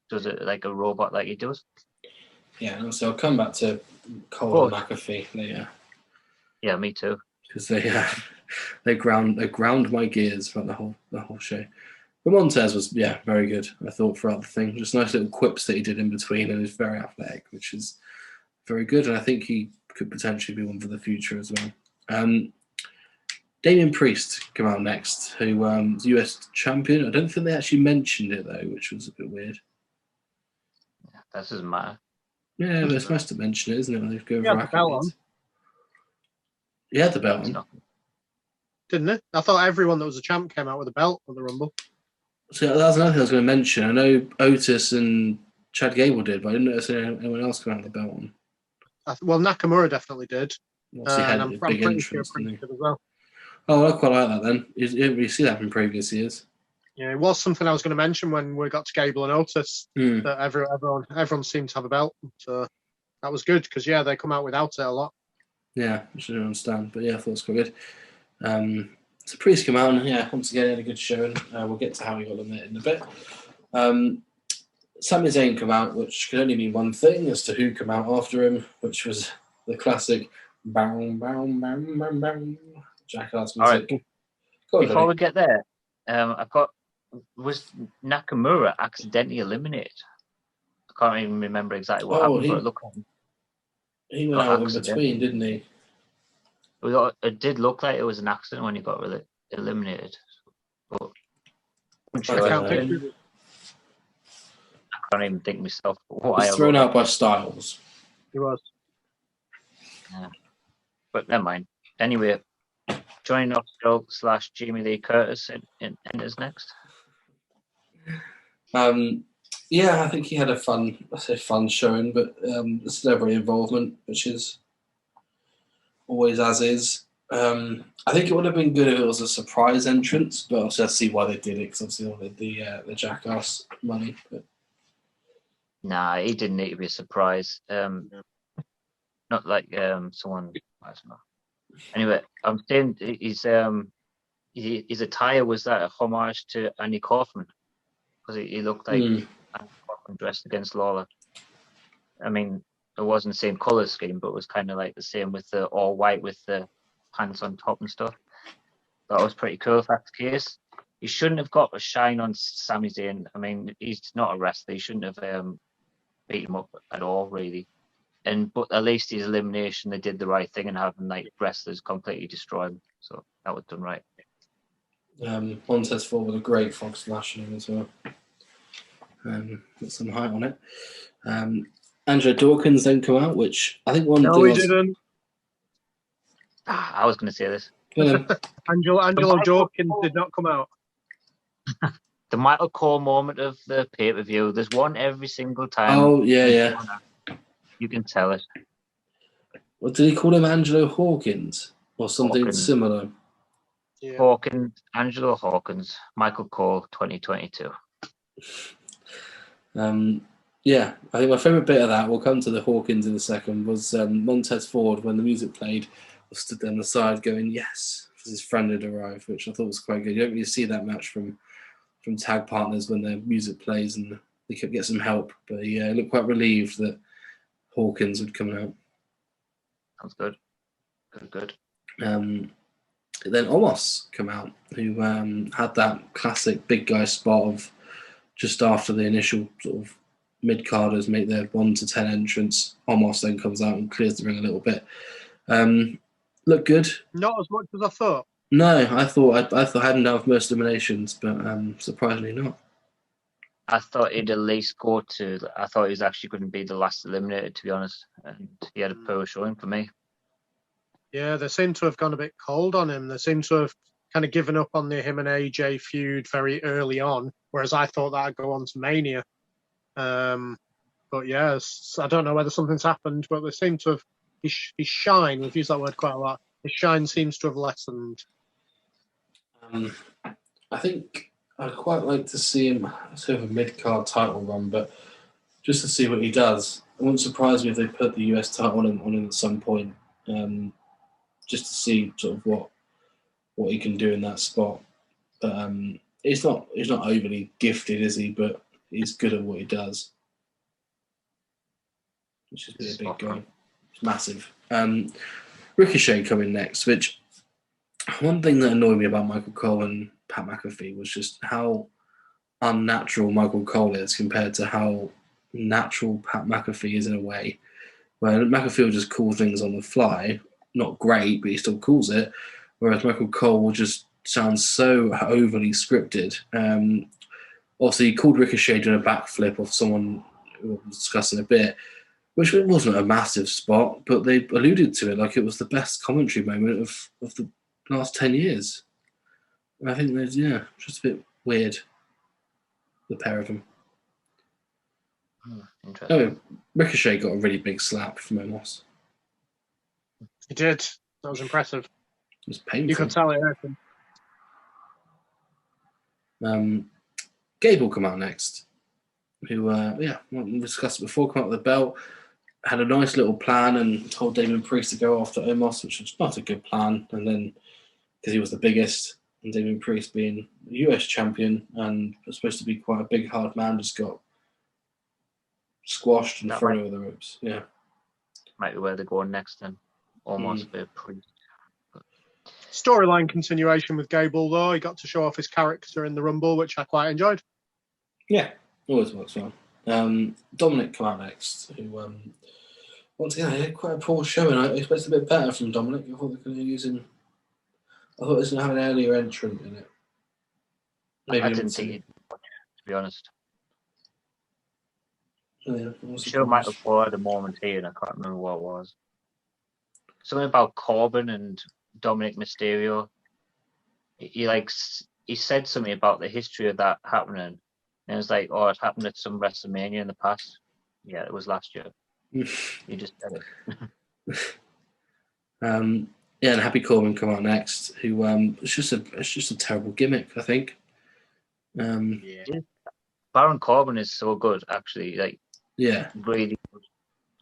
does it like a robot like he does. Yeah, and so I'll come back to Cole and McAfee later. Yeah, me too. Because they ground my gears throughout the whole show. But Montez was very good. I thought throughout the thing, just nice little quips that he did in between, and he's very athletic, which is very good. And I think he could potentially be one for the future as well. Damian Priest come out next, who was US champion. I don't think they actually mentioned it though, which was a bit weird. Yeah, that doesn't matter. Yeah, but it's nice to mention it, isn't it? When they go for accolades. He had the belt on. Didn't it? I thought everyone that was a champ came out with a belt at the Rumble. So that's another thing I was going to mention. I know Otis and Chad Gable did, but I didn't notice anyone else come out with the belt on. Well, Nakamura definitely did. Obviously had a big entrance, didn't he? As well. Oh, I quite like that then. You didn't really see that in previous years. Yeah, it was something I was going to mention when we got to Gable and Otis, that everyone seemed to have a belt. So that was good because, they come out without it a lot. Yeah, I should understand. But I thought it was quite good. So Priest come out and, once again, had a good showing. We'll get to how he got eliminated in a bit. Sami Zayn come out, which could only mean one thing as to who come out after him, which was the classic bang, bang, bang, bang, bang, jackass music. All right. Before we get there, was Nakamura accidentally eliminated? I can't even remember exactly what happened, but it looked like he went out in between, didn't he? It did look like it was an accident when he got eliminated. But I can't even think myself. He was thrown out by Styles. He was. Yeah. But never mind. Anyway, Johnny Knoxville / Jamie Lee Curtis enters next. I think he had a fun showing, but celebrity involvement, which is always as is. I think it would have been good if it was a surprise entrance, but also I see why they did it, because obviously they wanted the jackass money. But. Nah, he didn't need to be a surprise. Not like someone, I don't know. Anyway, I'm saying he's his attire was that a homage to Andy Kaufman, because he looked like Andy Kaufman dressed against Lawler. I mean, it wasn't the same color scheme, but it was kind of like the same with the all white with the pants on top and stuff. That was pretty cool if that's the case. He shouldn't have got a shine on Sami Zayn. I mean, he's not a wrestler. He shouldn't have beat him up at all, really. But at least his elimination, they did the right thing and having like wrestlers completely destroy him. So that was done right. Montez Ford with a great frog splash in him as well. Got some height on it. Angelo Dawkins then come out, which I think No, he didn't. I was going to say this. Angelo Dawkins did not come out. The Michael Cole moment of the pay-per-view. There's one every single time. Oh, yeah. You can tell it. What did he call him? Angelo Hawkins? Or something similar? Yeah. Hawkins, Angelo Hawkins, Michael Cole, 2022. Yeah, I think my favourite bit of that, we'll come to the Hawkins in a second, was Montez Ford, when the music played, stood on the side going, yes, because his friend had arrived, which I thought was quite good. You don't really see that much from tag partners when their music plays and they could get some help. But he looked quite relieved that Hawkins would come out. Sounds good. Good. Then Omos come out, who had that classic big guy spot of just after the initial sort of mid-carders make their 1 to 10 entrance. Omos then comes out and clears the ring a little bit. Look good. Not as much as I thought. No, I thought I hadn't done most eliminations, but surprisingly not. I thought he'd at least go to. I thought he was actually going to be the last eliminated, to be honest, and he had a poor showing for me. Yeah, they seem to have gone a bit cold on him. They seem to have kind of given up on the him and AJ feud very early on, whereas I thought that'd go on to Mania. But yes, I don't know whether something's happened, but they seem to have his shine. We've used that word quite a lot. His shine seems to have lessened. I think I'd quite like to see him have a mid-card title run, but just to see what he does. It wouldn't surprise me if they put the US title on him at some point, just to see sort of what he can do in that spot. But he's not overly gifted, is he? But he's good at what he does. Which is a big guy. It's massive. Ricochet coming next, which one thing that annoyed me about Michael Cole and Pat McAfee was just how unnatural Michael Cole is compared to how natural Pat McAfee is in a way. Where McAfee will just call things on the fly. Not great, but he still calls it. Whereas Michael Cole will just sound so overly scripted. Also, he called Ricochet doing a backflip off someone who we'll discuss in a bit, which wasn't a massive spot, but they alluded to it like it was the best commentary moment of the last 10 years. I think there's, just a bit weird, the pair of them. Interesting. Anyway, Ricochet got a really big slap from Omos. He did. That was impressive. It was painful. You could tell it happened. Gabe will come out next, who, we discussed it before, come out with the belt, had a nice little plan and told Damon Priest to go after Omos, which was not a good plan. And then, because he was the biggest, and Damon Priest being the US champion and was supposed to be quite a big, hard man, just got squashed and thrown over the ropes. Yeah. Might be where they're going next then. Almost a Priest. Storyline continuation with Gable, though. He got to show off his character in the Rumble, which I quite enjoyed. Yeah, always works well. Dominic come out next, who, once again, he had quite a poor showing. I expected a bit better from Dominic. I thought they could use him. I thought he was going to have an earlier entrant in it. Maybe I didn't think it, to be honest. Yeah, I'm sure Michael Cole had a moment here, and I can't remember what it was. Something about Corbin and Dominic Mysterio. He said something about the history of that happening, and it was like, oh, it happened at some WrestleMania in the past. Yeah, it was last year. You just said it. And Happy Corbin come out next, who it's just a terrible gimmick, I think. Baron Corbin is so good, actually. Really good,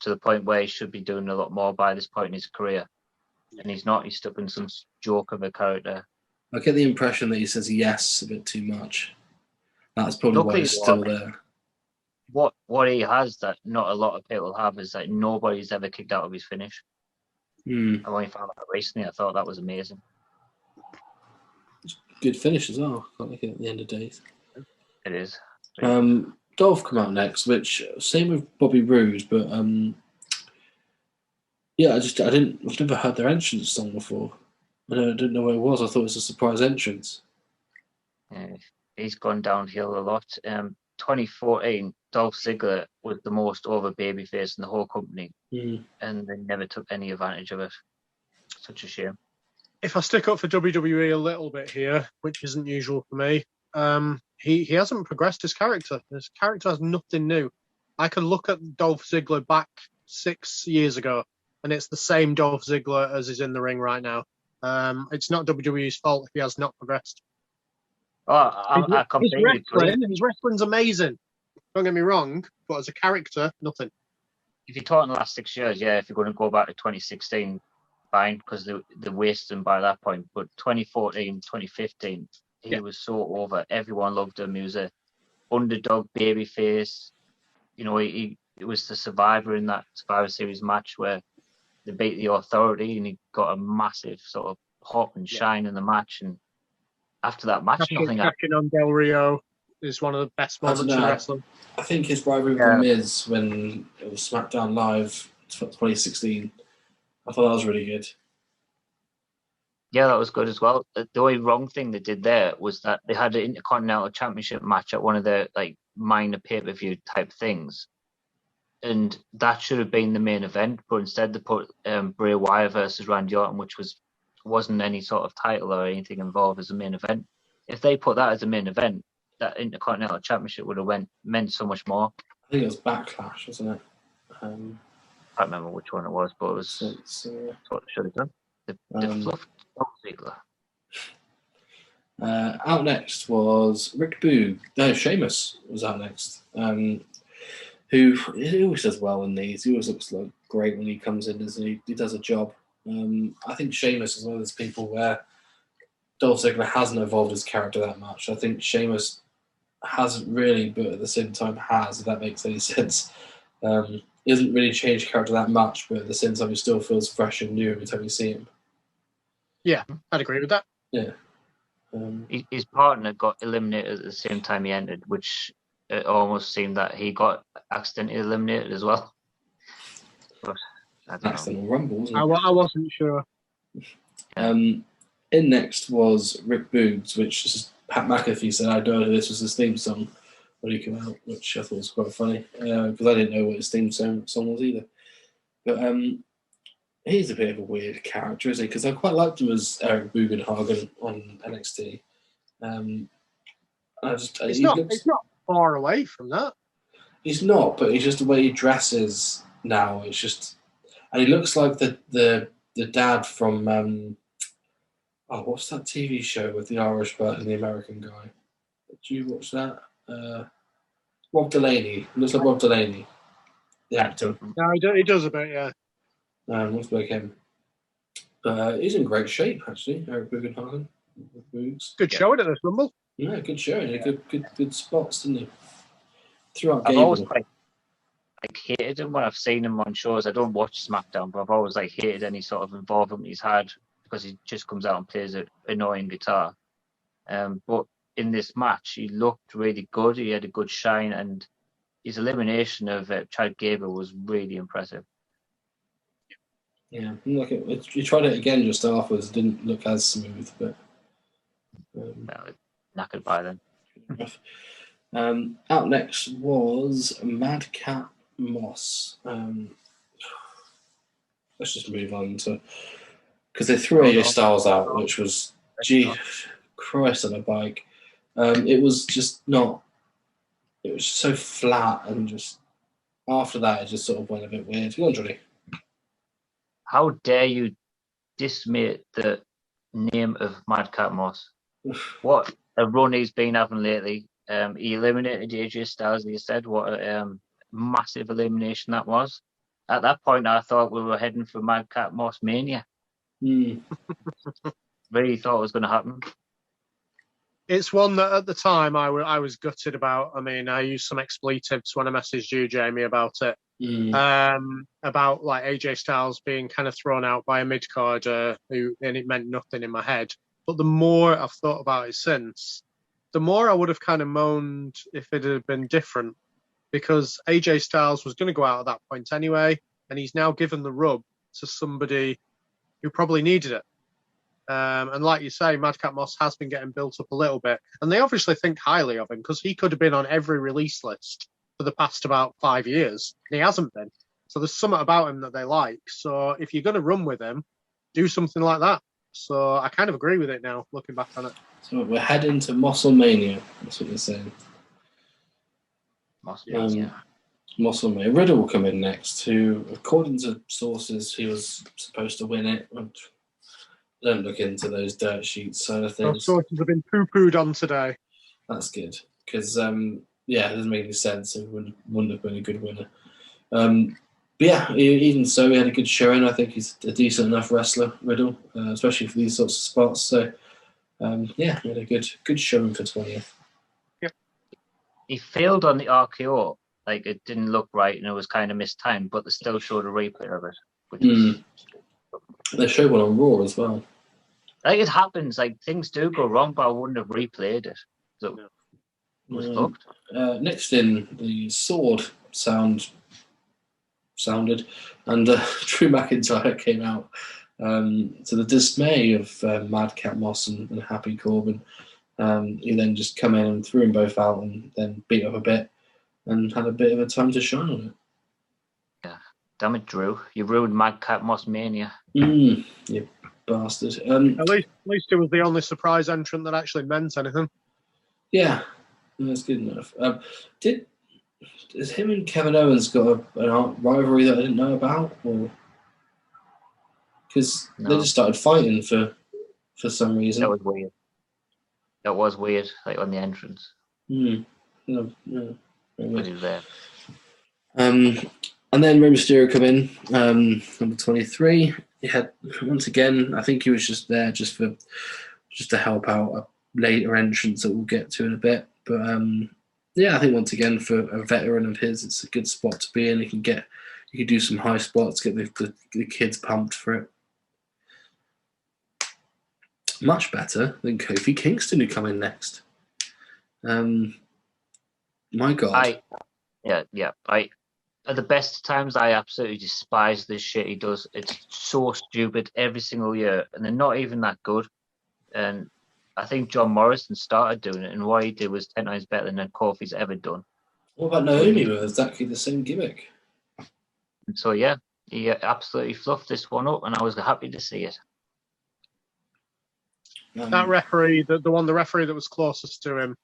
to the point where he should be doing a lot more by this point in his career. And he's not. He's stuck in some joke of a character. I get the impression that he says yes a bit too much. That's probably why Luckily, he's still there. What he has that not a lot of people have is that nobody's ever kicked out of his finish. Hmm. I only found that recently. I thought that was amazing. Good finish as well. I like it at the end of days. It is. Dolph come out next, which same with Bobby Roode, but yeah, I've never heard their entrance song before. I didn't know what it was. I thought it was a surprise entrance. He's gone downhill a lot. 2014, Dolph Ziggler was the most over babyface in the whole company, and they never took any advantage of it. Such a shame. If I stick up for WWE a little bit here, which isn't usual for me, he hasn't progressed his character. His character has nothing new. I can look at Dolph Ziggler back 6 years ago, and it's the same Dolph Ziggler as is in the ring right now. It's not WWE's fault if he has not progressed. Oh, I completely agree. His wrestling's amazing. Don't get me wrong, but as a character, nothing. If you're talking the last 6 years, yeah, if you're going to go back to 2016, fine, because they wasted him by that point. But 2014, 2015, he was so over. Everyone loved him. He was a underdog babyface. You know, he was the survivor in that Survivor Series match where they beat the Authority, and he got a massive sort of pop and shine in the match. And after that match, nothing happened. On Del Rio is one of the best moments in wrestling. I think his rivalry with The Miz when it was SmackDown Live 2016, I thought that was really good. Yeah, that was good as well. The only wrong thing they did there was that they had an Intercontinental Championship match at one of the like minor pay-per-view type things, and that should have been the main event. But instead, they put Bray Wyatt versus Randy Orton, which wasn't any sort of title or anything involved as a main event. If they put that as a main event, that Intercontinental Championship would have meant so much more. I think it was Backlash, wasn't it? I can't remember which one it was, but it was what they should have done. They fluffed Dolph Ziggler. Out next was Rick Boog. No, Sheamus was out next. Who he always does well in these. He always looks like great when he comes in, doesn't he? He does a job. I think Sheamus is one of those people where Dolph Ziggler hasn't evolved his character that much. I think Sheamus hasn't really, but at the same time has, if that makes any sense. He hasn't really changed character that much, but at the same time he still feels fresh and new every time you see him. Yeah, I'd agree with that. Yeah. His partner got eliminated at the same time he entered, which it almost seemed that he got accidentally eliminated as well. But I don't Accidental Rumble, wasn't it? I wasn't sure. In next was Rick Boogs, which is Pat McAfee said, I don't know this was his theme song when he came out, which I thought was quite funny because I didn't know what his theme song was either. But he's a bit of a weird character, isn't he? Because I quite liked him as Eric Bugenhagen on NXT. He's not far away from that. He's not, but it's just the way he dresses now. It's just, and he looks like the dad from what's that TV show with the Irish guy and the American guy? Did you watch that? Rob Delaney. Looks like Rob Delaney, the actor. No, he does a bit, yeah. Looks like him. He's in great shape, actually, Eric Bugenhagen. Good showing at this Rumble. Yeah, good showing. Good spots, didn't he? Throughout I've Gable. always hated him when I've seen him on shows. I don't watch SmackDown, but I've always hated any sort of involvement he's had because he just comes out and plays an annoying guitar. But in this match, he looked really good. He had a good shine, and his elimination of Chad Gable was really impressive. Yeah, he tried it again just afterwards. It didn't look as smooth, but knackered by then. Out next was Madcap Moss. Let's just move on to because they threw AJ Styles out, which was Christ on a bike. It was just not. It was so flat, and just after that, it just sort of went a bit weird. Go on, Johnny. How dare you dismiss the name of Madcap Moss? What a run he's been having lately. He eliminated AJ Styles, as you said. What a massive elimination that was. At that point, I thought we were heading for Madcap Moss Mania. Really thought it was going to happen. It's one that at the time I was gutted about. I mean, I used some expletives when I messaged you, Jamie, about it. About like AJ Styles being kind of thrown out by a mid-carder and it meant nothing in my head. But the more I've thought about it since, the more I would have kind of moaned if it had been different, because AJ Styles was going to go out at that point anyway, and he's now given the rub to somebody who probably needed it. And like you say, Madcap Moss has been getting built up a little bit, and they obviously think highly of him because he could have been on every release list for the past about 5 years, and he hasn't been. So there's something about him that they like. So if you're going to run with him, do something like that. So I kind of agree with it now, looking back on it. So we're heading to Mostlemania. That's what you're saying. Mostlemania. Mostlemania. Riddle will come in next, who, according to sources, he was supposed to win it. Don't look into those dirt sheets side of things. Those sources have been poo-pooed on today. That's good, because, yeah, it doesn't make any sense. It wouldn't have been a good winner. But yeah, even so, he had a good showing. I think he's a decent enough wrestler, Riddle, especially for these sorts of spots. So, yeah, he had a good showing for 20th. Yep. He failed on the RKO. Like, it didn't look right and it was kind of mistimed, but they still showed a replay of it. Which was... They showed one on Raw as well. Like, it happens. Like, things do go wrong, but I wouldn't have replayed it. So, it was fucked. Next in, the sword sounded, and Drew McIntyre came out to the dismay of Madcap Moss and Happy Corbin. He then just come in and threw them both out and then beat up a bit and had a bit of a time to shine on it. Yeah, damn it, Drew. You ruined Madcap Moss Mania. You bastard. At least it was the only surprise entrant that actually meant anything. Yeah, that's good enough. Has him and Kevin Owens got a rivalry that I didn't know about, or because they just started fighting for some reason? That was weird. That was weird, like on the entrance. No, But he was there. And then Rey Mysterio come in, number 23. He had, once again, I think he was just there just to help out a later entrance that we'll get to in a bit. But yeah, I think once again for a veteran of his, it's a good spot to be in. He can do some high spots, get the kids pumped for it. Much better than Kofi Kingston, who come in next. My God. At the best of times, I absolutely despise this shit he does. It's so stupid every single year, and they're not even that good. And I think John Morrison started doing it, and what he did was 10 times better than Kofi's ever done. What about Naomi with exactly the same gimmick? And so, yeah, he absolutely fluffed this one up, and I was happy to see it. That referee, the referee that was closest to him,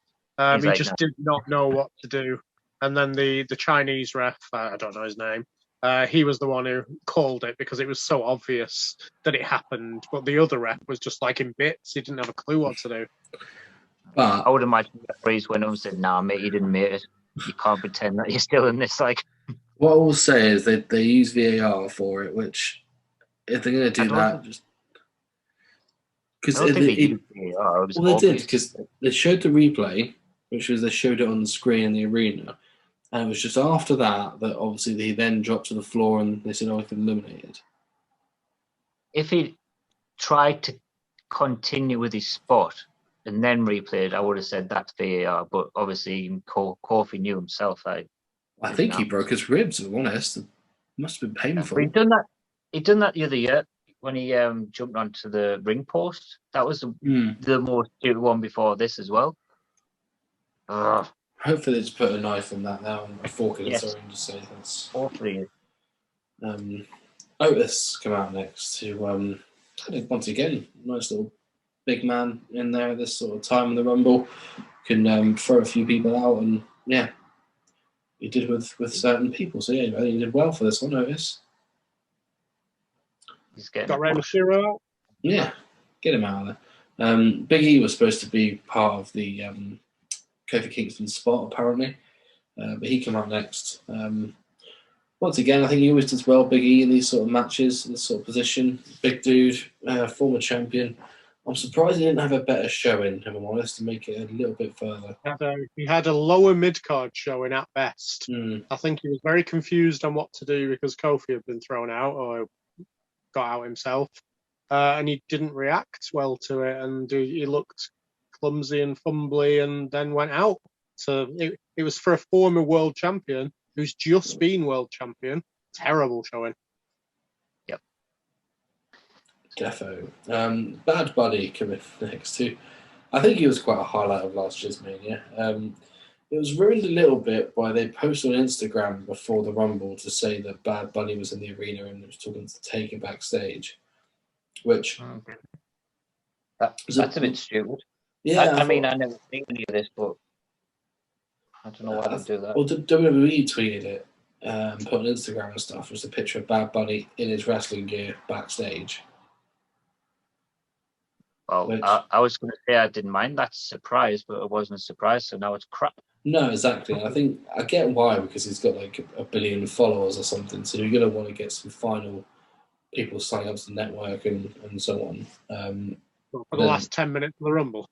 he just did not know what to do. And then the Chinese ref, I don't know his name, he was the one who called it because it was so obvious that it happened. But the other ref was just like in bits. He didn't have a clue what to do. I would imagine the referees went up and said, "Nah, mate, you didn't make it. You can't pretend that you're still in this." Like, what I will say is they use VAR for it, which if they're going to do that, just because they did, because they showed the replay, which was they showed it on the screen in the arena. And it was just after that obviously he then dropped to the floor and they said, "Oh, he's been eliminated." If he tried to continue with his spot and then replayed, I would have said that's VAR. But obviously, Kofi knew himself. I think he broke his ribs, if I'm honest. It must have been painful. But he'd done that the other year when he jumped onto the ring post. That was the most stupid one before this as well. Hopefully they just put a knife in that now and a fork in it, and just say that's... Hopefully. Otis come out next, who once again, nice little big man in there at this sort of time in the Rumble. Can throw a few people out, and yeah, he did with certain people. So yeah, I think he did well for this one, Otis. He's getting got Rey Mysterio out. Yeah, get him out of there. Big E was supposed to be part of the Kofi Kingston spot, apparently, but he came out next. Once again, I think he always does well, Big E, in these sort of matches, this sort of position. Big dude, former champion. I'm surprised he didn't have a better showing, if I'm honest, to make it a little bit further. He had a lower mid-card showing at best. Mm. I think he was very confused on what to do because Kofi had been thrown out or got out himself. And he didn't react well to it, and he looked clumsy and fumbly and then went out. So it was for a former world champion who's just been world champion. Terrible showing. Defo. Bad Bunny coming next too. I think he was quite a highlight of last year's Mania. It was ruined a little bit by they posted on Instagram before the Rumble to say that Bad Bunny was in the arena and was talking to Taker backstage, which that's a bit stupid. Yeah, I mean, I never think any of this, but I don't know why they do that. Well, WWE tweeted it, put on Instagram and stuff. It was a picture of Bad Bunny in his wrestling gear backstage. Well, I was going to say I didn't mind that surprise, but it wasn't a surprise, so now it's crap. No, exactly. And I get why, because he's got like a billion followers or something, so you're going to want to get some final people signing up to the network and so on. For the last 10 minutes of the Rumble.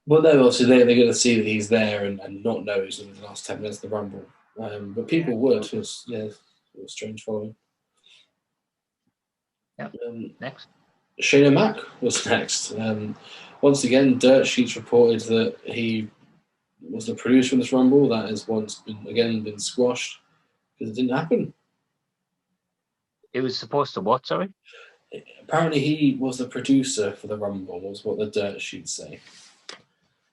Well, no, obviously they're going to see that he's there and not know he's in the last 10 minutes of the Rumble. But people would. It was a strange following. Yeah. Next. Shayna Mack was next. Once again, Dirt Sheets reported that he was the producer of this Rumble. That has once been squashed because it didn't happen. It was supposed to what, sorry? Apparently he was the producer for the Rumble, was what the Dirt Sheets say.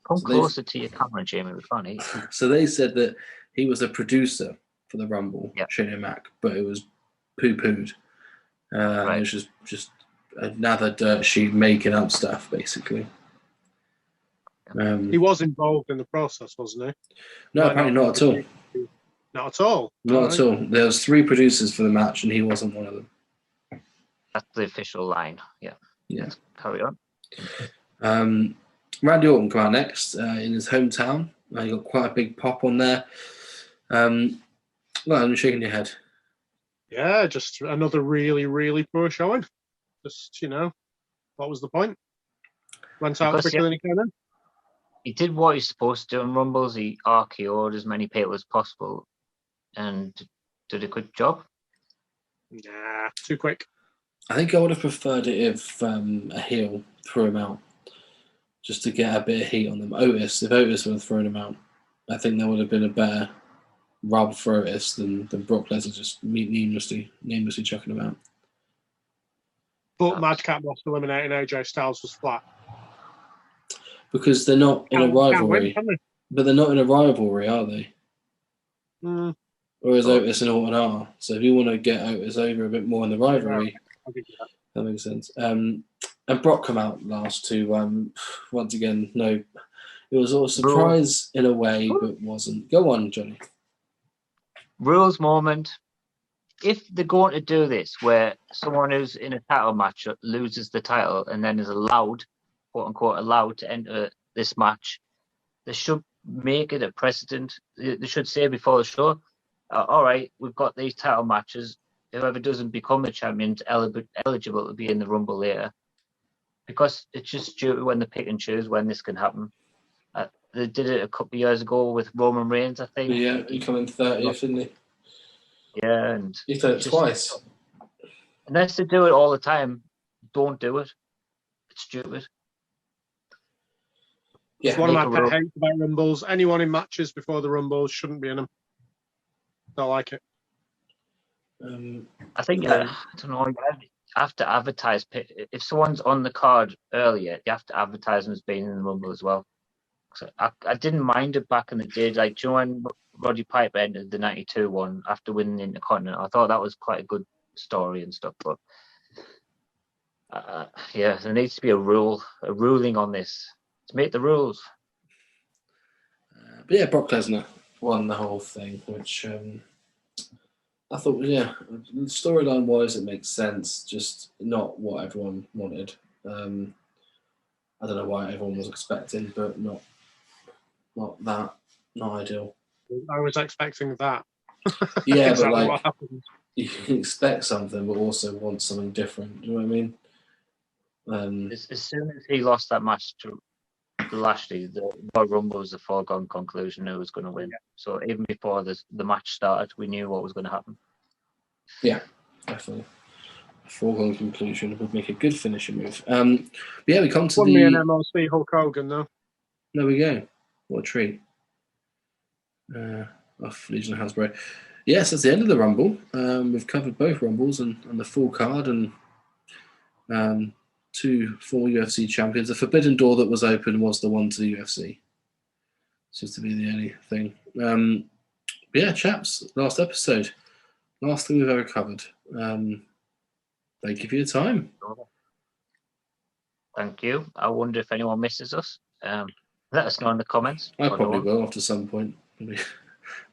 Come closer to your camera, Jamie. We can't hear you. So they said that he was a producer for the Rumble, Shayna Mack, but it was poo-pooed. Right. It was just another Dirt Sheet making up stuff, basically. He was involved in the process, wasn't he? No, apparently not at all. Not at all? Not at all. There was 3 producers for the match, and he wasn't one of them. That's the official line. Yeah. Let's carry on. Randy Orton come out next in his hometown. He got quite a big pop on there. Well, I'm shaking your head. Yeah, just another really, really poor showing. Just, what was the point? Went out quicker than he came in. He did what he's supposed to do in Rumbles. He RKO'd as many people as possible and did a good job. Nah, too quick. I think I would have preferred it if a heel threw him out, just to get a bit of heat on them. If Otis would have thrown him out, I think that would have been a better rub for Otis than Brock Lesnar just namelessly chucking him out. But Madcap lost eliminating AJ Styles was flat. Because they're not in a rivalry. But they're not in a rivalry, are they? Whereas Otis and Orton are. So if you want to get Otis over a bit more in the rivalry, that makes sense. And Brock come out last to, once again, no. It was a surprise in a way, but wasn't. Go on, Johnny. Rules moment. If they're going to do this, where someone who's in a title match loses the title and then is allowed, quote unquote, allowed to enter this match, they should make it a precedent. They should say before the show, all right, we've got these title matches. Whoever doesn't become the champion is eligible to be in the Rumble later. Because it's just stupid when they pick and choose when this can happen. They did it a couple of years ago with Roman Reigns, I think. Yeah, he came in 30th, didn't he? Yeah, and he's done it twice. Unless they do it all the time, don't do it. It's stupid. Yeah, it's one of my pet hates about Rumbles. Anyone in matches before the Rumbles shouldn't be in them. Don't like it. I think I don't know. You have to advertise. If someone's on the card earlier, you have to advertise them as being in the Rumble as well. So I didn't mind it back in the day. Like, do you know when Roddy Piper entered the '92 one after winning the Intercontinental? I thought that was quite a good story and stuff. But there needs to be a ruling on this. To make the rules. But yeah, Brock Lesnar won the whole thing, which I thought, storyline wise, it makes sense. Just not what everyone wanted. I don't know why everyone was expecting, but not ideal. I was expecting that. Yeah, exactly, but like you can expect something, but also want something different. Do you know what I mean? As soon as he lost that match to Lashley, the Royal Rumble was a foregone conclusion who was going to win. So even before the match started, we knew what was going to happen. Yeah, definitely. A foregone conclusion would make a good finishing move. Yeah, we come to Won me an MLC Hulk Hogan, though. There we go. What a treat. Off Legion of Hasbro. Yes, that's the end of the Rumble. We've covered both Rumbles and the full card and 2 former UFC champions. The forbidden door that was open was the one to the UFC. Seems to be the only thing. Yeah, chaps, last episode. Last thing we've ever covered. Thank you for your time. Thank you. I wonder if anyone misses us. Let us know in the comments. I probably will after some point. I'll be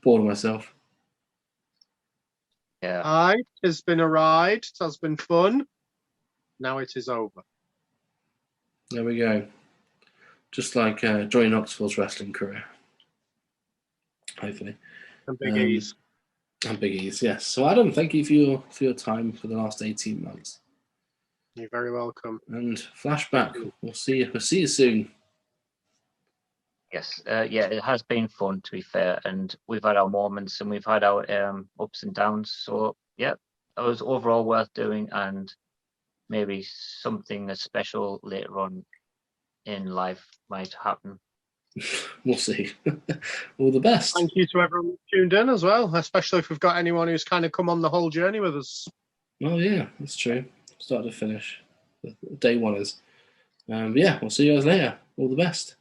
bored of myself. Yeah. Aye, it's been a ride. It has been fun. Now it is over. There we go. Just like Johnny Knoxville's wrestling career. Hopefully. And Big E's. And Big E's, yes. So Adam, thank you for your time for the last 18 months. You're very welcome. And flashback. We'll see you soon. Yes, yeah, it has been fun, to be fair, and we've had our moments and we've had our ups and downs. So yeah, it was overall worth doing, and maybe something special later on in life might happen. We'll see. All the best. Thank you to everyone who tuned in as well, especially if we've got anyone who's kind of come on the whole journey with us. Oh yeah, that's true. Start to finish. Day one is. Yeah, we'll see you guys later. All the best.